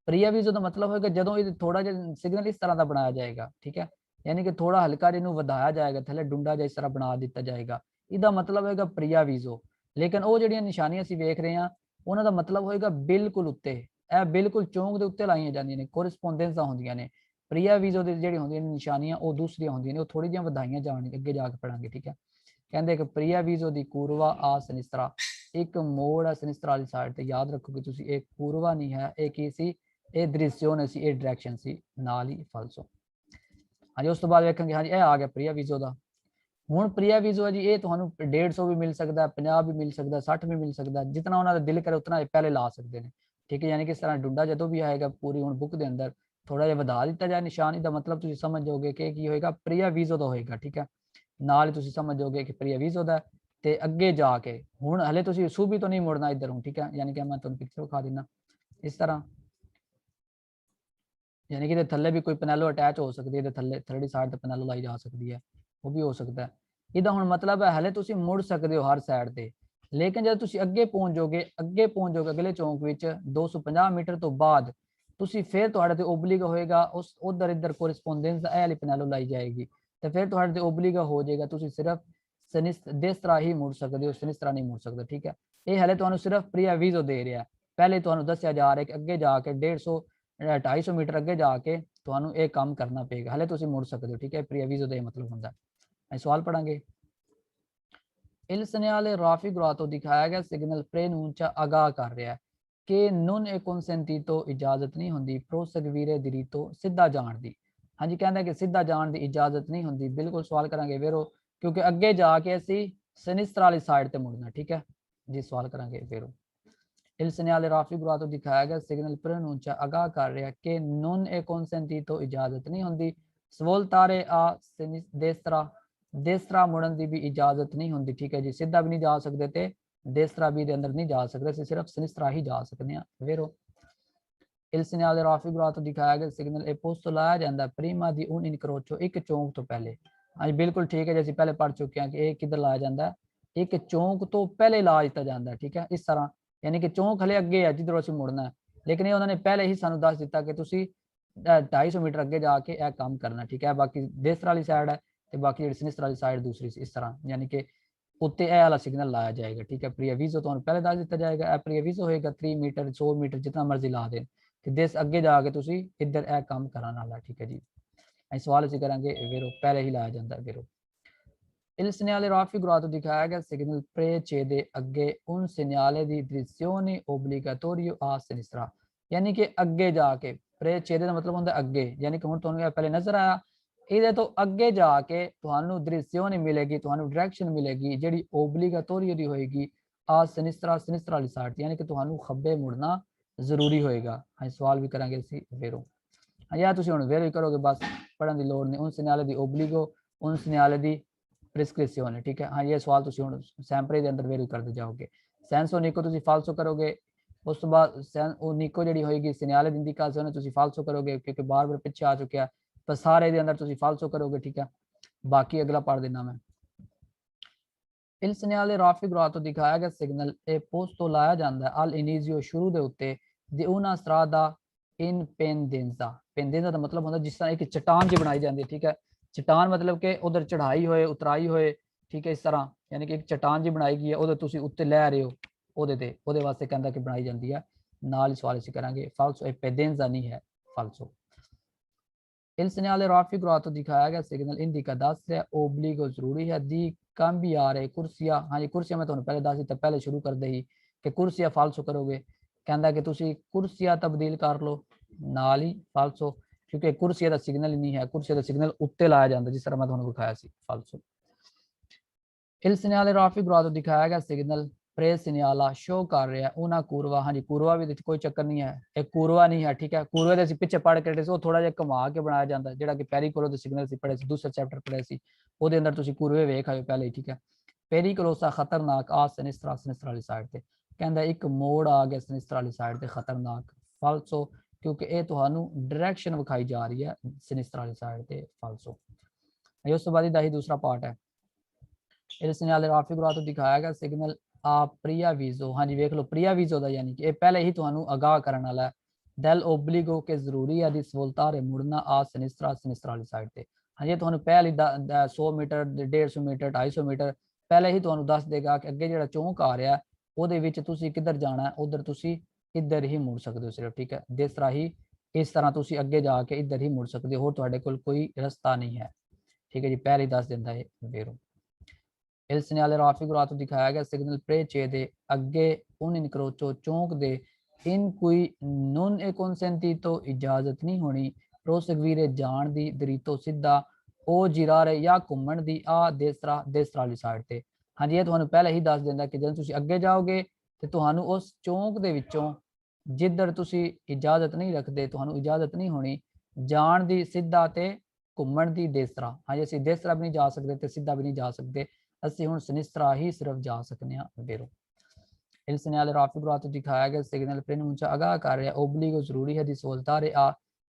ਪ੍ਰੀਆ ਵੀਜ਼ੋ ਦਾ मतलब ਹੋਏਗਾ ਜਦੋਂ ਇਹ ਥੋੜਾ ਜਿਹਾ ਸਿਗਨਲ ਇਸ ਤਰ੍ਹਾਂ ਦਾ ਬਣਾਇਆ ਜਾਏਗਾ, ਠੀਕ ਹੈ, यानी कि थोड़ा हल्का ਜਿਹਨੂੰ ਵਧਾਇਆ ਜਾਏਗਾ, ਥੱਲੇ ਡੁੰਡਾ ਜਿਹਾ ਇਸ ਤਰ੍ਹਾਂ ਬਣਾ ਦਿੱਤਾ ਜਾਏਗਾ, ਇਹਦਾ मतलब ਹੋਏਗਾ ਪ੍ਰੀਆ ਵੀਜ਼ੋ। ਲੇਕਿਨ ਉਹ ਜਿਹੜੀਆਂ ਨਿਸ਼ਾਨੀਆਂ ਅਸੀਂ ਵੇਖ ਰਹੇ ਹਾਂ ਉਹਨਾਂ ਦਾ मतलब ਹੋਏਗਾ ਬਿਲਕੁਲ ਉੱਤੇ, ਇਹ ਬਿਲਕੁਲ ਚੌਂਕ ਦੇ ਉੱਤੇ ਲਾਈਆਂ ਜਾਂਦੀਆਂ ਨੇ, ਕੋਰਸਪੋਂਡੈਂਸਾਂ ਹੁੰਦੀਆਂ ਨੇ। ਪ੍ਰੀਆ ਵੀਜ਼ੋ ਦੇ ਜਿਹੜੀ ਹੁੰਦੀਆਂ ਨੇ ਨਿਸ਼ਾਨੀਆਂ ਉਹ ਦੂਸਰੀਆਂ ਹੁੰਦੀਆਂ ਨੇ, ਉਹ ਥੋੜੀ ਜਿਹੀਆਂ ਵਧਾਈਆਂ ਜਾਣਗੀਆਂ, ਅੱਗੇ ਜਾ ਕੇ ਪੜਾਂਗੇ, ਠੀਕ ਹੈ। ਕਹਿੰਦੇ ਕਿ ਪ੍ਰੀਆ ਵੀਜ਼ੋ ਦੀ ਕੂਰਵਾ ਆ ਸਿਨਿਸਤਰਾ, ਇੱਕ ਮੋੜ ਹੈ ਸਿਨਿਸਤਰਾ ਵਾਲੀ ਸਾਈਡ ਤੇ। ਯਾਦ ਰੱਖੋਗੇ ਤੁਸੀਂ, ਇਹ ਕੂਰਵਾ ਨਹੀਂ ਹੈ, ਇਹ ਕੀ ਸੀ, ਇਹ ਦ੍ਰਿਸ਼ਯੋਨ ਸੀ, ਇਹ ਡਾਇਰੈਕਸ਼ਨ ਸੀ, ਨਾਲ ਹੀ ਫਾਲਸੋ। ਹਾਂਜੀ, ਉਸ ਤੋਂ ਬਾਅਦ ਵੇਖਾਂਗੇ, ਹਾਂਜੀ ਇਹ ਆ ਗਿਆ ਪ੍ਰੀਆ ਵੀਜ਼ੋ ਦਾ। ਹੁਣ ਪ੍ਰੀਆ ਵੀਜ਼ੋ ਹੈ ਜੀ, ਇਹ ਤੁਹਾਨੂੰ 150 ਵੀ ਮਿਲ ਸਕਦਾ, 50 ਵੀ ਮਿਲ ਸਕਦਾ, 60 ਵੀ ਮਿਲ ਸਕਦਾ, ਜਿतना ਉਹਨਾਂ ਦਾ ਦਿਲ करे ਉतना ਇਹ ਪਹਿਲੇ ਲਾ ਸਕਦੇ ਨੇ, ਠੀਕ ਹੈ। ਯਾਨੀ ਕਿ ਇਸ ਤਰ੍ਹਾਂ ਡੁੰਡਾ ਜਦੋਂ ਵੀ ਆਏਗਾ ਪੂਰੀ ਹੁਣ ਬੁੱਕ ਦੇ ਅੰਦਰ ਥੋੜਾ ਜਿਹਾ ਵਧਾ ਦਿੱਤਾ ਜਾਏ ਨਿਸ਼ਾਨ, ਇਹਦਾ मतलब ਤੁਸੀਂ ਸਮਝ ਜਾਓਗੇ ਕਿ ਕੀ ਹੋਏਗਾ, ਪ੍ਰੀਆ ਵੀਜ਼ੋ ਦਾ ਹੋਏਗਾ, ਠੀਕ ਹੈ। ਨਾਲ ਹੀ ਤੁਸੀਂ ਸਮਝ ਜਾਓਗੇ ਕਿ ਪ੍ਰੀਆ ਵੀਜ਼ੋ ਦਾ। ਤੇ ਅੱਗੇ ਜਾ ਕੇ ਹੁਣ ਹਲੇ ਤੁਸੀਂ ਸੂਬੀ ਤੋਂ ਨਹੀਂ ਮੁੜਨਾ ਇੱਧਰ ਹूं, ठीक है। यानी कि मैं ਤੁਹਾਨੂੰ ਪਿਕਚਰ ਵਿਖਾ ਦਿੰਦਾ ਇਸ ਤਰ੍ਹਾਂ, यानी कि ਇਹਦੇ ਥੱਲੇ ਵੀ ਕੋਈ ਪੈਨੈਲੋ ਅਟੈਚ ਹੋ ਸਕਦੀ ਹੈ, ਇਹਦੇ ਥੱਲੇ ਥਰਡੀ ਸਾਈਡ ਤੇ ਪੈਨੈਲੋ ਲਾਈ ਜਾ ਸਕਦੀ ਹੈ, ਉਹ ਵੀ ਹੋ ਸਕਦਾ ਹੈ। ਇਹਦਾ ਹੁਣ मतलब ਹੈ ਹਲੇ ਤੁਸੀਂ ਮੁੜ ਸਕਦੇ ਹੋ ਹਰ ਸਾਈਡ ਤੇ, ਲੇਕਿਨ ਜਦੋਂ ਤੁਸੀਂ ਅੱਗੇ ਪਹੁੰਚ ਜਾਓਗੇ ਅਗਲੇ ਚੌਂਕ ਵਿੱਚ 250 ਮੀਟਰ ਤੋਂ ਬਾਅਦ ਤੁਸੀਂ ਫਿਰ ਤੁਹਾਡੇ ਤੇ ਓਬਲੀਗਾ ਹੋਏਗਾ, ਉਸ ਉਧਰ ਇੱਧਰ ਕੋਰਸਪੋਂਡੈਂਸ ਇਹ ਵਾਲੀ ਪੈਨੈਲੋ ਲਾਈ ਜਾਏਗੀ, ਤੇ ਫਿਰ ਤੁਹਾਡੇ ਤੇ ਓਬਲੀਗਾ ਹੋ ਜਾਏਗਾ, ਤੁਸੀਂ ਸਿਰਫ ਸਿਨਿਸਤਰਾ ਹੀ ਮੁੜ ਸਕਦੇ ਹੋ, ਸਿਨਿਸਤਰਾ ਨਹੀਂ ਮੁੜ ਸਕਦੇ, ਠੀਕ ਹੈ। ਇਹ ਹਲੇ ਤੁਹਾਨੂੰ ਸਿਰਫ ਪ੍ਰੀਆ ਵੀਜ਼ੋ ਦੇ ਰਿਹਾ, ਪਹਿਲੇ ਤੁਹਾਨੂੰ ਦੱਸਿਆ ਜਾ ਰਿਹਾ ਕਿ ਅੱਗੇ ਜਾ ਕੇ 150 250 ਮੀਟਰ ਅੱਗੇ ਜਾ ਕੇ ਤੁਹਾਨੂੰ ਇਹ ਕੰਮ ਕਰਨਾ ਪਏਗਾ, ਹਲੇ ਤੁਸੀਂ ਮੁੜ ਸਕਦੇ ਹੋ, ਠੀਕ ਹੈ। ਪ੍ਰੀਆ ਵੀਜ਼ੋ ਦਾ ਇਹ मतलब ਹੁੰਦਾ ਹੈ। ਸਵਾਲ ਪੜਾਂਗੇ। Il segnale raffigurato ਦਿਖਾਇਆ ਗਿਆ ਸਿਗਨਲ preannuncia ਆਗਾਹ ਕਰ ਰਿਹਾ ਕਿ non è consentito ਇਜਾਜ਼ਤ ਨਹੀਂ ਹੁੰਦੀ proseguire diritto ਸਿੱਧਾ ਜਾਣ ਦੀ। ਹਾਂਜੀ, ਕਹਿੰਦਾ ਕਿ ਸਿੱਧਾ ਜਾਣ ਦੀ ਇਜਾਜ਼ਤ ਨਹੀਂ ਹੁੰਦੀ, ਬਿਲਕੁਲ ਸਵਾਲ ਕਰਾਂਗੇ ਵੇਰੋ, ਕਿਉਂਕਿ ਅੱਗੇ ਜਾ ਕੇ ਅਸੀਂ ਸਿਨਿਸਤਰਾ ਵਾਲੀ ਸਾਈਡ ਤੇ ਮੁੜਨਾ, ਠੀਕ ਹੈ ਜੀ। ਸਵਾਲ ਕਰਾਂਗੇ ਵੇਰੋ। Il segnale raffigurato ਦਿਖਾਇਆ ਗਿਆ ਸਿਗਨਲ preannuncia ਆਗਾਹ ਕਰ ਰਿਹਾ ਕਿ non è consentito ਇਜਾਜ਼ਤ ਨਹੀਂ ਹੁੰਦੀ svoltare a destra ਮੁੜਨ ਦੀ ਵੀ ਇਜਾਜ਼ਤ ਨਹੀਂ ਹੁੰਦੀ, ਠੀਕ ਹੈ ਜੀ। ਸਿੱਧਾ ਵੀ ਨਹੀਂ ਜਾ ਸਕਦੇ ਤੇ destra ਵੀ ਦੇ ਅੰਦਰ ਨਹੀਂ ਜਾ ਸਕਦੇ, ਅਸੀਂ ਸਿਰਫ sinistra ਹੀ ਜਾ ਸਕਦੇ ਹਾਂ, ਵੇਰੋ। Il segnale raffigurato ਦਿਖਾਇਆ ਗਿਆ ਸਿਗਨਲ ਇਹ posto ਲਾਇਆ ਜਾਂਦਾ prima di un incrocio, ਇੱਕ ਚੌਂਕ ਤੋਂ ਪਹਿਲੇ। ਹਾਂਜੀ ਬਿਲਕੁਲ ਠੀਕ ਹੈ ਜੀ, ਅਸੀਂ ਪਹਿਲੇ ਪੜ੍ਹ ਚੁੱਕੇ ਹਾਂ ਕਿ ਇਹ ਕਿੱਧਰ ਲਾਇਆ ਜਾਂਦਾ, ਇੱਕ ਚੌਂਕ ਤੋਂ ਪਹਿਲੇ ਲਾ ਦਿੱਤਾ ਜਾਂਦਾ, ਠੀਕ ਹੈ। ਇਸ ਤਰ੍ਹਾਂ यानी कि चौंक हले अगे है जिधरों ਅਸੀਂ ਮੁੜਨਾ है, लेकिन ये उन्होंने पहले ही सानू दस दिता कि तुसी 250 मीटर अगे जाके यह काम करना, ठीक है। बाकी देसर वाली साइड है तो बाकी जी सिनिस्टर वाली साइड दूसरी इस तरह, यानी कि उत्ते यह वाला सिग्नल लाया जाएगा, ठीक है। प्रिया वीजो तो पहले दस दिता जाएगा, यह प्रिया वीजो होएगा 3 मीटर 100 मीटर जितना मर्जी ला दें, तो देस अगे जाके तुसी इधर यह काम कराने वाला, ठीक है जी। सवाल असीं करांगे वेरो, पहले ही लाया जाता है वेरो। Il segnale raffigurato दिखाया गया सिग्नल precede अगे उन segnale di direzione obbligatorio a sinistra, यानी कि अगे जाके precede का मतलब होता है अगे, यानी कि हुण तुहानूं पहले नजर आया, ਇਹਦੇ ਤੋਂ ਅੱਗੇ ਜਾ ਕੇ ਤੁਹਾਨੂੰ ਦ੍ਰਿਸ਼ਯੋਨੀ ਮਿਲੇਗੀ, ਤੁਹਾਨੂੰ ਡਾਇਰੈਕਸ਼ਨ ਮਿਲੇਗੀ ਜਿਹੜੀ ਓਬਲੀਗੇਟੋਰੀ ਦੀ ਹੋਏਗੀ ਆ ਸਿਨਿਸਤਰਾ ਵਾਲੀ ਸਾਈਡ, ਯਾਨੀ ਕਿ ਤੁਹਾਨੂੰ ਖੱਬੇ ਮੁੜਨਾ ਜ਼ਰੂਰੀ ਹੋਏਗਾ। ਹਾਂ ਸਵਾਲ ਵੀ ਕਰਾਂਗੇ ਅਸੀਂ ਵੇਰੋ, ਜਾਂ ਤੁਸੀਂ ਹੁਣ ਵੇਰੋ ਹੀ ਕਰੋਗੇ, ਬਸ ਪੜਨ ਦੀ ਲੋੜ ਨਹੀਂ। उन segnale di obbligo उन segnale di प्रिस्क्रिप्शन है, ठीक है। हाँ ये सवाल तुम हम सैंपरे के अंदर वेरी करते जाओगे, सैंसो निको तुम फालसो करोगे, उस तो बाद निको जी होगी सिनियाले दी इंडिकाशन तुम फालसो करोगे क्योंकि बार बार पिछे आ चुके हैं, तो सारे के अंदर तुम फालसो करोगे, ठीक है। बाकी अगला पढ़ देना मैं। Il segnale raffigurato दिखाया गया सिग्नल ए पोस्तो लाया जाता है अल इनिजियो शुरू के उत्ते di una strada in pendenza, pendenza का मतलब होता है जिस तरह एक चट्टान जी बनाई जाती है, ठीक है। चट्टान मतलब कि उधर चढ़ाई होए उतराई होए, ठीक है, इस तरह, यानी कि एक चट्टान जी बनाई गई है, उधर तुसी उत्ते लै रहे हो, ਉਹਦੇ ਵਾਸਤੇ ਕਹਿੰਦਾ ਕਿ ਬਣਾਈ ਜਾਂਦੀ ਹੈ। ਨਾਲ ਹੀ ਸਵਾਲ ਅਸੀਂ ਕਰਾਂਗੇ ਫਾਲਸੋ, ਇਹ पेdenza नहीं है falso। Il segnale raffigurato दिखाया गया सिग्नल इंडिका दस है ओब्लिगो जरूरी है दी cambiare कुर्सियां, हाँ जी कुर्सियां मैं ਤੁਹਾਨੂੰ ਪਹਿਲੇ ਦੱਸ ਦਿੱਤਾ, ਪਹਿਲੇ ਸ਼ੁਰੂ ਕਰਦੇ ਹੀ ਕਿ ਕੁਰਸੀਆਂ ਫਾਲਸੋ ਕਰੋਗੇ, ਕਹਿੰਦਾ ਕਿ ਤੁਸੀਂ ਕੁਰਸੀਆਂ ਤਬਦੀਲ ਕਰ ਲਓ, ਨਾਲ ਹੀ ਫਾਲਸੋ, ਕਿਉਂਕਿ ਕੁਰਸੀਆਂ ਦਾ ਸਿਗਨਲ ਹੀ ਨਹੀਂ ਹੈ, ਕੁਰਸੀਆਂ ਦਾ ਸਿਗਨਲ ਉੱਤੇ ਲਾਇਆ ਜਾਂਦਾ ਜਿਸ ਤਰ੍ਹਾਂ ਮੈਂ ਤੁਹਾਨੂੰ ਦਿਖਾਇਆ ਸੀ, ਫਾਲਸੋ। Il segnale raffigurato ਦਿਖਾਇਆ ਗਿਆ ਸਿਗਨਲ प्रे सिनियाला शो कर रहा है una curva, हाँ जी curva भी कोई चक्कर नहीं है, एक curva नहीं है, ठीक है। curva ਦੇ ਅਸੀਂ ਪਿੱਛੇ ਪੜ੍ਹ ਕੇ ਉਹ ਥੋੜਾ ਜਿਹਾ ਘੁਮਾ ਕੇ ਬਣਾਇਆ ਜਾਂਦਾ, ਜਿਹੜਾ ਕਿ ਪੈਰੀਕੋਲੋ ਦੇ ਸਿਗਨਲ ਸੀ ਪੜ੍ਹੇ ਸੀ, ਦੂਸਰਾ ਚੈਪਟਰ ਪੜ੍ਹੇ ਸੀ, ਉਹਦੇ ਅੰਦਰ ਤੁਸੀਂ curve ਵੇਖ ਆਇਓ ਪਹਿਲੇ ਹੀ, ਠੀਕ ਹੈ। ਪੈਰੀਕੋਲੋਸਾ ਖਤਰਨਾਕ ਆ ਸਿਨਿਸਟਰਾ ਵਾਲੀ ਸਾਈਡ ਤੇ, ਕਹਿੰਦਾ ਇੱਕ ਮੋੜ ਆ ਗਿਆ ਸਿਨਿਸਟਰਾ ਵਾਲੀ ਸਾਈਡ ਤੇ ਖਤਰਨਾਕ, ਫਾਲਸੋ, ਕਿਉਂਕਿ ਇਹ ਤੁਹਾਨੂੰ ਡਾਇਰੈਕਸ਼ਨ ਵਿਖਾਈ ਜਾ ਰਹੀ ਹੈ ਸਿਨਿਸਟਰਾ ਵਾਲੀ ਸਾਈਡ ਤੇ, ਫਾਲਸੋ। ਉਸ ਤੋਂ ਬਾਅਦ ਇਹਦਾ ਹੀ ਦੂਸਰਾ ਪਾਰਟ है। Il segnale raffigurato दिखाया गया सिग्नल ਆ ਪ੍ਰੀਆਵੀਜ਼ੋ। ਹਾਂਜੀ ਵੇਖ ਲਓ ਪ੍ਰੀਆਵੀਜ਼ੋ ਦਾ ਯਾਨੀ ਕਿ ਇਹ ਪਹਿਲੇ ਹੀ ਤੁਹਾਨੂੰ ਆਗਾਹ ਕਰਨ ਵਾਲਾ ਹੈ। del obbligo के ਜ਼ਰੂਰੀ ਹੈ ਦੀ ਸਵੋਲਤਾਰੇ ਮੁੜਨਾ ਆ ਸਿਨਿਸਤਰਾ ਸਿਨਿਸਤਰਾ ਵਾਲੀ ਸਾਈਡ ਤੇ। ਹਾਂਜੀ ਤੁਹਾਨੂੰ ਪਹਿਲੇ 100 ਮੀਟਰ 150 ਮੀਟਰ 250 ਮੀਟਰ ਪਹਿਲੇ ਹੀ ਤੁਹਾਨੂੰ ਦੱਸ ਦੇਗਾ ਕਿ ਅੱਗੇ ਜਿਹੜਾ ਚੌਂਕ ਆ ਰਿਹਾ ਉਹਦੇ ਵਿੱਚ ਤੁਸੀਂ ਕਿੱਧਰ ਜਾਣਾ ਹੈ, ਉਧਰ ਤੁਸੀਂ ਇੱਧਰ ਹੀ ਮੁੜ ਸਕਦੇ ਹੋ ਸਿਰਫ, ਠੀਕ ਹੈ। ਜਿਸ ਤਰ੍ਹਾਂ ਹੀ ਇਸ ਤਰ੍ਹਾਂ ਤੁਸੀਂ ਅੱਗੇ ਜਾ ਕੇ ਇੱਧਰ ਹੀ ਮੁੜ ਸਕਦੇ ਹੋ, ਹੋਰ ਤੁਹਾਡੇ ਕੋਲ ਕੋਈ ਰਸਤਾ ਨਹੀਂ ਹੈ, ਠੀਕ ਹੈ ਜੀ। ਪਹਿਲੇ ਹੀ ਦੱਸ ਦਿੰਦਾ ਹੈ ਵੇਰੋ। Il segnale raffigurato ਦਿਖਾਇਆ ਗਿਆ ਸਿਗਨਲ ਪ੍ਰੇਚੇ ਦੇ ਅੱਗੇ un incrocio ਚੌਂਕ ਦੇ in cui non è consentito ਇਜਾਜ਼ਤ ਨਹੀਂ ਹੋਣੀ proseguire ਜਾਣ ਦੀ ਦਰੀਤੋਂ ਸਿੱਧਾ ਉਹ ਜਿਰਾਰੇ ਜਾਂ ਘੁੰਮਣ ਦੀ ਆ ਦੇਸਰਾ ਵਾਲੀ ਸਾਈਡ ਤੇ। ਹਾਂਜੀ ਇਹ ਤੁਹਾਨੂੰ ਪਹਿਲਾਂ ਹੀ ਦੱਸ ਦਿੰਦਾ ਕਿ ਜਦੋਂ ਤੁਸੀਂ ਅੱਗੇ ਜਾਓਗੇ ਤੇ ਤੁਹਾਨੂੰ ਉਸ ਚੌਂਕ ਦੇ ਵਿੱਚੋਂ ਜਿੱਧਰ ਤੁਸੀਂ ਇਜਾਜ਼ਤ ਨਹੀਂ ਰੱਖਦੇ ਤੁਹਾਨੂੰ ਇਜਾਜ਼ਤ ਨਹੀਂ ਹੋਣੀ ਜਾਣ ਦੀ ਸਿੱਧਾ ਤੇ ਘੁੰਮਣ ਦੀ ਦੇਸਰਾ। ਹਾਂਜੀ ਅਸੀਂ ਦੇਸਰਾ ਵੀ ਨਹੀਂ ਜਾ ਸਕਦੇ ਤੇ ਸਿੱਧਾ ਵੀ ਨਹੀਂ ਜਾ ਸਕਦੇ, ਅਸੀਂ ਹੁਣ ਸਿਨਿਸਤਰਾ ਹੀ ਸਿਰਫ ਜਾ ਸਕਨੇ ਆ ਵੇਰੋ। Il segnale raffigurato ਦਿਖਾਇਆ ਗਿਆ ਸਿਗਨਲ preannuncia ਆਗਾਹ ਕਰ ਰਿਹਾ obbligo ਜ਼ਰੂਰੀ ਹੈ di svoltare a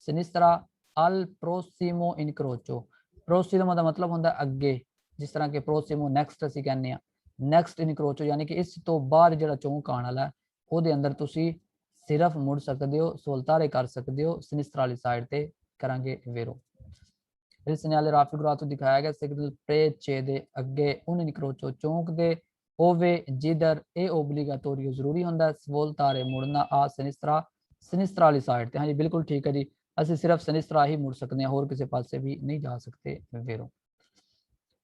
sinistra al prossimo incrocio। prossimo ਦਾ ਮਤਲਬ ਹੁੰਦਾ ਅੱਗੇ, ਜਿਸ ਤਰ੍ਹਾਂ ਕਿ prossimo next ਅਸੀਂ ਕਹਿੰਦੇ ਆ, next incrocio ਯਾਨੀ ਕਿ ਇਸ ਤੋਂ ਬਾਅਦ ਜਿਹੜਾ ਚੌਂਕ ਆਉਣ ਵਾਲਾ ਉਹਦੇ ਅੰਦਰ ਤੁਸੀਂ ਸਿਰਫ ਮੁੜ ਸਕਦੇ ਹੋ, ਸਵੋਲਤਾਰੇ ਕਰ ਸਕਦੇ ਹੋ, ਸਿਨਿਸਤਰਾ ਵਾਲੀ ਸਾਈਡ ਤੇ ਕਰਾਂਗੇ ਵੇਰੋ। Il segnale raffigurato ਦਿਖਾਇਆ ਗਿਆ ਸਿਗਨਲ ਪ੍ਰੇਚੇ ਦੇ ਅੱਗੇ un incrocio ਚੌਂਕ ਦੇ ove ਜਿੱਧਰ ਇਹ ਓਬਲੀਗਾਟੋਰੀਓ ਜ਼ਰੂਰੀ ਹੁੰਦਾ ਸਵੋਲਤਾਰੇ ਮੁੜਨਾ ਆ ਸਿਨਿਸਤਰਾ ਸਿਨਿਸਤਰਾ ਵਾਲੀ ਸਾਈਡ ਤੇ। ਹਾਂਜੀ ਬਿਲਕੁਲ ਠੀਕ ਹੈ ਜੀ, ਅਸੀਂ ਸਿਰਫ ਸਿਨਿਸਤਰਾ ਹੀ ਮੁੜ ਸਕਦੇ ਹਾਂ, ਹੋਰ ਕਿਸੇ ਪਾਸੇ ਵੀ ਨਹੀਂ ਜਾ ਸਕਦੇ ਵੇਰੋ।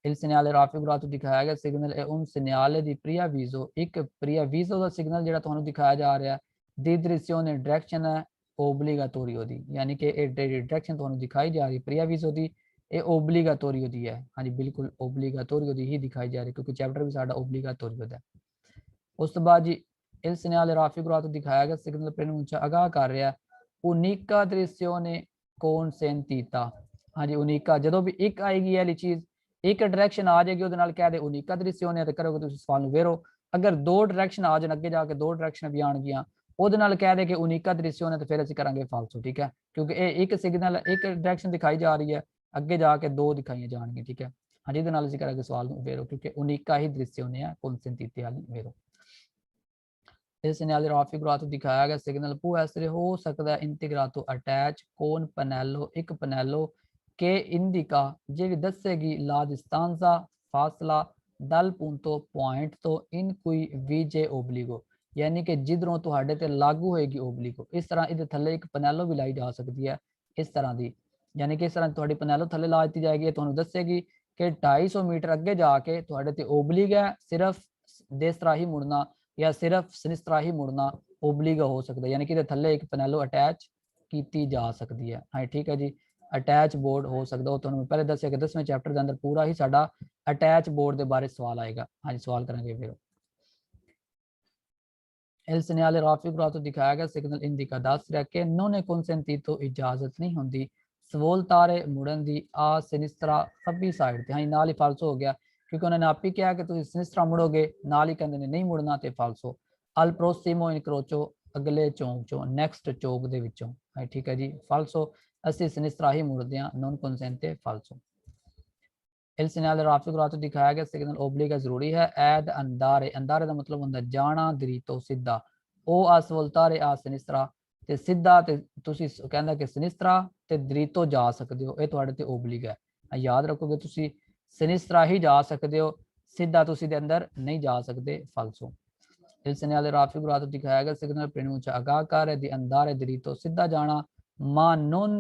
Il segnale raffigurato ਦਿਖਾਇਆ ਗਿਆ signal è un segnale di preavviso ਇੱਕ preavviso ਦਾ ਸਿਗਨਲ ਜਿਹੜਾ ਤੁਹਾਨੂੰ ਦਿਖਾਇਆ ਜਾ ਰਿਹਾ ਦੀ direzione ਡਾਇਰੈਕਸ਼ਨ ਹੈ ਓਬਲੀਗਾਟੋਰੀਓ ਦੀ, ਯਾਨੀ ਕਿ ਇਹ ਡਾਇਰੈਕਸ਼ਨ ਤੁਹਾਨੂੰ ਦਿਖਾਈ ਜਾ ਰਹੀ preavviso ਦੀ ਇਹ ਓਬਲੀਗਾਟੋਰੀਓ ਦੀ ਹੈ। ਹਾਂਜੀ ਬਿਲਕੁਲ ਓਬਲੀਗਾਟੋਰੀਓ ਦੀ ਹੀ ਦਿਖਾਈ ਜਾ ਰਹੀ ਕਿਉਂਕਿ ਚੈਪਟਰ ਵੀ ਸਾਡਾ ਓਬਲੀਗਾਟੋਰੀਓ ਦਾ। ਉਸ ਤੋਂ ਬਾਅਦ ਜੀ il segnale raffigurato ਦਿਖਾਇਆ ਗਿਆ ਸਿਗਨਲ preannuncia ਆਗਾਹ ਕਰ ਰਿਹਾ unica direzione consentita। ਹਾਂਜੀ unica ਜਦੋਂ ਵੀ ਇੱਕ ਆਏਗੀ ਇਹ ਵਾਲੀ ਚੀਜ਼ ਇੱਕ ਡਾਇਰੈਕਸ਼ਨ ਆ ਜਾਏਗੀ ਉਹਦੇ ਨਾਲ ਕਹਿ ਦੇ unica direzione ਤੇ ਕਰੋਗੇ ਤੁਸੀਂ ਸਵਾਲ ਨੂੰ ਵੇਰੋ। ਅਗਰ ਦੋ ਡਾਇਰੈਕਸ਼ਨ ਆ ਜਾਣ ਅੱਗੇ ਜਾ ਕੇ ਦੋ ਡਾਇਰੈਕਸ਼ਨ ਵੀ ਆਣਗੀਆਂ ਉਹਦੇ ਨਾਲ ਕਹਿ ਦੇ ਕਿ unica direzione ਤੇ ਫਿਰ ਅਸੀਂ ਕਰਾਂਗੇ ਫਾਲਸੋ, ਠੀਕ ਹੈ, ਕਿਉਂਕਿ ਇਹ ਇੱਕ ਸਿਗਨਲ ਇੱਕ ਡਾਇਰੈਕਸ਼ਨ ਦਿਖਾਈ ਜਾ ਰਹੀ ਹੈ ਅੱਗੇ ਜਾ ਕੇ ਦੋ ਦਿਖਾਈਆਂ ਜਾਣਗੀਆਂ, ਠੀਕ ਹੈ। ਹਾਂਜੀ ਇਹਦੇ ਨਾਲ ਅਸੀਂ ਕਰਾਂਗੇ ਸਵਾਲ ਨੂੰ ਵੇਰੋ ਕਿਉਂਕਿ unica ਹੀ direzione ਹੈ consentita ਵਾਲੀ ਵੇਰੋ। Il segnale raffigurato ਦਿਖਾਇਆ ਗਿਆ ਸਿਗਨਲ può essere ਹੋ ਸਕਦਾ integrato attach con pannello ਇੱਕ pannello che indica ਜਿਹੜੀ ਦੱਸੇਗੀ la distanza ਫਾਸਲਾ dal punto point ਤੋਂ in cui vige obbligo ਯਾਨੀ ਕਿ ਜਿੱਧਰੋਂ ਤੁਹਾਡੇ ਤੇ ਲਾਗੂ ਹੋਏਗੀ ਓਬਲੀਗੋ। ਇਸ ਤਰ੍ਹਾਂ ਇਹਦੇ ਥੱਲੇ ਇੱਕ ਪੈਨੈਲੋ ਵੀ ਲਾਈ ਜਾ ਸਕਦੀ ਹੈ ਇਸ ਤਰ੍ਹਾਂ ਦੀ, ਯਾਨੀ ਕਿ ਇਸ ਤਰ੍ਹਾਂ ਤੁਹਾਡੀ ਪੈਨੈਲੋ ਥੱਲੇ ਲਾ ਦਿੱਤੀ ਜਾਏਗੀ, ਇਹ ਤੁਹਾਨੂੰ ਦੱਸੇਗੀ ਕਿ 250 ਮੀਟਰ ਅੱਗੇ ਜਾ ਕੇ ਤੁਹਾਡੇ ਤੇ ਓਬਲੀਗ ਹੈ, ਸਿਰਫ ਦੇਸ ਤਰ੍ਹਾਂ ਹੀ ਮੁੜਨਾ ਜਾਂ ਸਿਰਫ ਸਿਨਿਸਤਰਾ ਹੀ ਮੁੜਨਾ ਓਬਲੀਗਾ ਹੋ ਸਕਦਾ, ਯਾਨੀ ਕਿ ਇਹਦੇ ਥੱਲੇ ਇੱਕ ਪੈਨੈਲੋ ਅਟੈਚ ਕੀਤੀ ਜਾ ਸਕਦੀ ਹੈ। ਹਾਂ ਠੀਕ ਹੈ ਜੀ, ਅਟੈਚ ਬੋਰਡ ਹੋ ਸਕਦਾ, ਉਹ ਤੁਹਾਨੂੰ ਪਹਿਲੇ ਦੱਸਿਆ ਕਿ 10ਵੇਂ ਚੈਪਟਰ ਦੇ ਅੰਦਰ ਪੂਰਾ ਹੀ ਸਾਡਾ ਅਟੈਚ ਬੋਰਡ ਦੇ ਬਾਰੇ ਸਵਾਲ ਆਏਗਾ। ਹਾਂਜੀ ਸਵਾਲ ਕਰਾਂਗੇ ਫਿਰ। Il segnale raffigurato ਦਿਖਾਇਆ ਗਿਆ ਸਿਗਨਲ ਇੰਡੀਕਾ ਦੱਸ ਰਿਹਾ ਕਿ non è consentito ਇਜਾਜ਼ਤ ਨਹੀਂ ਹੁੰਦੀ ਸਵੋਲਤਾਰੇ ਮੁੜਨ ਦੀ ਆ ਸਿਨਿਸਤਰਾ ਖੱਬੀ ਸਾਈਡ ਤੇ। ਹਾਂ ਨਾਲ ਹੀ ਫਾਲਸੋ ਹੋ ਗਿਆ ਕਿਉਂਕਿ ਉਹਨਾਂ ਨੇ ਆਪ ਹੀ ਕਿਹਾ ਕਿ ਤੁਸੀਂ ਸਿਨਿਸਤਰਾ ਮੁੜੋਗੇ, ਨਾਲ ਹੀ ਕਹਿੰਦੇ ਨੇ ਨਹੀਂ ਮੁੜਨਾ ਤੇ ਫਾਲਸੋ। ਅਲ ਪ੍ਰੋਸੀਮੋ ਇਨਕਰੋਚੋ ਅਗਲੇ ਚੌਂਕ ਚੋਂ, ਨੈਕਸਟ ਚੌਂਕ ਦੇ ਵਿੱਚੋਂ। ਹਾਂ ਠੀਕ ਹੈ ਜੀ, ਫਾਲਸੋ ਅਸੀਂ ਸਿਨਿਸਤਰਾ ਹੀ ਮੁੜਦੇ ਹਾਂ, non consente ਫਾਲਸੋ। Il segnale raffigurato ਦਿਖਾਇਆ ਗਿਆ ਸਿਗਨਲ ਓਬਲੀਗਾ ਜ਼ਰੂਰੀ ਹੈ ਐਡ ਅੰਦਾਰੇ, ਅੰਦਾਰੇ ਦਾ ਮਤਲਬ ਹੁੰਦਾ ਜਾਣਾ ਦਰੀਤੋਂ ਸਿੱਧਾ, ਉਹ ਆ ਸਵੋਲਤਾਰੇ ਆ ਸਿਨਿਸਤਰਾ ਤੇ ਸਿੱਧਾ ਤੇ ਤੁਸੀਂ ਕਹਿੰਦਾ ਕਿ ਸਿਨਿਸਤਰਾ ਤੇ ਦਰੀਤੋਂ ਜਾ ਸਕਦੇ ਹੋ, ਇਹ ਤੁਹਾਡੇ ਤੇ ਓਬਲੀਗਾ ਹੈ। ਯਾਦ ਰੱਖੋਗੇ ਤੁਸੀਂ ਸਿਨਿਸਤਰਾ ਹੀ ਜਾ ਸਕਦੇ ਹੋ, ਸਿੱਧਾ ਤੁਸੀਂ ਦੇ ਅੰਦਰ ਨਹੀਂ ਜਾ ਸਕਦੇ ਫਾਲਸੋ। Il segnale raffigurato ਦਿਖਾਇਆ ਗਿਆ ਸਿਗਨਲ preannuncia ਆਗਾਹ ਕਰ di andare dritto ਸਿੱਧਾ ਜਾਣਾ ma non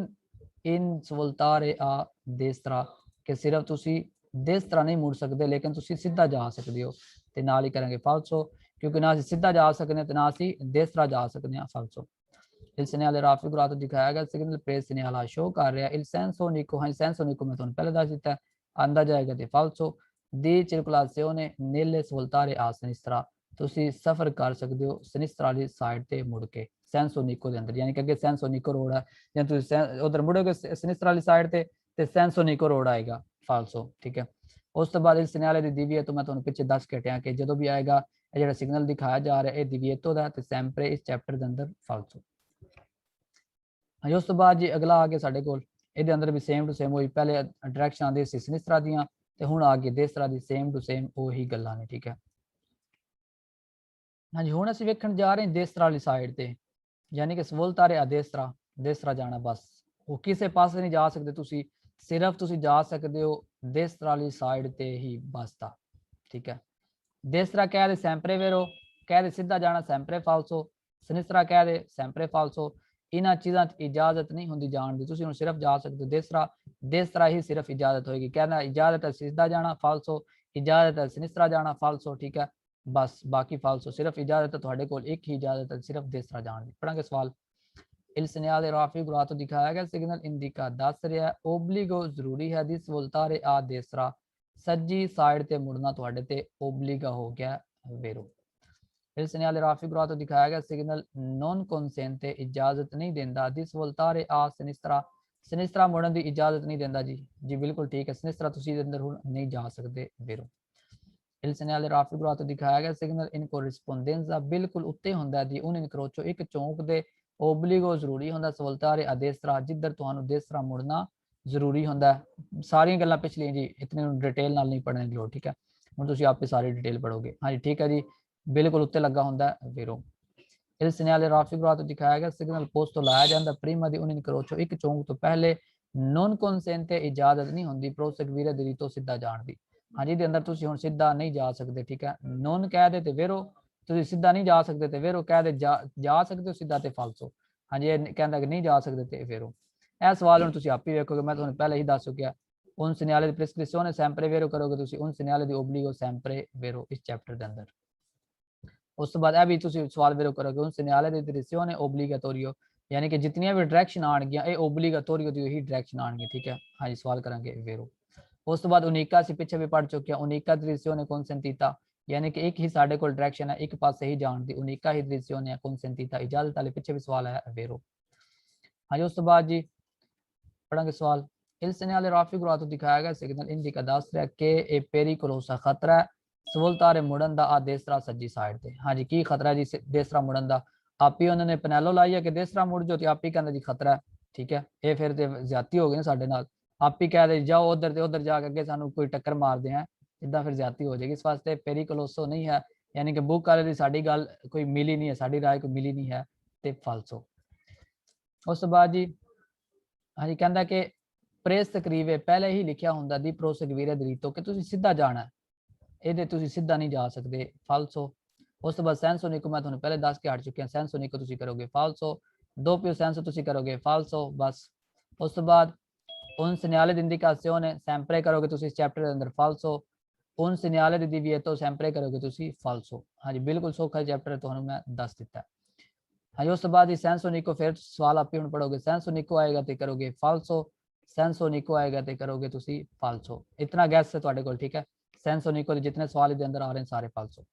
in svoltare a destra ਕਿ ਸਿਰਫ ਤੁਸੀਂ ਦੇਸ ਤਰ੍ਹਾਂ ਨਹੀਂ ਮੁੜ ਸਕਦੇ ਲੇਕਿਨ ਤੁਸੀਂ ਸਿੱਧਾ ਜਾ ਸਕਦੇ ਹੋ, ਤੇ ਨਾਲ ਹੀ ਕਰਾਂਗੇ ਫਾਲਸੋ ਕਿਉਂਕਿ ਨਾ ਅਸੀਂ ਸਿੱਧਾ ਜਾ ਸਕਦੇ ਤੇ ਨਾ ਅਸੀਂ ਦੇਸ ਤਰ੍ਹਾਂ ਜਾ ਸਕਦੇ ਹਾਂ ਫਾਲਸੋ। Il segnale raffigurato ਦਿਖਾਇਆ ਗਿਆ ਸਿਗਨਲ presegnala ਸ਼ੋ ਕਰ ਰਿਹਾ il senso unico, ਹਾਂ senso unico ਮੈਂ ਤੁਹਾਨੂੰ ਪਹਿਲੇ ਦੱਸ ਦਿੱਤਾ ਆਂਦਾ ਜਾਏਗਾ ਤੇ ਫਾਲਸੋ di circolazione nelle svoltare a sinistra ਤੁਸੀਂ ਸਫ਼ਰ ਕਰ ਸਕਦੇ ਹੋ ਸਿਨਿਸਤਰਾ ਵਾਲੀ ਸਾਈਡ ਤੇ ਮੁੜ ਕੇ ਸੈਂਸੋ ਨਿਕੋ ਦੇ ਅੰਦਰ, ਯਾਨੀ ਕਿ ਅੱਗੇ ਸੈਂਸੋ ਨਿਕੋ ਰੋਡ ਹੈ ਜਾਂ ਤੁਸੀਂ ਉਧਰ ਮੁੜੋਗੇ ਸਿਨਿਸਤਰਾ ਵਾਲੀ ਸਾਈਡ ਤੇ ਸੈਂਸੋ ਨਿਕੋ ਰੋਡ ਆਏਗਾ ਫਾਲਸੋ, ਠੀਕ ਹੈ। ਉਸ ਤੋਂ ਬਾਅਦ ਇਸ ਸਿਗਨਲ ਦੀ ਦੀਵੀਏਤੋ ਮੈਂ ਤੁਹਾਨੂੰ ਪਿੱਛੇ ਦੱਸ ਕੇ ਹਟਿਆ ਕਿ ਜਦੋਂ ਵੀ ਆਏਗਾ ਇਹ ਜਿਹੜਾ ਸਿਗਨਲ ਦਿਖਾਇਆ ਜਾ ਰਿਹਾ ਇਹ ਦੀਵੀਏਤੋ ਦਾ ਤੇ ਸੈਂਪਰੇ ਇਸ ਚੈਪਟਰ ਦੇ ਅੰਦਰ ਫਾਲਸੋ। ਹਾਂਜੀ ਉਸ ਤੋਂ ਬਾਅਦ ਜੀ ਅਗਲਾ ਆ ਗਿਆ ਸਾਡੇ ਕੋਲ, ਇਹਦੇ ਅੰਦਰ ਵੀ ਸੇਮ ਟੂ ਸੇਮ ਹੋਈ, ਪਹਿਲੇ ਡਾਇਰੈਕਸ਼ਨ ਆਉਂਦੀ ਸੀ ਸਿਨਿਸਤਰਾ ਦੀਆਂ ਤੇ ਹੁਣ ਆ ਗਈ ਦੇਸ ਤਰ੍ਹਾਂ ਦੀ ਸੇਮ ਟੂ ਸੇਮ ਉਹੀ ਗੱਲਾਂ ਨੇ, ਠੀਕ ਹੈ। हाँ जी, हुण असीं वेखण जा रहे हैं देसरा वाली साइड ते, यानी कि सवलतारे आ देसरा जाना बस। वो किसी पासे नहीं जा सकते तुसी, सिर्फ तुसी जा सकते हो देसरा वाली साइड ते ही बस दा, ठीक है। देसरा कह दे सैंपरे वेरो, कह दे सीधा जाना सैंपरे फालसो, सनिसरा कह दे सैंपरे फालसो। इन्हां चीज़ां इजाजत नहीं होंदी जान दी, तुसी हुण सिर्फ जा सकते हो देसरा ही सिर्फ इजाजत होएगी। कहना इजाजत है सीधा जाना फालसो, इजाजत है सनिसरा जाना फालसो, ठीक है। बस बाकी फालसो, सिर्फ इजाजत है तुहाडे कोल एक ही इजाजत है सिर्फ देसरा जान दी। पढ़ांगे सवाल। इल सिग्नल राफी गुरा तो दिखाया गया सिग्नल इंडिका दस रहा ओबलीगो जरूरी है दिस वोल्तारे आ देसरा सज्जी साइड ते मुड़ना तुहाडे ते ओबलीगा हो गया वेरो। इल सिग्नल राफी गुरा तो दिखाया गया सिग्नल नॉन कॉन्सेंटे इजाजत नहीं देंदा दिस वोल्तारे आ सनिस्त्रा मुड़न की इजाजत नहीं देंदा जी बिल्कुल ठीक है। सनिस्त्रा तुसी दे अंदर हुण नहीं जा सकते वेरो। इल सिग्नल राफी गुरा तो दिखाया गया सिग्नल इनको रिस्पोंडेंस बिल्कुल उत्ते हुंदा जी उन इनक्रोचो एक चौंक दे ओबलीगो जरूरी होंदा सवलतारे आदेसरा जिधर तुहानू देसरा मुड़ना जरूरी होंदा। सारी गल्लां पिछलियां जी इतने डिटेल नाल नहीं पढ़ने की लोड़, ठीक है। हुण तुसीं आपे सारी डिटेल पढ़ोगे। हाँ जी ठीक है जी, बिल्कुल उत्ते लगा होंदा वेरो। इल सिग्नल राफी गुरा तो दिखाया गया सिग्नल पोस्ट तो लाया जाता प्रीमा दी उन इनक्रोचो एक चौंक तो पहले नॉन कॉन्सेंटे इजाजत नहीं होंदी प्रोसेक्वीरे दी रीतो सीधा जाण दी। हाँ जी अंदर तुम हुण सीधा नहीं जा सकते, ठीक है। नॉन कह दे ते वेरो, तुम सीधा नहीं जा सकते ते वेरो कह दे जा सकते हो सीधा ते फालसो। हाँ जी कहता कि नहीं जा सकते ते वेरो। यह सवाल हुण तुसीं आप ही वेखोगे, मैं तुहानूं पहले ही दस चुकिया। उन सिग्नल दी प्रिस्क्रिप्शन सैंपरे वेरो करोगे तुसीं उन सिग्नल दी ओबलीगो सैंपरे वेरो इस चैप्टर के अंदर। उस तो बाद यह भी तुसीं सवाल वेरो करोगे उन सिग्नल दी डिरेzione obbligatorio यानी कि जितनियां भी डायरेक्शन आणगियां ये ओबलीगाटोरियो दी ही डायरेक्शन आणगियां, ठीक है। हाँ जी सवाल करांगे वेरो। उस तो बाद उनिका से पीछे भी पढ़ चुके हैं उनिका डिरेzione consentita यानी कि एक ही साढ़े को डायरेक्शन है एक पासे ही जान दी उनिका ही डिरेzione consentita इजाजत वाले पीछे भी सवाल है वेरो। हाँ जी उस तो बाद जी पढ़ेंगे सवाल। इल सिग्नल राफी गुरा तो दिखाया गया सिग्नल इंडिका दस रहा के ए पेरिकुलोसा खतरा है सवलतारे मुड़न दा आ देसरा सज्जी साइड ते। हाँ जी की खतरा है जी देसरा मुड़न दा। आप ही उन्होंने पैनैलो लाई है कि देसरा मुड़ जो आप ही कहना जी खतरा है, ठीक है। ये फिर तो ज्यादती हो गई ना साढ़े नाल। आप ही कह दे जाओ उधर ते उधर जाके अगे सानू कोई टक्कर मार दे हैं, इदा फिर ज्यादती हो जाएगी। इस वास्ते पेरिकुलोसो नहीं है यानी कि बुक वाले की साड़ी गल कोई मिली नहीं है, साड़ी राय कोई मिली नहीं है ते फालसो। उस बाद जी हाँ जी कहता कि प्रेस तकरीब पहले ही लिखा होंगे दी प्रोसेगवीरे दरीतो कि तुसी सीधा जाना है ये तुसी सीधा नहीं जा सकते फालसो। उस तो बाद सैंसोनिको मैं तुम्हें पहले दस के हट चुके हैं सैंसोनिको तुसी करोगे फालसो, दो पियो सैंसो तुसी करोगे फालसो बस। उस तो बाद उन सिग्नल दी इंडिकाzione sempre करोगे तुसी इस चैप्टर के अंदर फालसो, उन सिग्नल दी divieto sempre करोगे तुसी फालसो। हाँ जी बिल्कुल सौखा चैप्टर है तुहानू मैं दस दिता है। हाँ जी उस तो बाद सैंसोनिको फिर सवाल आप ही हुण पढ़ोगे सैंसोनिको आएगा तो करोगे फालसो, सैंसोनिको आएगा तो करोगे तुसी फालसो। इतना गैस है तुहाडे कोल, ठीक है। सैंसोनिको के जितने सवाल इहदे अंदर आ रहे हैं सारे फालसो।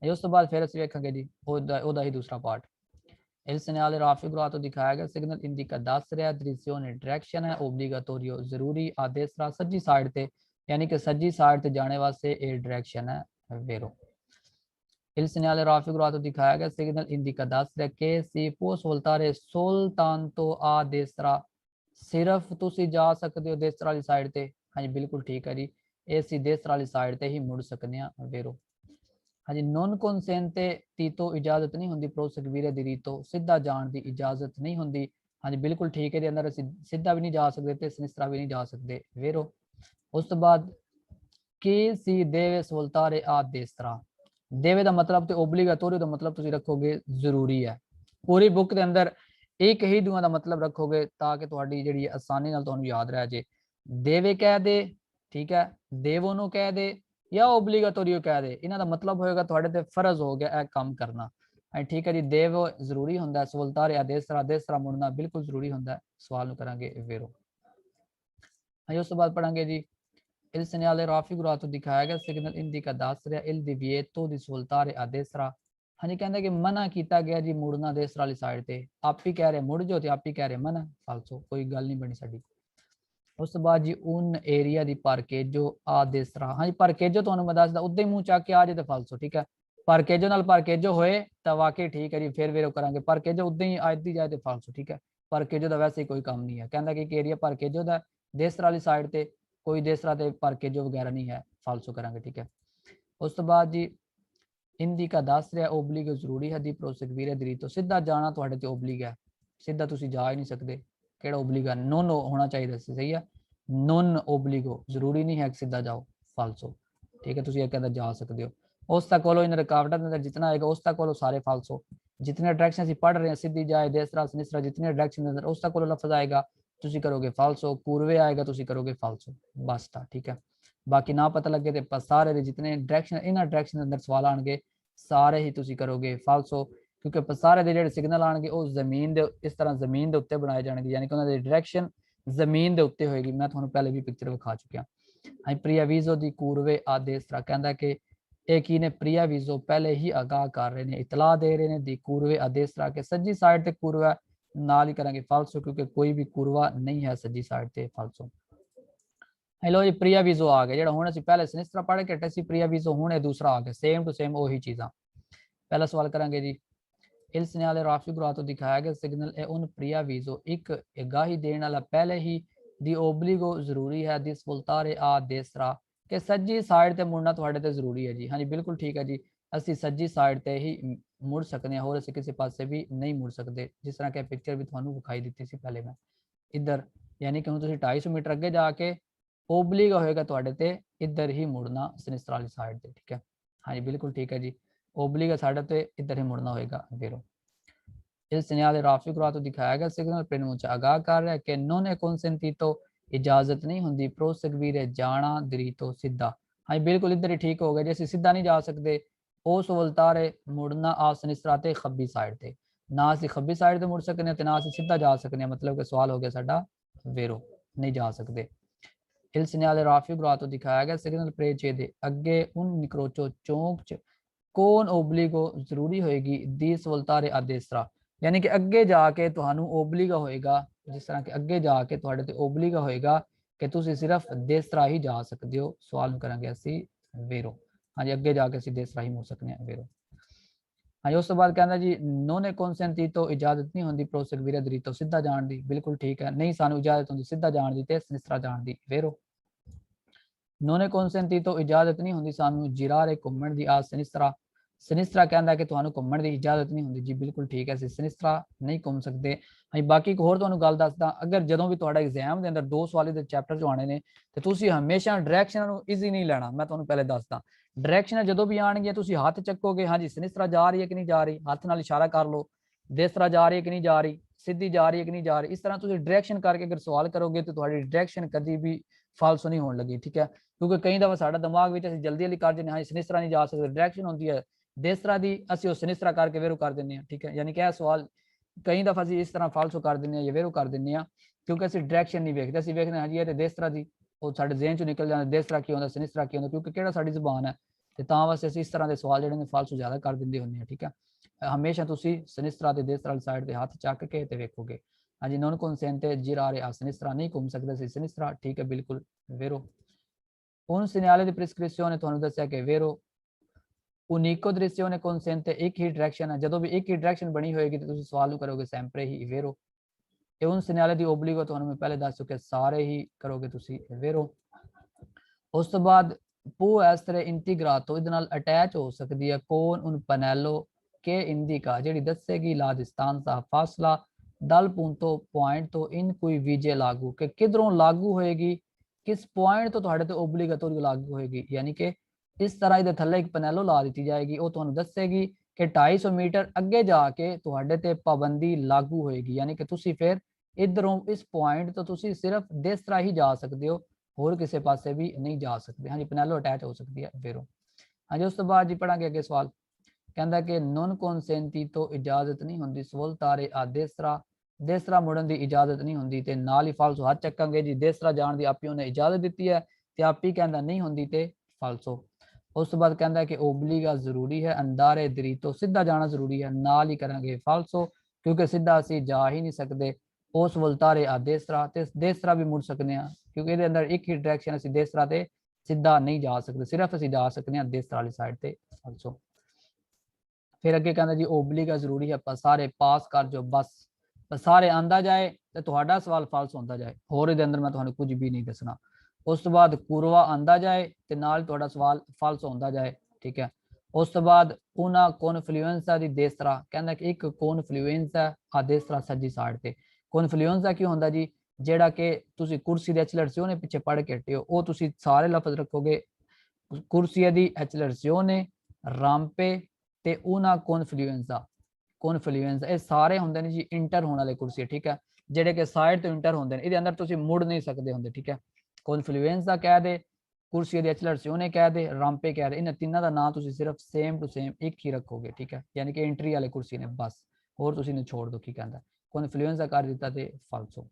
उस तो बाद फिर असं वेखेंगे जी ओदा ही दूसरा पार्ट। इल सिग्नल राफी गुरा तो दिखाया गया सिग्नल इंडिका दस रहा डिरेzione डायरेक्शन है ओब्लीगाटोरियो जरूरी आदेसरा सज्जी साइड ते यानी कि सज्जी साइड ते जाने वास्ते ये डायरेक्शन है वेरो। इल सिग्नल राफी गुरा तो दिखाया गया सिग्नल इंडिका दस रहा के सी पोस वोल्तारे soltanto आ देसरा सिर्फ तुसी जा सकते हो देसरा वाली साइड ते। हाँ जी बिल्कुल ठीक है जी, ये सी देसरा वाली साइड ते ही मुड़ सकते हैं वेरो। हाँ जी नॉन कॉन्सेंटे तीतो इजाजत नहीं होंगी प्रोसेगवीरे दी रीतो सीधा जान की इजाजत नहीं होंगी। हाँ जी बिल्कुल ठीक है, अंदर सीधा भी नहीं जा सकते ते सनिस्त्रा भी नहीं जा सकते वेरो। उस तो बाद की सी देवे सवलतारे आ देसरा देवे का मतलब तो ओबलीगाटोरी का मतलब तुम रखोगे जरूरी है। पूरी बुक के अंदर एक ही दुआ का मतलब रखोगे ताकि तुहाडी जिहड़ी आसानी नाल तुहानू याद रह जाए। देवे कह दे, ठीक है, देवो नू कह दे या ओबलीगाटोरियो कह दे, इन्हां दा मतलब होएगा तुहाडे ते फर्ज हो गया काम करना। ठीक है जी देव जरूरी होंदा है सवलतारे आ देसरा मुड़ना बिल्कुल जरूरी होंदा है। सवाल नू करांगे वेरो। उस तो बाद पढ़ांगे जी il segnale raffigurato दिखाया गया सिग्नल इंडिका दस रहा il divieto di svoltare a destra। हाँ जी कहते कि मना किया गया जी मुड़ना देसरा वाली साइड ते। आप ही कह रहे मुड़ जो ते आप ही कह रहे मना फालसो, कोई गल नहीं बनी साडी। उस बाद जी उन एरिया दी पार्केजो आ देसरा। हाँ जी पार्केजो तुहानू मैं दसदा उद्दे ही मुंह चक के आ जाए तो फालसो, ठीक है। पार्केजो नाल पार्केजो होए तो वाकई ठीक है जी फिर वेरो करांगे, पार्केजो उद्दे ही आती जाए तो फालसो, ठीक है। पार्केजो का वैसे ही कोई काम नहीं है, कहता कि एरिया पार्केजो का देसरा वाली साइड ते कोई देसरा ते पार्केजो वगैरह नहीं है फालसो करांगे, ठीक है। उस तो बाद जी ਇੰਦੀ ਕਾ ਦੱਸ ਰਿਹਾ ਓਬਲੀਗੋ ਜ਼ਰੂਰੀ ਹੈ ਦੀ ਪ੍ਰੋਸੈਗਵੀਰੇ ਦਰੀ ਤੋਂ ਸਿੱਧਾ ਜਾਣਾ ਤੁਹਾਡੇ ਤੇ ਓਬਲੀਗ ਹੈ, ਸਿੱਧਾ ਤੁਸੀਂ ਜਾ ਹੀ ਨਹੀਂ ਸਕਦੇ। ਕਿਹੜਾ ਓਬਲੀਗਾ, ਨੋਨ ਹੋਣਾ ਚਾਹੀਦਾ ਸੀ, ਸਹੀ ਹੈ, ਨੋਨ ਓਬਲੀਗੋ, ਜ਼ਰੂਰੀ ਨਹੀਂ ਹੈ ਕਿ ਸਿੱਧਾ ਜਾਓ, ਫਾਲਸੋ। ठीक है, तुम एक अंदर जा सकते हो। उस तक कोलो इन रुकावटा के अंदर जितना आएगा उस तक कोलो सारे फालसो। जितने डायरेक्शन से पढ़ रहे हैं, सीधी जाए, देसरा सनिसरा, जितने डायरेक्शन के अंदर उस तक कोलो लफ्ज आएगा तुसी करोगे फालसो, पूर्वे आएगा तुसी करोगे फालसो, बस था। ठीक है, बाकी ना पता लगे तो सारे जितने डायरेक्शन इन्हां डायरेक्शन के अंदर सवाल आएंगे सारे ही तुसी करोगे फालसो, क्योंकि सारे दे जिहड़े सिग्नल आएंगे वो जमीन दे इस तरह जमीन दे उत्ते बनाए जाएंगे, यानी कि उन्हां दी डायरेक्शन जमीन दे उत्ते होएगी। मैं तुहानू पहले भी पिक्चर विखा चुकिया। प्रियावीजो दी कूरवे आदेश तरह कहता कि एक ही ने प्रियावीजो पहले ही आगाह कर रहे हैं, इतला दे रहे हैं दी कूरवे आदेश तरह के सज्जी साइड ते कूरवा नाल ही करेंगे फालसो, क्योंकि कोई भी कूरवा नहीं है सज्जी साइड ते फालसो। हेलो जी, प्रियावीजो आ गया जेड़ा हुण असीं पहले सनिस्त्रा पढ़ के हटे सी, प्रियावीजो हुण ये दूसरा आ गया, सेम टू सेम वही चीज़ां। पहला सवाल करेंगे जी, इल सिग्नल राफी गुरा तो दिखाया गया सिग्नल ए उन प्रियावीजो एक आगाही देने वाला पहले ही दी ओबलीगो जरूरी है दिस वोल्टारे आ देसरा कि सज्जी साइड ते मुड़ना तुहाडे ते जरूरी है जी। हाँ जी बिल्कुल ठीक है जी, असी सज्जी साइड ते ही मुड़ सकते हैं, होर असी किसी पासे भी नहीं मुड़ सकते। जिस तरह के पिक्चर भी तुहानू विखाई दी सी पहले मैं इधर, यानी कि हुण तुसीं 250 मीटर अगे जाके ओबलीग होएगा तुहाडे ते इधर ही मुड़ना सनिस्त्रा वाली साइड ते। ठीक है, हाँ जी बिल्कुल ठीक है जी, ओबलीग साइड ते इधर ही मुड़ना होएगा। वेरो इस सिग्नल राफी गुरा तो दिखाया गया सिग्नल प्रेनुच आगाह कर रहा है कि नॉन कंसेंटी तो इजाजत नहीं होंगी प्रोसगवीरे जाना दरी तो सीधा। हाँ बिल्कुल इधर ही ठीक हो गया, जैसे सीधा नहीं जा सकते उस वलतारे मुड़ना आ सनिस्त्रा ते खब्बी साइड ते, ना असी खब्बी साइड ते मुड़ सकने ते ना असी सीधा जा सकने, मतलब कि सवाल हो गया साडा वेरो, नहीं जा सकते। इल सिग्नल राफी गुरा तो दिखाया गया सिग्नल प्रेचे दे अगे उन निकरोचो चौंक च कौन ओबलीगो जरूरी होएगी दीस वलतारे आदेसरा, यानी कि अगे जाके तुहानू ओबलीगा होएगा, जिस तरह कि अगे जाके तुहाडे ते ओबलीगा होएगा कि तुसी सिर्फ देसरा ही जा सकते हो। सवाल करांगे असी वेरो, हाँ जी अगे जाके असी देसरा ही मुड़ सकने हैं वेरो। हाँ जी उस तो बाद कहना जी नोने कॉन्सेंटी तो इजाजत नहीं होंगी प्रोसगवीरे दरी तो सीधा जान दी, बिल्कुल ठीक है, नहीं सानू इजाजत होंगी सीधा जान दी ते सनिस्त्रा जान दी वेरो। नोने कॉन्सेंटी तो इजाजत नहीं होंगी सानू जिरारे घूमण दी आ सनिस्त्रा, सनिस्त्रा कहता है कि तुहानू घूमण दी इजाजत नहीं होंगी जी, बिल्कुल ठीक है, असीं सनिस्त्रा नहीं घूम सकते। हाँ बाकी एक होर तुहानू गल दसदा, अगर जदों भी तुहाडा एग्जाम दे अंदर 2 सवाल दे चैप्टर जो आने ने ते तुसीं हमेशा डायरैक्शनां नू ईजी नहीं लेना। मैं तुहानू पहले दसदा डायरैक्शनां जदों भी आणगीਆਂ तुसीं हत्थ चक्कोगे, हाँ जी सनिस्त्रा जा रही है कि नहीं जा रही, हत्थ नाल इशारा कर लो, देसरा जा रही है कि नहीं जा रही, सीधी जा रही है कि नहीं जा रही, इस तरह तुसीं डायरैक्शन करके अगर सवाल करोगे तो तुहाडी डायरैक्शन कभी भी फालसो नहीं होने लगी। ठीक है, क्योंकि कई दफा साडा दिमाग विच असीं जल्दी जल्दी कर दिंदे, हाँ सनिस्त्रा नहीं जा सकते, डायरैक्शन होंदी है देसरा दी, असीं सनिस्त्रा करके वेरो कर दिंदे हां। ठीक है, यानी कि यह सवाल कई दफा असीं इस तरह फालसो कर दिंदे हां या वेरो कर दिंदे हां, क्योंकि असीं डायरैक्शन नहीं वेखदे, असीं वेखदे हां जी ये देसरा दी, वो साडे ज़हन चों निकल जांदा देसरा की होंदा सनिस्त्रा की होंदा, क्योंकि किहड़ा साडी ज़बान है ते तां वास्ते असीं इस तरह दे सवाल जिहड़े ने फालसो ज़्यादा कर दिंदे हुंदे हां। ठीक है, हमेशा तुसीं सनिस्त्रा ते देसरा वाली साइड ते हत्थ चक के ते वेखोगे। हाँ जी नॉन कॉन्सेंटे जिरारे आ सनिस्त्रा नहीं घूम सकदे असीं सनिस्त्रा, ठीक है बिल्कुल वेरो। उन सिग्नल दी प्रिस्क्रिप्शन ने तुहानू दस्सिया कि वेरो उनिको दृश्यों ने कॉन्सेंटे एक ही डायरेक्शन है, जदों भी एक ही डायरेक्शन बनी होएगी तो तुसीं सवाल करोगे सैंपरे ही वेरो। ए उन सिग्नल दी ओबलीगो तुहानू मैं पहले दस चुके सारे ही करोगे तुसीं वेरो। उस तो बाद पू इस तरह इंटीग्रातो इहदे नाल अटैच हो सकती है कौन उन पनेलो के इंडिका जिहड़ी दसेगी ला डिस्टेंस दा फासला दल पूंतो पॉइंट तो इन कोई वीजे लागू कि किधरों लागू होएगी, किस पॉइंट तो तुहाडे ते ओबलीगेटोरी लागू होएगी, यानी कि इस तरह इहदे थल्ले एक पनेलो ला दी जाएगी, वो तुहानू दसेगी कि 250 मीटर अगे जाके तुहाडे ते पाबंदी लागू होएगी, यानी कि तुसीं फिर इधरों इस पॉइंट तो तुसीं सिर्फ इस तरह ही जा सकते हो, होर किसी पासे भी नहीं जा सकते। हाँ जी पनेलो अटैच हो सकती है वेरो। हाँ जी उस तो बाद जी पढ़ांगे अगे सवाल कहता कि नॉन कॉन्सेंटी तो इजाजत नहीं होंगी सवल तारे आ देसरा, देसरा मुड़न की इजाजत नहीं होंगी ते नाल ही फालसो हाथ चक्कांगे जी, देसरा जान की आपी उन्हें इजाजत दी है ते आपी कहता नहीं होंगी ते फालसो। उस तो बाद कहता है कि ओबलीगा जरूरी है अंदारे दरी तो सीधा जाना जरूरी है, नाल ही करांगे फालसो, क्योंकि सीधा असीं जा ही नहीं सकते उस वलतारे आ देसरा ते देसरा भी मुड़ सकते हैं, क्योंकि ये अंदर एक ही डायरेक्शन असीं देसरा ते सीधा नहीं जा सकते, सिर्फ असीं जा सकते हैं देसरा वाली साइड ते फालसो। फिर अगे कहता जी ओबलीगा जरूरी है सारे पास कर जो बस सारे आंदा जाए तो तुहाडा सवाल फालस होंदा जाए, होर इहदे अंदर मैं तुहानू कुछ भी नहीं दसना। उस तो बाद कुरवा आंदा जाए तो नाल तुहाडा सवाल फालस होंदा जाए। ठीक है, ਉਸ ਤੋਂ ਬਾਅਦ ਉਹਨਾਂ ਕਨਫਲੂਐਂਸਾ ਦੀ ਜਿਸ ਤਰ੍ਹਾਂ ਕਹਿੰਦਾ ਕਿ ਇੱਕ ਕਨਫਲੂਐਂਸਾ ਆ ਜਿਸ ਤਰ੍ਹਾਂ ਸੱਜੀ ਸਾਈਡ ਤੇ ਕਨਫਲੂਐਂਸਾ ਕੀ ਹੁੰਦਾ ਜੀ, ਜਿਹੜਾ ਕਿ ਤੁਸੀਂ ਕੁਰਸੀ ਦੇ ਐਚਲਰੇਸ਼ਨੇ ਪਿੱਛੇ ਪੜ੍ਹ ਕੇ ਹਟੇ ਹੋ, ਉਹ ਤੁਸੀਂ ਸਾਰੇ ਲਫ਼ਜ਼ ਰੱਖੋਗੇ ਕੁਰਸੀ ਦੀ ਐਚਲਰੇਸ਼ਨੇ, ਰਾਂਪੇ ਤੇ ਉਹਨਾਂ ਕਨਫਲੂਐਂਸਾ। ਕਨਫਲੂਐਂਸਾ ਇਹ ਸਾਰੇ ਹੁੰਦੇ ਨੇ ਜੀ ਇੰਟਰ ਹੋਣ ਵਾਲੇ ਕੁਰਸੀ, ਠੀਕ ਹੈ, ਜਿਹੜੇ ਕਿ ਸਾਈਡ ਤੋਂ ਇੰਟਰ ਹੁੰਦੇ ਨੇ, ਇਹਦੇ ਅੰਦਰ ਤੁਸੀਂ ਮੁੜ ਨਹੀਂ ਸਕਦੇ ਹੁੰਦੇ, ਠੀਕ ਹੈ। ਕਨਫਲੂਐਂਸਾ ਕਹਿ ਦੇ, ਕੁਰਸੀ ਦੀ ਐਚਲਰੇਸ਼ਨੇ ਕਹਿ ਦੇ, ਰਾਂਪੇ ਕਹਿ ਦੇ, ਇਹਨਾਂ ਤਿੰਨਾਂ ਦਾ ਨਾਮ ਤੁਸੀਂ ਸਿਰਫ ਸੇਮ ਟੂ ਸੇਮ ਇੱਕ ਹੀ ਰੱਖੋਗੇ, ਠੀਕ ਹੈ, ਯਾਨੀ ਕਿ ਐਂਟਰੀ ਵਾਲੇ ਕੁਰਸੀ ਨੇ ਬਸ, ਹੋਰ ਤੁਸੀਂ ਨੇ ਛੋੜ ਦੋ ਕੀ ਕਹਿੰਦਾ ਕਨਫਲੂਐਂਸਾ ਕਰ ਦਿੱਤਾ ਤੇ ਫਾਲਸੋ।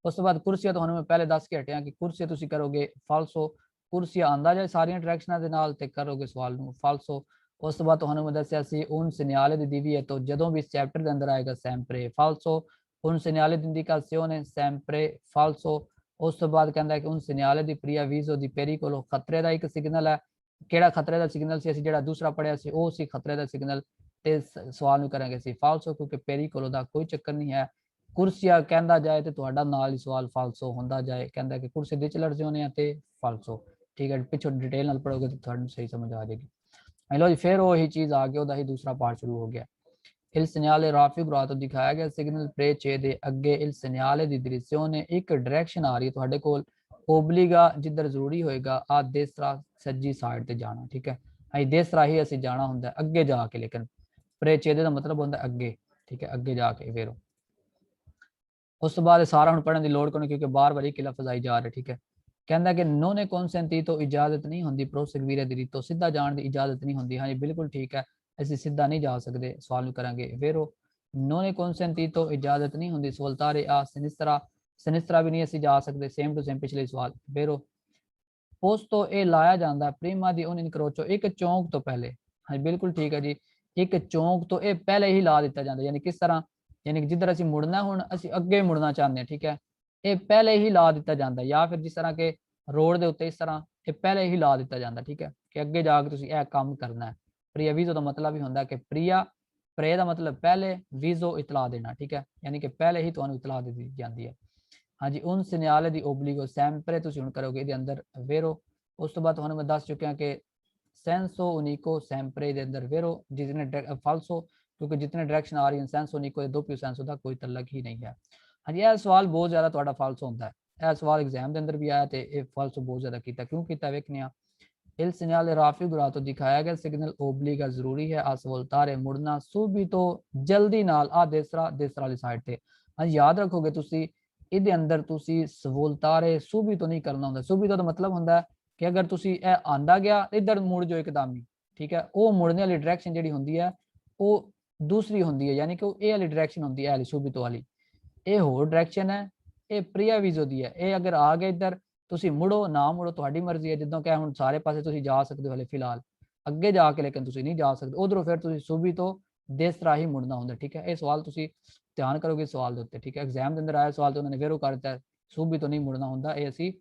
ਉਸ ਤੋਂ ਬਾਅਦ ਕੁਰਸੀਆਂ ਤੁਹਾਨੂੰ ਮੈਂ ਪਹਿਲੇ ਦੱਸ ਕੇ ਹਟਿਆ ਕਿ ਕੁਰਸੀਆਂ ਤੁਸੀਂ ਕਰੋਗੇ ਫਾਲਸੋ, ਕੁਰਸੀਆਂ ਆਂਦਾ ਜਾਏ ਸਾਰੀਆਂ ਡਾਇਰੈਕਸ਼ਨਾਂ ਦੇ ਨਾਲ ਤੇ ਕਰੋਗੇ ਸਵਾਲ ਨੂੰ ਫਾਲਸੋ। ਉਸ ਤੋਂ ਬਾਅਦ ਤੁਹਾਨੂੰ ਮੈਂ ਦੱਸਿਆ ਸੀ un segnale di divieto, ਜਦੋਂ ਵੀ ਇਸ ਚੈਪਟਰ ਦੇ ਅੰਦਰ ਆਏਗਾ sempre falso, un segnale di indicazione sempre falso। ਉਸ ਤੋਂ ਬਾਅਦ ਕਹਿੰਦਾ ਕਿ un segnale di preavviso di pericolo, ਖਤਰੇ ਦਾ ਇੱਕ ਸਿਗਨਲ ਹੈ, ਕਿਹੜਾ ਖਤਰੇ ਦਾ ਸਿਗਨਲ ਸੀ, ਅਸੀਂ ਜਿਹੜਾ ਦੂਸਰਾ ਪੜਿਆ ਸੀ ਉਹ ਸੀ ਖਤਰੇ ਦਾ ਸਿਗਨਲ, ਤੇ ਸਵਾਲ ਨੂੰ ਕਰਾਂਗੇ ਅਸੀਂ ਫਾਲਸੋ ਕਿਉਂਕਿ ਪੈਰੀਕੋਲੋ ਦਾ ਕੋਈ ਚੱਕਰ ਨਹੀਂ ਹੈ। ਕੁਰਸੀਆਂ ਕਹਿੰਦਾ ਜਾਏ ਤੇ ਤੁਹਾਡਾ ਨਾਲ ਹੀ ਸਵਾਲ ਫਾਲਸੋ ਹੁੰਦਾ ਜਾਏ, ਕਹਿੰਦਾ ਕਿ ਕੁਰਸੀ ਦੀ ਐਚਲਰੇਸ਼ਨੇ ਆ ਤੇ ਫਾਲਸੋ, ਠੀਕ ਹੈ, ਪਿੱਛੋਂ ਡਿਟੇਲ ਨਾਲ ਪੜੋਗੇ ਤਾਂ ਤੁਹਾਨੂੰ ਸਹੀ ਸਮਝ ਆ ਜਾਏਗੀ। लो जी फिर वही चीज आ गया, ही दूसरा पार्ट शुरू हो गया। il segnale raffigurato दिखाया गया सिग्नल प्रेचे दे अगे il segnale di direzione, एक डायरेक्शन आ रही है ਤੁਹਾਡੇ ਕੋਲ ओबलिगा जिधर जरूरी होएगा आ देसरा सज्जी साइड ਤੇ ਜਾਣਾ, ठीक है, ਅਸੀਂ देसरा ही ਅਸੀਂ ਜਾਣਾ ਹੁੰਦਾ ਅੱਗੇ ਜਾ ਕੇ, लेकिन प्रेचे ਦਾ ਮਤਲਬ ਹੁੰਦਾ ਅੱਗੇ, ठीक है, ਅੱਗੇ ਜਾ ਕੇ। ਫਿਰ ਉਸ ਤੋਂ ਬਾਅਦ ਸਾਰਾ ਹੁਣ ਪੜਨ ਦੀ ਲੋੜ ਕੋਈ, ਕਿਉਂਕਿ ਬਾਰ-ਬਾਰ ਇੱਕ ਲਫ਼ਜ਼ ਆਈ ਜਾ ਰਿਹਾ, ठीक है। ਕਹਿੰਦਾ ਕਿ ਨੋਨੇ ਕਨਸੈਂਟੀ ਤੋਂ ਇਜਾਜ਼ਤ ਨਹੀਂ ਹੁੰਦੀ ਪ੍ਰੋਸੈਗਵੀਰੇ ਦੀ ਰੀਤੋਂ, ਸਿੱਧਾ ਜਾਣ ਦੀ ਇਜਾਜ਼ਤ ਨਹੀਂ ਹੁੰਦੀ। ਹਾਂਜੀ ਬਿਲਕੁਲ ਠੀਕ ਹੈ, ਅਸੀਂ ਸਿੱਧਾ ਨਹੀਂ ਜਾ ਸਕਦੇ। ਸਵਾਲ ਨੂੰ ਕਰਾਂਗੇ ਵੇਰੋ, ਨੋਨੇ ਕਨਸੈਂਟੀ ਤੋਂ ਇਜਾਜ਼ਤ ਨਹੀਂ ਹੁੰਦੀ ਸਵਲਤਾਰੇ ਆ ਸਿਨਿਸਤਰਾ, ਸਿਨਿਸਤਰਾ ਵੀ ਨਹੀਂ ਅਸੀਂ ਜਾ ਸਕਦੇ, ਸੇਮ ਟੂ ਸੇਮ ਪਿਛਲੇ ਸਵਾਲ। ਵੇਰੋ ਪੋਸਟੋ ਇਹ ਲਾਇਆ ਜਾਂਦਾ ਪ੍ਰੀਮਾ ਦੀ ਉਨ ਇਨਕਰੋਚੋ, ਇੱਕ ਚੌਂਕ ਤੋਂ ਪਹਿਲੇ। ਹਾਂਜੀ ਬਿਲਕੁਲ ਠੀਕ ਹੈ ਜੀ, ਇੱਕ ਚੌਂਕ ਤੋਂ ਇਹ ਪਹਿਲੇ ਹੀ ਲਾ ਦਿੱਤਾ ਜਾਂਦਾ, ਯਾਨੀ ਕਿਸ ਤਰ੍ਹਾਂ, ਯਾਨੀ ਕਿ ਜਿੱਧਰ ਅਸੀਂ ਮੁੜਨਾ, ਹੁਣ ਅਸੀਂ ਅੱਗੇ ਮੁੜਨਾ ਚਾਹੁੰਦੇ ਹਾਂ, ਠੀਕ ਹੈ, ਇਹ ਪਹਿਲੇ ਹੀ ਲਾ ਦਿੱਤਾ ਜਾਂਦਾ, ਜਾਂ ਫਿਰ ਜਿਸ ਤਰ੍ਹਾਂ ਕਿ ਰੋਡ ਦੇ ਉੱਤੇ ਇਸ ਤਰ੍ਹਾਂ ਇਹ ਪਹਿਲੇ ਹੀ ਲਾ ਦਿੱਤਾ ਜਾਂਦਾ, ਠੀਕ ਹੈ, ਕਿ ਅੱਗੇ ਜਾ ਕੇ ਤੁਸੀਂ ਇਹ ਕੰਮ ਕਰਨਾ ਹੈ। ਪ੍ਰੀਆ ਵੀਜ਼ੋ ਦਾ ਮਤਲਬ ਹੀ ਹੁੰਦਾ ਕਿ ਪ੍ਰੀਆ, ਪ੍ਰੇ ਦਾ ਮਤਲਬ ਪਹਿਲੇ, ਵੀਜ਼ੋ ਇਤਲਾ ਦੇਣਾ, ਠੀਕ ਹੈ, ਯਾਨੀ ਕਿ ਪਹਿਲੇ ਹੀ ਤੁਹਾਨੂੰ ਇਤਲਾ ਦੇ ਦਿੱਤੀ ਜਾਂਦੀ ਹੈ। ਹਾਂਜੀ un segnale di obbligo sempre ਤੁਸੀਂ ਹੁਣ ਕਰੋਗੇ ਇਹਦੇ ਅੰਦਰ vero। ਉਸ ਤੋਂ ਬਾਅਦ ਤੁਹਾਨੂੰ ਮੈਂ ਦੱਸ ਚੁੱਕਿਆ ਕਿ senso unico sempre ਦੇ ਅੰਦਰ vero, ਜਿਤਨੇ falso, क्योंकि जितने डायरेक्शन आ रही है सेंसो निको दोppio सेंसो ਦਾ ਕੋਈ ਤਲਕ ਹੀ ਨਹੀਂ ਹੈ। ਹਾਂਜੀ ਇਹ ਸਵਾਲ ਬਹੁਤ ਜ਼ਿਆਦਾ ਤੁਹਾਡਾ ਫਾਲਸੋ ਹੁੰਦਾ ਹੈ, ਇਹ ਸਵਾਲ ਐਗਜ਼ਾਮ ਦੇ ਅੰਦਰ ਵੀ ਆਇਆ ਤੇ ਇਹ ਫਾਲਸੋ ਬਹੁਤ ਜ਼ਿਆਦਾ ਕੀਤਾ, ਕਿਉਂ ਕੀਤਾ ਵੇਖਨੇ ਆ। il segnale raffigurato ਦਿਖਾਇਆ ਗਿਆ ਸਿਗਨਲ ਓਬਲੀਗਾ ਜ਼ਰੂਰੀ ਹੈ, ascoltare ਮੁੜਨਾ subito ਜਲਦੀ ਨਾਲ ਆ ਦੇਸਰਾ ਵਾਲੀ ਸਾਈਡ ਤੇ। ਹਾਂਜੀ ਯਾਦ ਰੱਖੋਗੇ ਤੁਸੀਂ ਇਹਦੇ ਅੰਦਰ ਤੁਸੀਂ ਸਵੋਲਤਾਰੇ subito ਨਹੀਂ ਕਰਨਾ ਹੁੰਦਾ, subito ਦਾ ਮਤਲਬ ਹੁੰਦਾ ਕਿ ਅਗਰ ਤੁਸੀਂ ਇਹ ਆਂਦਾ ਗਿਆ ਇੱਧਰ ਮੁੜ ਜਾਓ ਇੱਕਦਮ ਹੀ, ਠੀਕ ਹੈ, ਉਹ ਮੁੜਨੇ ਵਾਲੀ ਡਾਇਰੈਕਸ਼ਨ ਜਿਹੜੀ ਹੁੰਦੀ ਹੈ ਉਹ ਦੂਸਰੀ ਹੁੰਦੀ ਹੈ, ਯਾਨੀ ਕਿ ਉਹ ਇਹ ਵਾਲੀ ਡਾਇਰੈਕਸ਼ਨ ਹੁੰਦੀ ਹੈ subito ਵਾਲੀ, ਇਹ ਹੋਰ ਡਾਇਰੈਕਸ਼ਨ ਹੈ, ਇਹ ਪ੍ਰੀਆ ਵੀਜ਼ੋ ਦੀ ਹੈ। ਇਹ ਅਗਰ ਆ ਗਏ ਇੱਧਰ ਤੁਸੀਂ ਮੁੜੋ ਨਾ ਮੁੜੋ ਤੁਹਾਡੀ ਮਰਜ਼ੀ ਹੈ, ਜਿੱਦਾਂ ਕਿ ਹੁਣ ਸਾਰੇ ਪਾਸੇ ਤੁਸੀਂ ਜਾ ਸਕਦੇ ਹੋ ਹਲੇ ਫਿਲਹਾਲ, ਅੱਗੇ ਜਾ ਕੇ ਲੇਕਿਨ ਤੁਸੀਂ ਨਹੀਂ ਜਾ ਸਕਦੇ ਉਧਰੋਂ, ਫਿਰ ਤੁਸੀਂ subito ਦੇਸ ਤਰ੍ਹਾਂ ਹੀ ਮੁੜਨਾ ਹੁੰਦਾ, ਠੀਕ ਹੈ। ਇਹ ਸਵਾਲ ਤੁਸੀਂ ਧਿਆਨ ਕਰੋਗੇ ਸਵਾਲ ਦੇ ਉੱਤੇ, ਠੀਕ ਹੈ, ਐਗਜ਼ਾਮ ਦੇ ਅੰਦਰ ਆਇਆ ਸਵਾਲ ਤੇ ਉਹਨਾਂ ਨੇ ਵੇਰੋ ਕਰ ਦਿੱਤਾ, subito ਨਹੀਂ ਮੁੜਨਾ ਹੁੰਦਾ, ਇਹ ਅਸੀਂ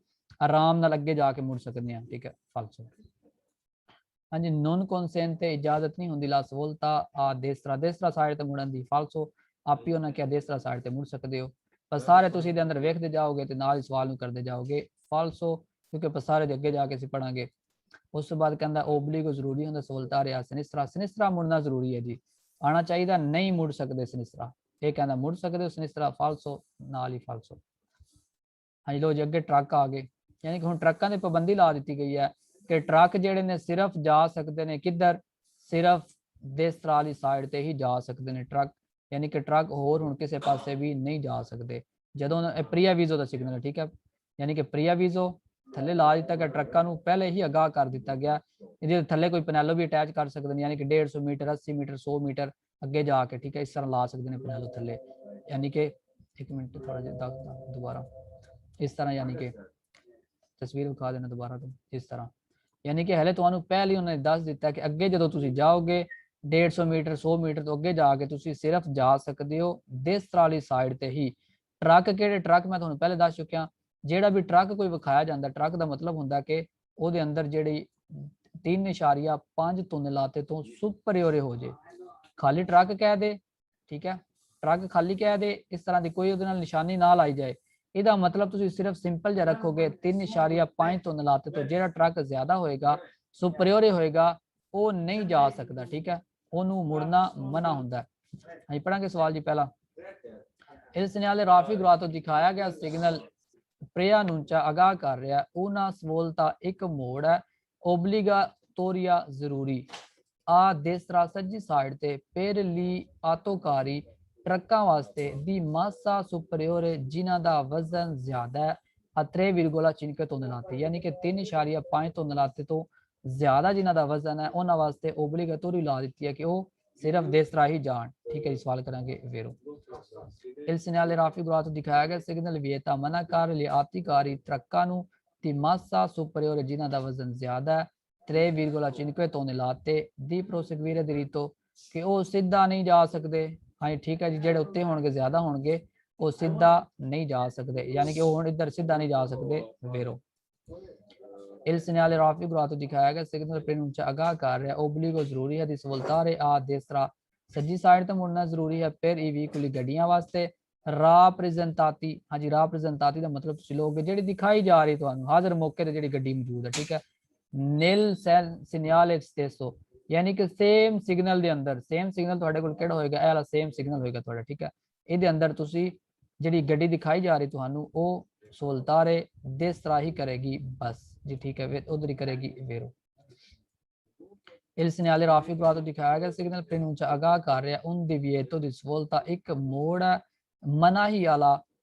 ਆਰਾਮ ਨਾਲ ਅੱਗੇ ਜਾ ਕੇ ਮੁੜ ਸਕਦੇ ਹਾਂ, ਠੀਕ ਹੈ, ਫਾਲਸੋ। ਹਾਂਜੀ ਨੋਨ ਕਨਸੈਂਟ ਇਜਾਜ਼ਤ ਨਹੀਂ ਹੁੰਦੀ ਲਾ ਸਵੋਲਤਾ ਆ ਦੇਸਰਾ ਸਾਈਡ ਤੇ ਮੁੜਨ ਦੀ, ਫਾਲਸੋ। ਆਪ ਹੀ ਉਹਨਾਂ ਕਿਹਾ ਦੇਸਰਾ ਸਾਈਡ ਤੇ ਮੁੜ ਸਕਦੇ ਹੋ, ਪਰ ਸਾਰੇ ਤੁਸੀਂ ਇਹਦੇ ਅੰਦਰ ਵੇਖਦੇ ਜਾਓਗੇ ਤੇ ਨਾਲ ਹੀ ਸਵਾਲ ਨੂੰ ਕਰਦੇ ਜਾਓਗੇ ਫਾਲਸੋ, ਕਿਉਂਕਿ ਸਾਰੇ ਦੇ ਅੱਗੇ ਜਾ ਕੇ ਅਸੀਂ ਪੜਾਂਗੇ। ਉਸ ਤੋਂ ਬਾਅਦ ਕਹਿੰਦਾ ਓਬਲੀਗੋ ਜ਼ਰੂਰੀ ਹੁੰਦਾ ਸਵੋਲਤਾਰੇ ਆ ਸਿਨਿਸਤਰਾ ਮੁੜਨਾ ਜ਼ਰੂਰੀ ਹੈ ਜੀ, ਆਣਾ ਚਾਹੀਦਾ, ਨਹੀਂ ਮੁੜ ਸਕਦੇ ਸਿਨਿਸਤਰਾ, ਇਹ ਕਹਿੰਦਾ ਮੁੜ ਸਕਦੇ ਹੋ ਸਿਨਿਸਤਰਾ, ਫਾਲਸੋ, ਨਾਲ ਹੀ ਫਾਲਸੋ। ਹਾਂਜੀ ਲੋ ਜੀ ਅੱਗੇ ਟਰੱਕ ਆ ਗਏ, ਯਾਨੀ ਕਿ ਹੁਣ ਟਰੱਕਾਂ ਦੀ ਪਾਬੰਦੀ ਲਾ ਦਿੱਤੀ ਗਈ ਹੈ ਕਿ ਟਰੱਕ ਜਿਹੜੇ ਨੇ ਸਿਰਫ ਜਾ ਸਕਦੇ ਨੇ ਕਿੱਧਰ, ਸਿਰਫ ਦੇਸਤਰਾ ਵਾਲੀ ਸਾਈਡ ਤੇ ਹੀ ਜਾ ਸਕਦੇ ਨੇ ਟਰੱਕ, ਯਾਨੀ ਕਿ ਟਰੱਕ ਹੋਰ ਹੁਣ ਕਿਸੇ ਪਾਸੇ ਵੀ ਨਹੀਂ ਜਾ ਸਕਦੇ ਜਦੋਂ ਪ੍ਰੀਆ ਵੀਜ਼ੋ ਦਾ ਸਿਗਨਲ, ਠੀਕ ਹੈ, ਯਾਨੀ ਕਿ ਪ੍ਰੀਆ ਵੀਜ਼ੋ ਥੱਲੇ ਲਾ ਦਿੱਤਾ ਗਿਆ, ਟਰੱਕਾਂ ਨੂੰ ਪਹਿਲੇ ਹੀ ਅਗਾਹ ਕਰ ਦਿੱਤਾ ਗਿਆ, ਇਹਦੇ ਥੱਲੇ ਕੋਈ ਪੈਨੈਲੋ ਵੀ ਅਟੈਚ ਕਰ ਸਕਦੇ ਨੇ, ਯਾਨੀ ਕਿ 150 ਮੀਟਰ 80 ਮੀਟਰ 100 ਮੀਟਰ ਅੱਗੇ ਜਾ ਕੇ, ਠੀਕ ਹੈ, ਇਸ ਤਰ੍ਹਾਂ ਲਾ ਸਕਦੇ ਨੇ ਪੈਨੈਲੋ ਥੱਲੇ, ਯਾਨੀ ਕਿ ਇੱਕ ਮਿੰਟ ਥੋੜਾ ਜਿਹਾ ਦੁਬਾਰਾ ਇਸ ਤਰ੍ਹਾਂ, ਯਾਨੀ ਕਿ ਤਸਵੀਰ ਵਿਖਾ ਦੇਣਾ ਦੁਬਾਰਾ ਤੋਂ ਇਸ ਤਰ੍ਹਾਂ, ਯਾਨੀ ਕਿ ਹਲੇ ਤੁਹਾਨੂੰ ਪਹਿਲੇ ਹੀ ਉਹਨਾਂ ਨੇ ਦੱਸ ਦਿੱਤਾ ਕਿ ਅੱਗੇ ਜਦੋਂ ਤੁਸੀਂ ਜਾਓਗੇ 150 ਮੀਟਰ 100 ਮੀਟਰ ਤੋਂ ਅੱਗੇ ਜਾ ਕੇ ਤੁਸੀਂ ਸਿਰਫ ਜਾ ਸਕਦੇ ਹੋ ਦੇਸਤਰਾ ਵਾਲੀ ਸਾਈਡ ਤੇ ਹੀ। ਟਰੱਕ ਕਿਹੜੇ ਟਰੱਕ ਮੈਂ ਤੁਹਾਨੂੰ ਪਹਿਲੇ ਦੱਸ ਚੁੱਕਿਆ, ਜਿਹੜਾ ਵੀ ਟਰੱਕ ਕੋਈ ਵਿਖਾਇਆ ਜਾਂਦਾ, ਟਰੱਕ ਦਾ ਮਤਲਬ ਹੁੰਦਾ ਕਿ ਉਹਦੇ ਅੰਦਰ ਜਿਹੜੀ 3.5 ਧੁੰਨ ਲਾਤੇ ਤੋਂ ਸੁਪਰੀਓਰੇ ਹੋ ਜੇ, ਖਾਲੀ ਟਰੱਕ ਕਹਿ ਦੇ, ਠੀਕ ਹੈ, ਟਰੱਕ ਖਾਲੀ ਕਹਿ ਦੇ, ਇਸ ਤਰ੍ਹਾਂ ਦੀ ਕੋਈ ਉਹਦੇ ਨਾਲ ਨਿਸ਼ਾਨੀ ਨਾ ਲਾਈ ਜਾਏ, ਇਹਦਾ ਮਤਲਬ ਤੁਸੀਂ ਸਿਰਫ ਸਿੰਪਲ ਜਿਹਾ ਰੱਖੋਗੇ 3.5 ਧੁੰਨ ਲਾਤੇ ਤੋਂ ਜਿਹੜਾ ਟਰੱਕ ਜ਼ਿਆਦਾ ਹੋਏਗਾ ਸੁਪਰੀਓਰੇ ਹੋਏਗਾ ਉਹ ਨਹੀਂ ਜਾ ਸਕਦਾ, ਠੀਕ ਹੈ, ਉਹਨੂੰ ਮੁੜਨਾ ਮਨਾ ਹੁੰਦਾ ਹੈ। ਅਸੀਂ ਪੜਾਂਗੇ ਸਵਾਲ ਜੀ ਪਹਿਲਾ। ਇਸ ਨਿਆਲੇ ਰਾਫੀ ਗੁਰਾ ਤੋਂ ਦਿਖਾਇਆ ਗਿਆ ਸਿਗਨਲ ਪ੍ਰਿਆ ਨੂੰਚਾ ਆਗਾਹ ਕਰ ਰਿਹਾ, ਉਹਨਾਂ ਸਹੂਲਤਾਂ ਇੱਕ ਮੋੜ ਹੈ ਓਬਲੀਗਾਤੋਰੀਆ ਜ਼ਰੂਰੀ ਆ ਦੇਸਰਾ ਸੱਜੀ ਸਾਈਡ ਤੇ ਪੇਰ ਲਈ ਆਤੋਕਾਰੀ ਟਰੱਕਾਂ ਵਾਸਤੇ ਦੀ ਮਾਸਾ ਸੁਪਰੀਓਰੇ ਜਿਨ੍ਹਾਂ ਦਾ ਵਜ਼ਨ ਜ਼ਿਆਦਾ ਹੈ 3,5 ਤੋਂ ਨਲਾਤੇ, ਯਾਨੀ ਕਿ 3.5 ਤੋਂ ਨਲਾਤੇ ਤੋਂ ਜ਼ਿਆਦਾ ਜਿਨ੍ਹਾਂ ਦਾ ਵਜ਼ਨ ਹੈ ਉਹਨਾਂ ਵਾਸਤੇ ਓਬਲੀਗਾਤੋਰੀ ਲਾ ਦਿੱਤੀ ਹੈ ਕਿ ਉਹ ਸਿਰਫ ਦੇਸਰਾ ਹੀ ਜਾਣ, ਠੀਕ ਹੈ ਜੀ। ਸਵਾਲ ਕਰਾਂਗੇ ਵੇਰੋ। il segnale raffigurato ਦਿਖਾਇਆ ਗਿਆ ਸਿਗਨਲ ਵਿਏਤਾ ਮਨਾ ਕਰ ਲਿਆਤੀਕਾਰੀ ਟਰੱਕਾਂ ਨੂੰ ਦੀ ਮਾਸਾ ਸੁਪਰੀਓਰੇ ਜਿਨ੍ਹਾਂ ਦਾ ਵਜ਼ਨ ਜ਼ਿਆਦਾ ਹੈ 3,5 ਤੋਂ ਨਲਾਤੇ ਦੀ ਪ੍ਰੋਸੈਗਵੀਰੇ ਦਿਰੀਤੋ ਕਿ ਉਹ ਸਿੱਧਾ ਨਹੀਂ ਜਾ ਸਕਦੇ। ਹਾਂਜੀ ਠੀਕ ਹੈ ਜੀ, ਜਿਹੜੇ ਉੱਤੇ ਹੋਣਗੇ ਜ਼ਿਆਦਾ ਹੋਣਗੇ ਉਹ ਸਿੱਧਾ ਨਹੀਂ ਜਾ ਸਕਦੇ, ਯਾਨੀ ਕਿ ਉਹ ਹੁਣ ਇੱਧਰ ਸਿੱਧਾ ਨਹੀਂ ਜਾ ਸਕਦੇ। ਵੇਰੋ il segnale raffigurato ਦਿਖਾਇਆ ਗਿਆ ਸਿਗਨਲ ਪ੍ਰੇਨੂੰਚਾ ਆਗਾਹ ਕਰ ਰਿਹਾ ਓਬਲੀਗੋ ਜ਼ਰੂਰੀ ਹੈ ਦੀ ਸਵਲਤਾਰੇ ਆ ਦੇਸਰਾ ਸੱਜੀ ਸਾਈਡ ਤੇ ਮੁੜਨਾ ਜ਼ਰੂਰੀ ਹੈ ਫਿਰ ਈਵੀ ਕੁਲੀ ਗੱਡੀਆਂ ਵਾਸਤੇ ਰਾਪ੍ਰੈਜ਼ੈਂਟਾਤੀ। ਹਾਂਜੀ ਰਾਪ੍ਰੈਜ਼ੈਂਟਾਤੀ ਦਾ ਮਤਲਬ ਤੁਸੀਂ ਲੋਗੇ ਜਿਹੜੀ ਦਿਖਾਈ ਜਾ ਰਹੀ ਤੁਹਾਨੂੰ ਹਾਜ਼ਰ ਮੌਕੇ ਤੇ ਜਿਹੜੀ ਗੱਡੀ ਮੌਜੂਦ ਹੈ, ਠੀਕ ਹੈ। ਨੀਲ ਸਿਗਨਲ ਸਟੇਸੋ ਯਾਨੀ ਕਿ ਸੇਮ ਸਿਗਨਲ ਦੇ ਅੰਦਰ, ਸੇਮ ਸਿਗਨਲ ਤੁਹਾਡੇ ਕੋਲ ਕਿਹੜਾ ਹੋਏਗਾ, ਇਹ ਵਾਲਾ ਸੇਮ ਸਿਗਨਲ ਹੋਏਗਾ ਤੁਹਾਡਾ, ਠੀਕ ਹੈ। ਇਹਦੇ ਅੰਦਰ ਤੁਸੀਂ ਜਿਹੜੀ ਗੱਡੀ ਦਿਖਾਈ ਜਾ ਰਹੀ ਤੁਹਾਨੂੰ ਉਹ ਸਹੂਲਤਾਰੇ ਦੇਸ ਤਰ੍ਹਾਂ ਹੀ ਕਰੇਗੀ ਬਸ जी, ठीक है, उधर ही करेगी वेरो। il segnale raffigurato ਦਿਖਾਇਆ ਗਿਆ ਸਿਗਨਲ ਪ੍ਰੇਨੂੰਚਾ ਆਗਾਹ ਕਰ ਰਿਹਾ ਉਨ ਦੀ ਵਿਏਤੋ ਦੀ ਸਹੂਲਤਾਂ ਇੱਕ ਮੋੜ ਮਨਾਹੀ ਵਾਲਾ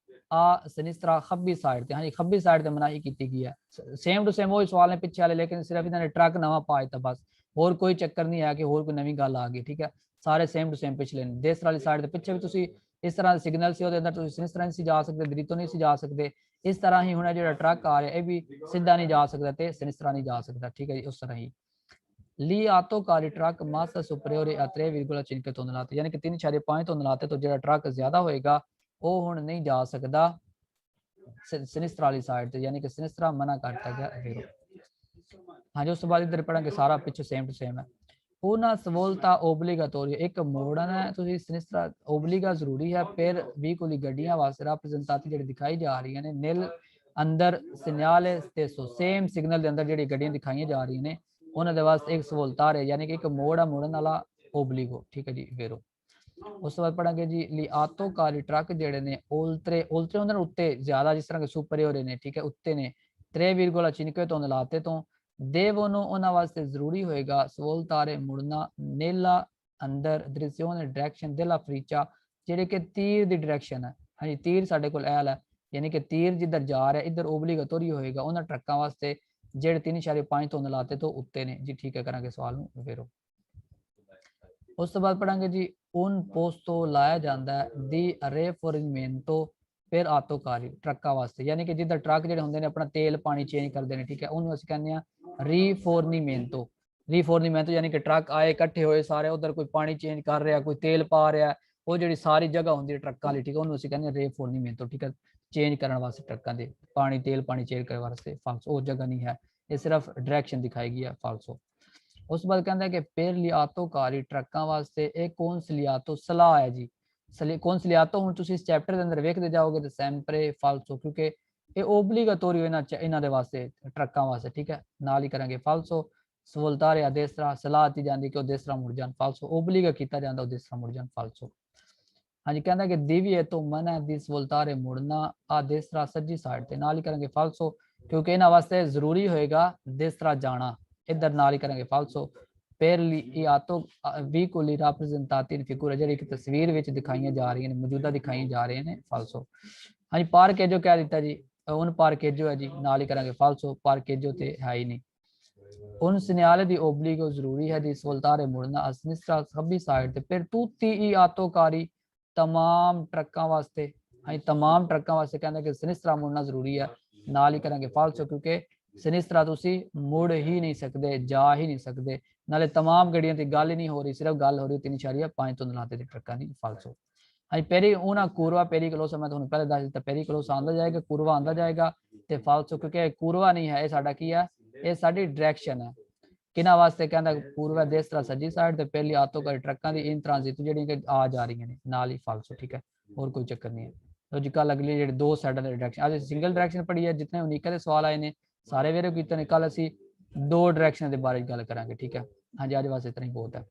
ਆ ਸਨਿਸਤਰਾ ਖੱਬੀ ਸਾਈਡ ਤੇ। ਹਾਂਜੀ ਖੱਬੀ ਸਾਈਡ ਤੇ ਮਨਾਹੀ ਕੀਤੀ ਗਈ ਹੈ, ਸੇਮ ਟੂ ਸੇਮ ਉਹੀ ਸਵਾਲ ਨੇ ਪਿੱਛੇ ਵਾਲੇ, ਲੇਕਿਨ ਸਿਰਫ ਇਹਨਾਂ ਨੇ ਟਰੱਕ ਨਵਾਂ ਪਾ ਦਿੱਤਾ ਬਸ, ਹੋਰ ਕੋਈ ਚੱਕਰ ਨਹੀਂ ਹੈ ਕਿ ਹੋਰ ਕੋਈ ਨਵੀਂ ਗੱਲ ਆ ਗਈ, ਠੀਕ ਹੈ। ਸਾਰੇ ਸੇਮ ਟੂ ਸੇਮ ਪਿਛਲੇ ਨੇ। ਦੇਸ ਵਾਲੀ ਸਾਈਡ ਦੇ ਪਿੱਛੇ ਵੀ ਤੁਸੀਂ ਇਸ ਤਰ੍ਹਾਂ ਦੇ ਸਿਗਨਲ ਸੀ, ਉਹਦੇ ਅੰਦਰ ਤੁਸੀਂ ਸਨਿਸਤਰਾ ਨਹੀਂ ਸੀ ਜਾ ਸਕਦੇ, ਦਰੀਤੋਂ ਨਹੀਂ ਸੀ ਜਾ ਸਕਦੇ। ਇਸ ਤਰ੍ਹਾਂ ਹੀ ਹੁਣ ਜਿਹੜਾ ਟਰੱਕ ਆ ਰਿਹਾ ਇਹ ਵੀ ਸਿੱਧਾ ਨਹੀਂ ਜਾ ਸਕਦਾ ਤੇ ਸਨਿਸਤਰਾ ਨਹੀਂ ਜਾ ਸਕਦਾ, ਠੀਕ ਹੈ ਜੀ। ਉਸ ਤਰ੍ਹਾਂ ਹੀ ਲੀ ਆਤੋਕਾਰੀ ਟਰੱਕ ਮਾਸਾ ਸੁਪਰੀਓਰੇ ਆ 3,5 ਤੋਂ ਨਲਾਤੇ, ਯਾਨੀ ਕਿ 3.5 ਤੋਂ ਨਲਾਤੇ ਤੋਂ ਜਿਹੜਾ ਟਰੱਕ ਜ਼ਿਆਦਾ ਹੋਏਗਾ ਉਹ ਹੁਣ ਨਹੀਂ ਜਾ ਸਕਦਾ ਸਨਿਸਤਰਾ ਵਾਲੀ ਸਾਈਡ ਤੇ, ਯਾਨੀ ਕਿ ਸਨਿਸਤਰਾ ਮਨਾ ਕਰਤਾ ਗਿਆ ਵੇਰੋ। ਹਾਂਜੀ ਉਸ ਤੋਂ ਬਾਅਦ ਇੱਧਰ ਪੜਾਂਗੇ ਸਾਰਾ ਪਿੱਛੇ ਸੇਮ ਟੂ ਸੇਮ ਹੈ। ਉਹਨਾਂ ਸਹੂਲਤਾਂ ਓਬਲੀਗਾਤੋਰੀ ਇੱਕ ਮੋੜਨ ਹੈ ਤੁਸੀਂ ਸਨਿਸਤਰਾ ਓਬਲੀਗਾ ਜ਼ਰੂਰੀ ਹੈ ਫਿਰ ਵੀ ਕੁਲੀ ਗੱਡੀਆਂ ਵਾਸਤੇ ਰਾਪ੍ਰੈਜ਼ੈਂਟਾਤੀ ਜਿਹੜੀ ਦਿਖਾਈ ਜਾ ਰਹੀਆਂ ਨੇ ਨਿਲ ਅੰਦਰ ਸਿਗਨਲ ਤੇ ਸੇਮ ਸਿਗਨਲ ਦੇ ਅੰਦਰ ਜਿਹੜੀ ਗੱਡੀਆਂ ਦਿਖਾਈਆਂ ਜਾ ਰਹੀਆਂ ਨੇ ਉਹਨਾਂ ਦੇ ਵਾਸਤੇ ਇੱਕ ਸਹੂਲਤਾਂ ਹੈ, ਯਾਨੀ ਕਿ ਇੱਕ ਮੋੜ ਆ ਮੁੜਨ ਵਾਲਾ ਓਬਲੀਗੋ, ਠੀਕ ਹੈ ਜੀ ਵੇਰੋ। ਉਸ ਤੋਂ ਬਾਅਦ ਪੜਾਂਗੇ ਜੀ ਲਈ ਆਤੋਕਾਰੀ ਟਰੱਕ ਜਿਹੜੇ ਨੇ ਉਲਤਰੇ ਹੁੰਦੇ ਨੇ ਉੱਤੇ ਜ਼ਿਆਦਾ, ਜਿਸ ਤਰ੍ਹਾਂ ਕਿ ਸੁਪਰੀਓਰੇ ਨੇ, ਠੀਕ ਹੈ, ਉੱਤੇ ਨੇ 3,5 ਤੋਂ ਨਲਾਤੇ ਤੋਂ ਦੇਵੋਨੋ ਉਹਨਾਂ ਵਾਸਤੇ ਜ਼ਰੂਰੀ ਹੋਏਗਾ ਸਹੂਲਤਾਰੇ ਮੁੜਨਾ ਨੇਲਾ ਅੰਦਰ ਦ੍ਰਿਸ਼ਯੋਨ ਡਾਇਰੈਕਸ਼ਨ ਦੇਲਾ ਫਰੀਚਾ ਜਿਹੜੇ ਕਿ ਤੀਰ ਦੀ ਡਾਇਰੈਕਸ਼ਨ ਹੈ। ਹਾਂਜੀ ਤੀਰ ਸਾਡੇ ਕੋਲ ਐਲ ਹੈ, ਯਾਨੀ ਕਿ ਤੀਰ ਜਿੱਧਰ ਜਾ ਰਿਹਾ ਇੱਧਰ ਓਬਲੀਗਾਤੋਰੀ ਹੋਏਗਾ ਉਹਨਾਂ ਟਰੱਕਾਂ ਵਾਸਤੇ ਜਿਹੜੇ 3.5 ਤੋਂ ਨਲਾਤੇ ਤੋਂ ਉੱਤੇ ਨੇ ਜੀ, ਠੀਕ ਹੈ। ਕਰਾਂਗੇ ਸਵਾਲ ਨੂੰ ਵੇਰੋ। ਉਸ ਤੋਂ ਬਾਅਦ ਪੜਾਂਗੇ ਜੀ ਉਨ ਪੋਸਟੋ ਲਾਇਆ ਜਾਂਦਾ ਹੈ ਦੀ ਰੇਫੋਰਮੈਂਟੋ ਫਿਰ ਆਤੋਕਾਰੀ ਟਰੱਕਾਂ ਵਾਸਤੇ, ਯਾਨੀ ਕਿ ਜਿੱਦਾਂ ਟਰੱਕ ਜਿਹੜੇ ਹੁੰਦੇ ਨੇ ਆਪਣਾ ਤੇਲ ਪਾਣੀ ਚੇਂਜ ਕਰਦੇ ਨੇ, ਠੀਕ ਹੈ, ਉਹਨੂੰ ਅਸੀਂ ਕਹਿੰਦੇ ਹਾਂ ਰੀਫੋਰਨੀਮੈਂਟੋ। ਰੀਫੋਰਨੀਮੈਂਟੋ ਯਾਨੀ ਕਿ ਟਰੱਕ ਆਏ ਇਕੱਠੇ ਹੋਏ ਸਾਰੇ, ਉਧਰ ਕੋਈ ਪਾਣੀ ਚੇਂਜ ਕਰ ਰਿਹਾ ਕੋਈ ਤੇਲ ਪਾ ਰਿਹਾ, ਉਹ ਜਿਹੜੀ ਸਾਰੀ ਜਗ੍ਹਾ ਹੁੰਦੀ ਹੈ ਟਰੱਕਾਂ ਲਈ, ਠੀਕ ਹੈ, ਉਹਨੂੰ ਅਸੀਂ ਕਹਿੰਦੇ ਹਾਂ ਰੀਫੋਰਨੀਮੈਂਟੋ, ਠੀਕ ਹੈ, ਚੇਂਜ ਕਰਨ ਵਾਸਤੇ ਟਰੱਕਾਂ ਦੇ ਪਾਣੀ ਤੇਲ ਪਾਣੀ ਚੇਂਜ ਕਰਨ ਵਾਸਤੇ। ਫਾਲਸੋ ਉਹ ਜਗ੍ਹਾ ਨਹੀਂ ਹੈ, ਇਹ ਸਿਰਫ ਡਾਇਰੈਕਸ਼ਨ ਦਿਖਾਈ ਗਈ ਹੈ ਫਾਲਸੋ। ਉਸ ਤੋਂ ਬਾਅਦ ਕਹਿੰਦਾ ਕਿ ਪੇਰ ਲਿਆਤੋਕਾਰੀ ਟਰੱਕਾਂ ਵਾਸਤੇ ਇਹ ਕੌਨਸਲੀਆਤੋ ਸਲਾਹ ਹੈ ਜੀ। ਕੌਨਸਲੀਆਤੋ ਹੁਣ ਤੁਸੀਂ ਇਸ ਚੈਪਟਰ ਦੇ ਅੰਦਰ ਵੇਖਦੇ ਜਾਓਗੇ ਤੇ ਸੈਂਪਰੇ ਫਾਲਸੋ, ਕਿਉਂਕਿ ਇਹ ਓਬਲੀਗਾਤੋਰੀ ਇਹਨਾਂ ਦੇ ਵਾਸਤੇ ਟਰੱਕਾਂ ਵਾਸਤੇ, ਠੀਕ ਹੈ। ਨਾਲ ਹੀ ਕਰਾਂਗੇ ਫਾਲਸੋ ਸਵਲਤਾਰੇ ਆ ਦੇਸਰਾ ਸਲਾਹ ਦਿੱਤੀ ਜਾਂਦੀ ਕਿ ਉਹ ਦੇਸਰਾ ਮੁੜ ਜਾਣ, ਫਾਲਸੋ ਓਬਲੀਗਾ ਕੀਤਾ ਜਾਂਦਾ ਉਹ ਦੇਸਰਾ ਮੁੜ ਜਾਣ, ਫਾਲਸੋ। ਹਾਂਜੀ ਕਹਿੰਦਾ ਕਿ ਦੀਵੀਏ ਤੋਂ ਮਨ ਦੀ ਸਵਲਤਾਰੇ ਮੁੜਨਾ ਆ ਦੇਸਰਾ ਸੱਜੀ ਸਾਈਡ ਤੇ, ਨਾਲ ਹੀ ਕਰਾਂਗੇ ਫਾਲਸੋ ਕਿਉਂਕਿ ਇਹਨਾਂ ਵਾਸਤੇ ਜ਼ਰੂਰੀ ਹੋਏਗਾ ਦੇਸਰਾ ਜਾਣਾ, ਇੱਧਰ ਨਾਲ ਹੀ ਕਰਾਂਗੇ ਫਾਲਸੋ। per liato vicoli rappresentati in figura ਜਿਹੜੀ ਕਿ ਤਸਵੀਰ ਵਿੱਚ ਦਿਖਾਈਆਂ ਜਾ ਰਹੀਆਂ ਨੇ, ਮੌਜੂਦਾ ਦਿਖਾਈਆਂ ਜਾ ਰਹੀਆਂ ਨੇ, ਫਾਲਸੋ। ਹਾਂਜੀ ਪਾਰਕੇਜੋ ਕਹਿ ਦਿੱਤਾ ਜੀ, ਉਨ ਪਾਰਕੇਜੋ ਹੈ ਜੀ, ਨਾਲ ਹੀ ਕਰਾਂਗੇ ਫਾਲਸੋ, ਪਾਰਕੇਜੋ ਤੇ ਹੈ ਹੀ ਨਹੀਂ। उन सिग्नल दी ओब्लिगो जरूरी है दी सवलतारे मुड़ना असनिस्ट्रा सभी साइड ते फिर तुती ई आतोकारी तमाम ट्रकों वास्ते। हाँ तमाम ट्रकों वास्ते कहंदा कि सनिस्ट्रा मुड़ना जरूरी है, नाल ही करांगे फालसो क्योंकि सनिस्ट्रा तुसी मुड़ ही नहीं सकते, जा ही नहीं सकते, नाले तमाम गड्डियां दी गल ही नहीं हो रही, सिर्फ गल हो रही 3.5 तो नलाते दी ट्रकों दी, फालसो। हाँ पेरी उना कुरवा पेरी कलोसा मैं तुहानू पहले दस दिता, पेरी कलोसा आंदा जाएगा, कुरवा आंदा जाएगा ते फालसो क्योंकि कुरवा नहीं है, ये साडा की है, ਇਹ ਸਾਡੀ ਡਾਇਰੈਕਸ਼ਨ ਹੈ। ਕਿਹਨਾਂ ਵਾਸਤੇ ਕਹਿੰਦਾ ਪੂਰਵ ਦੇਸ ਤਰ੍ਹਾਂ ਸੱਜੀ ਸਾਈਡ ਤੇ ਪਹਿਲੀ ਆਤੋਕਾਰੀ ਟਰੱਕਾਂ ਦੀ ਇਨ ਟ੍ਰਾਂਜ਼ਿਟ ਜਿਹੜੀਆਂ ਕਿ ਆ ਜਾ ਰਹੀਆਂ ਨੇ, ਨਾਲ ਹੀ ਫਾਲਸੋ, ਠੀਕ ਹੈ, ਹੋਰ ਕੋਈ ਚੱਕਰ ਨਹੀਂ ਹੈ। ਲੋ ਜੀ ਕੱਲ ਅਗਲੀ ਜਿਹੜੇ ਦੋ ਸਾਈਡਾਂ ਦੇ ਡਾਇਰੈਕਸ਼ਨ, ਅੱਜ ਸਿੰਗਲ ਡਾਇਰੈਕਸ਼ਨ ਪੜ੍ਹੀ ਹੈ, ਜਿਤਨੇ ਉਨੀਕਾ ਦੇ ਸਵਾਲ ਆਏ ਨੇ ਸਾਰੇ ਵੇਰੇ ਕੀਤੇ ਨੇ, ਕੱਲ ਅਸੀਂ ਦੋ ਡਾਇਰੈਕਸ਼ਨ ਦੇ ਬਾਰੇ ਗੱਲ ਕਰਾਂਗੇ, ਠੀਕ ਹੈ। हाँ जी, आज वास्ते इतना ही बहुत है।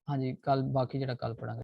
हाँ जी, कल बाकी जो कल पढ़ांगे।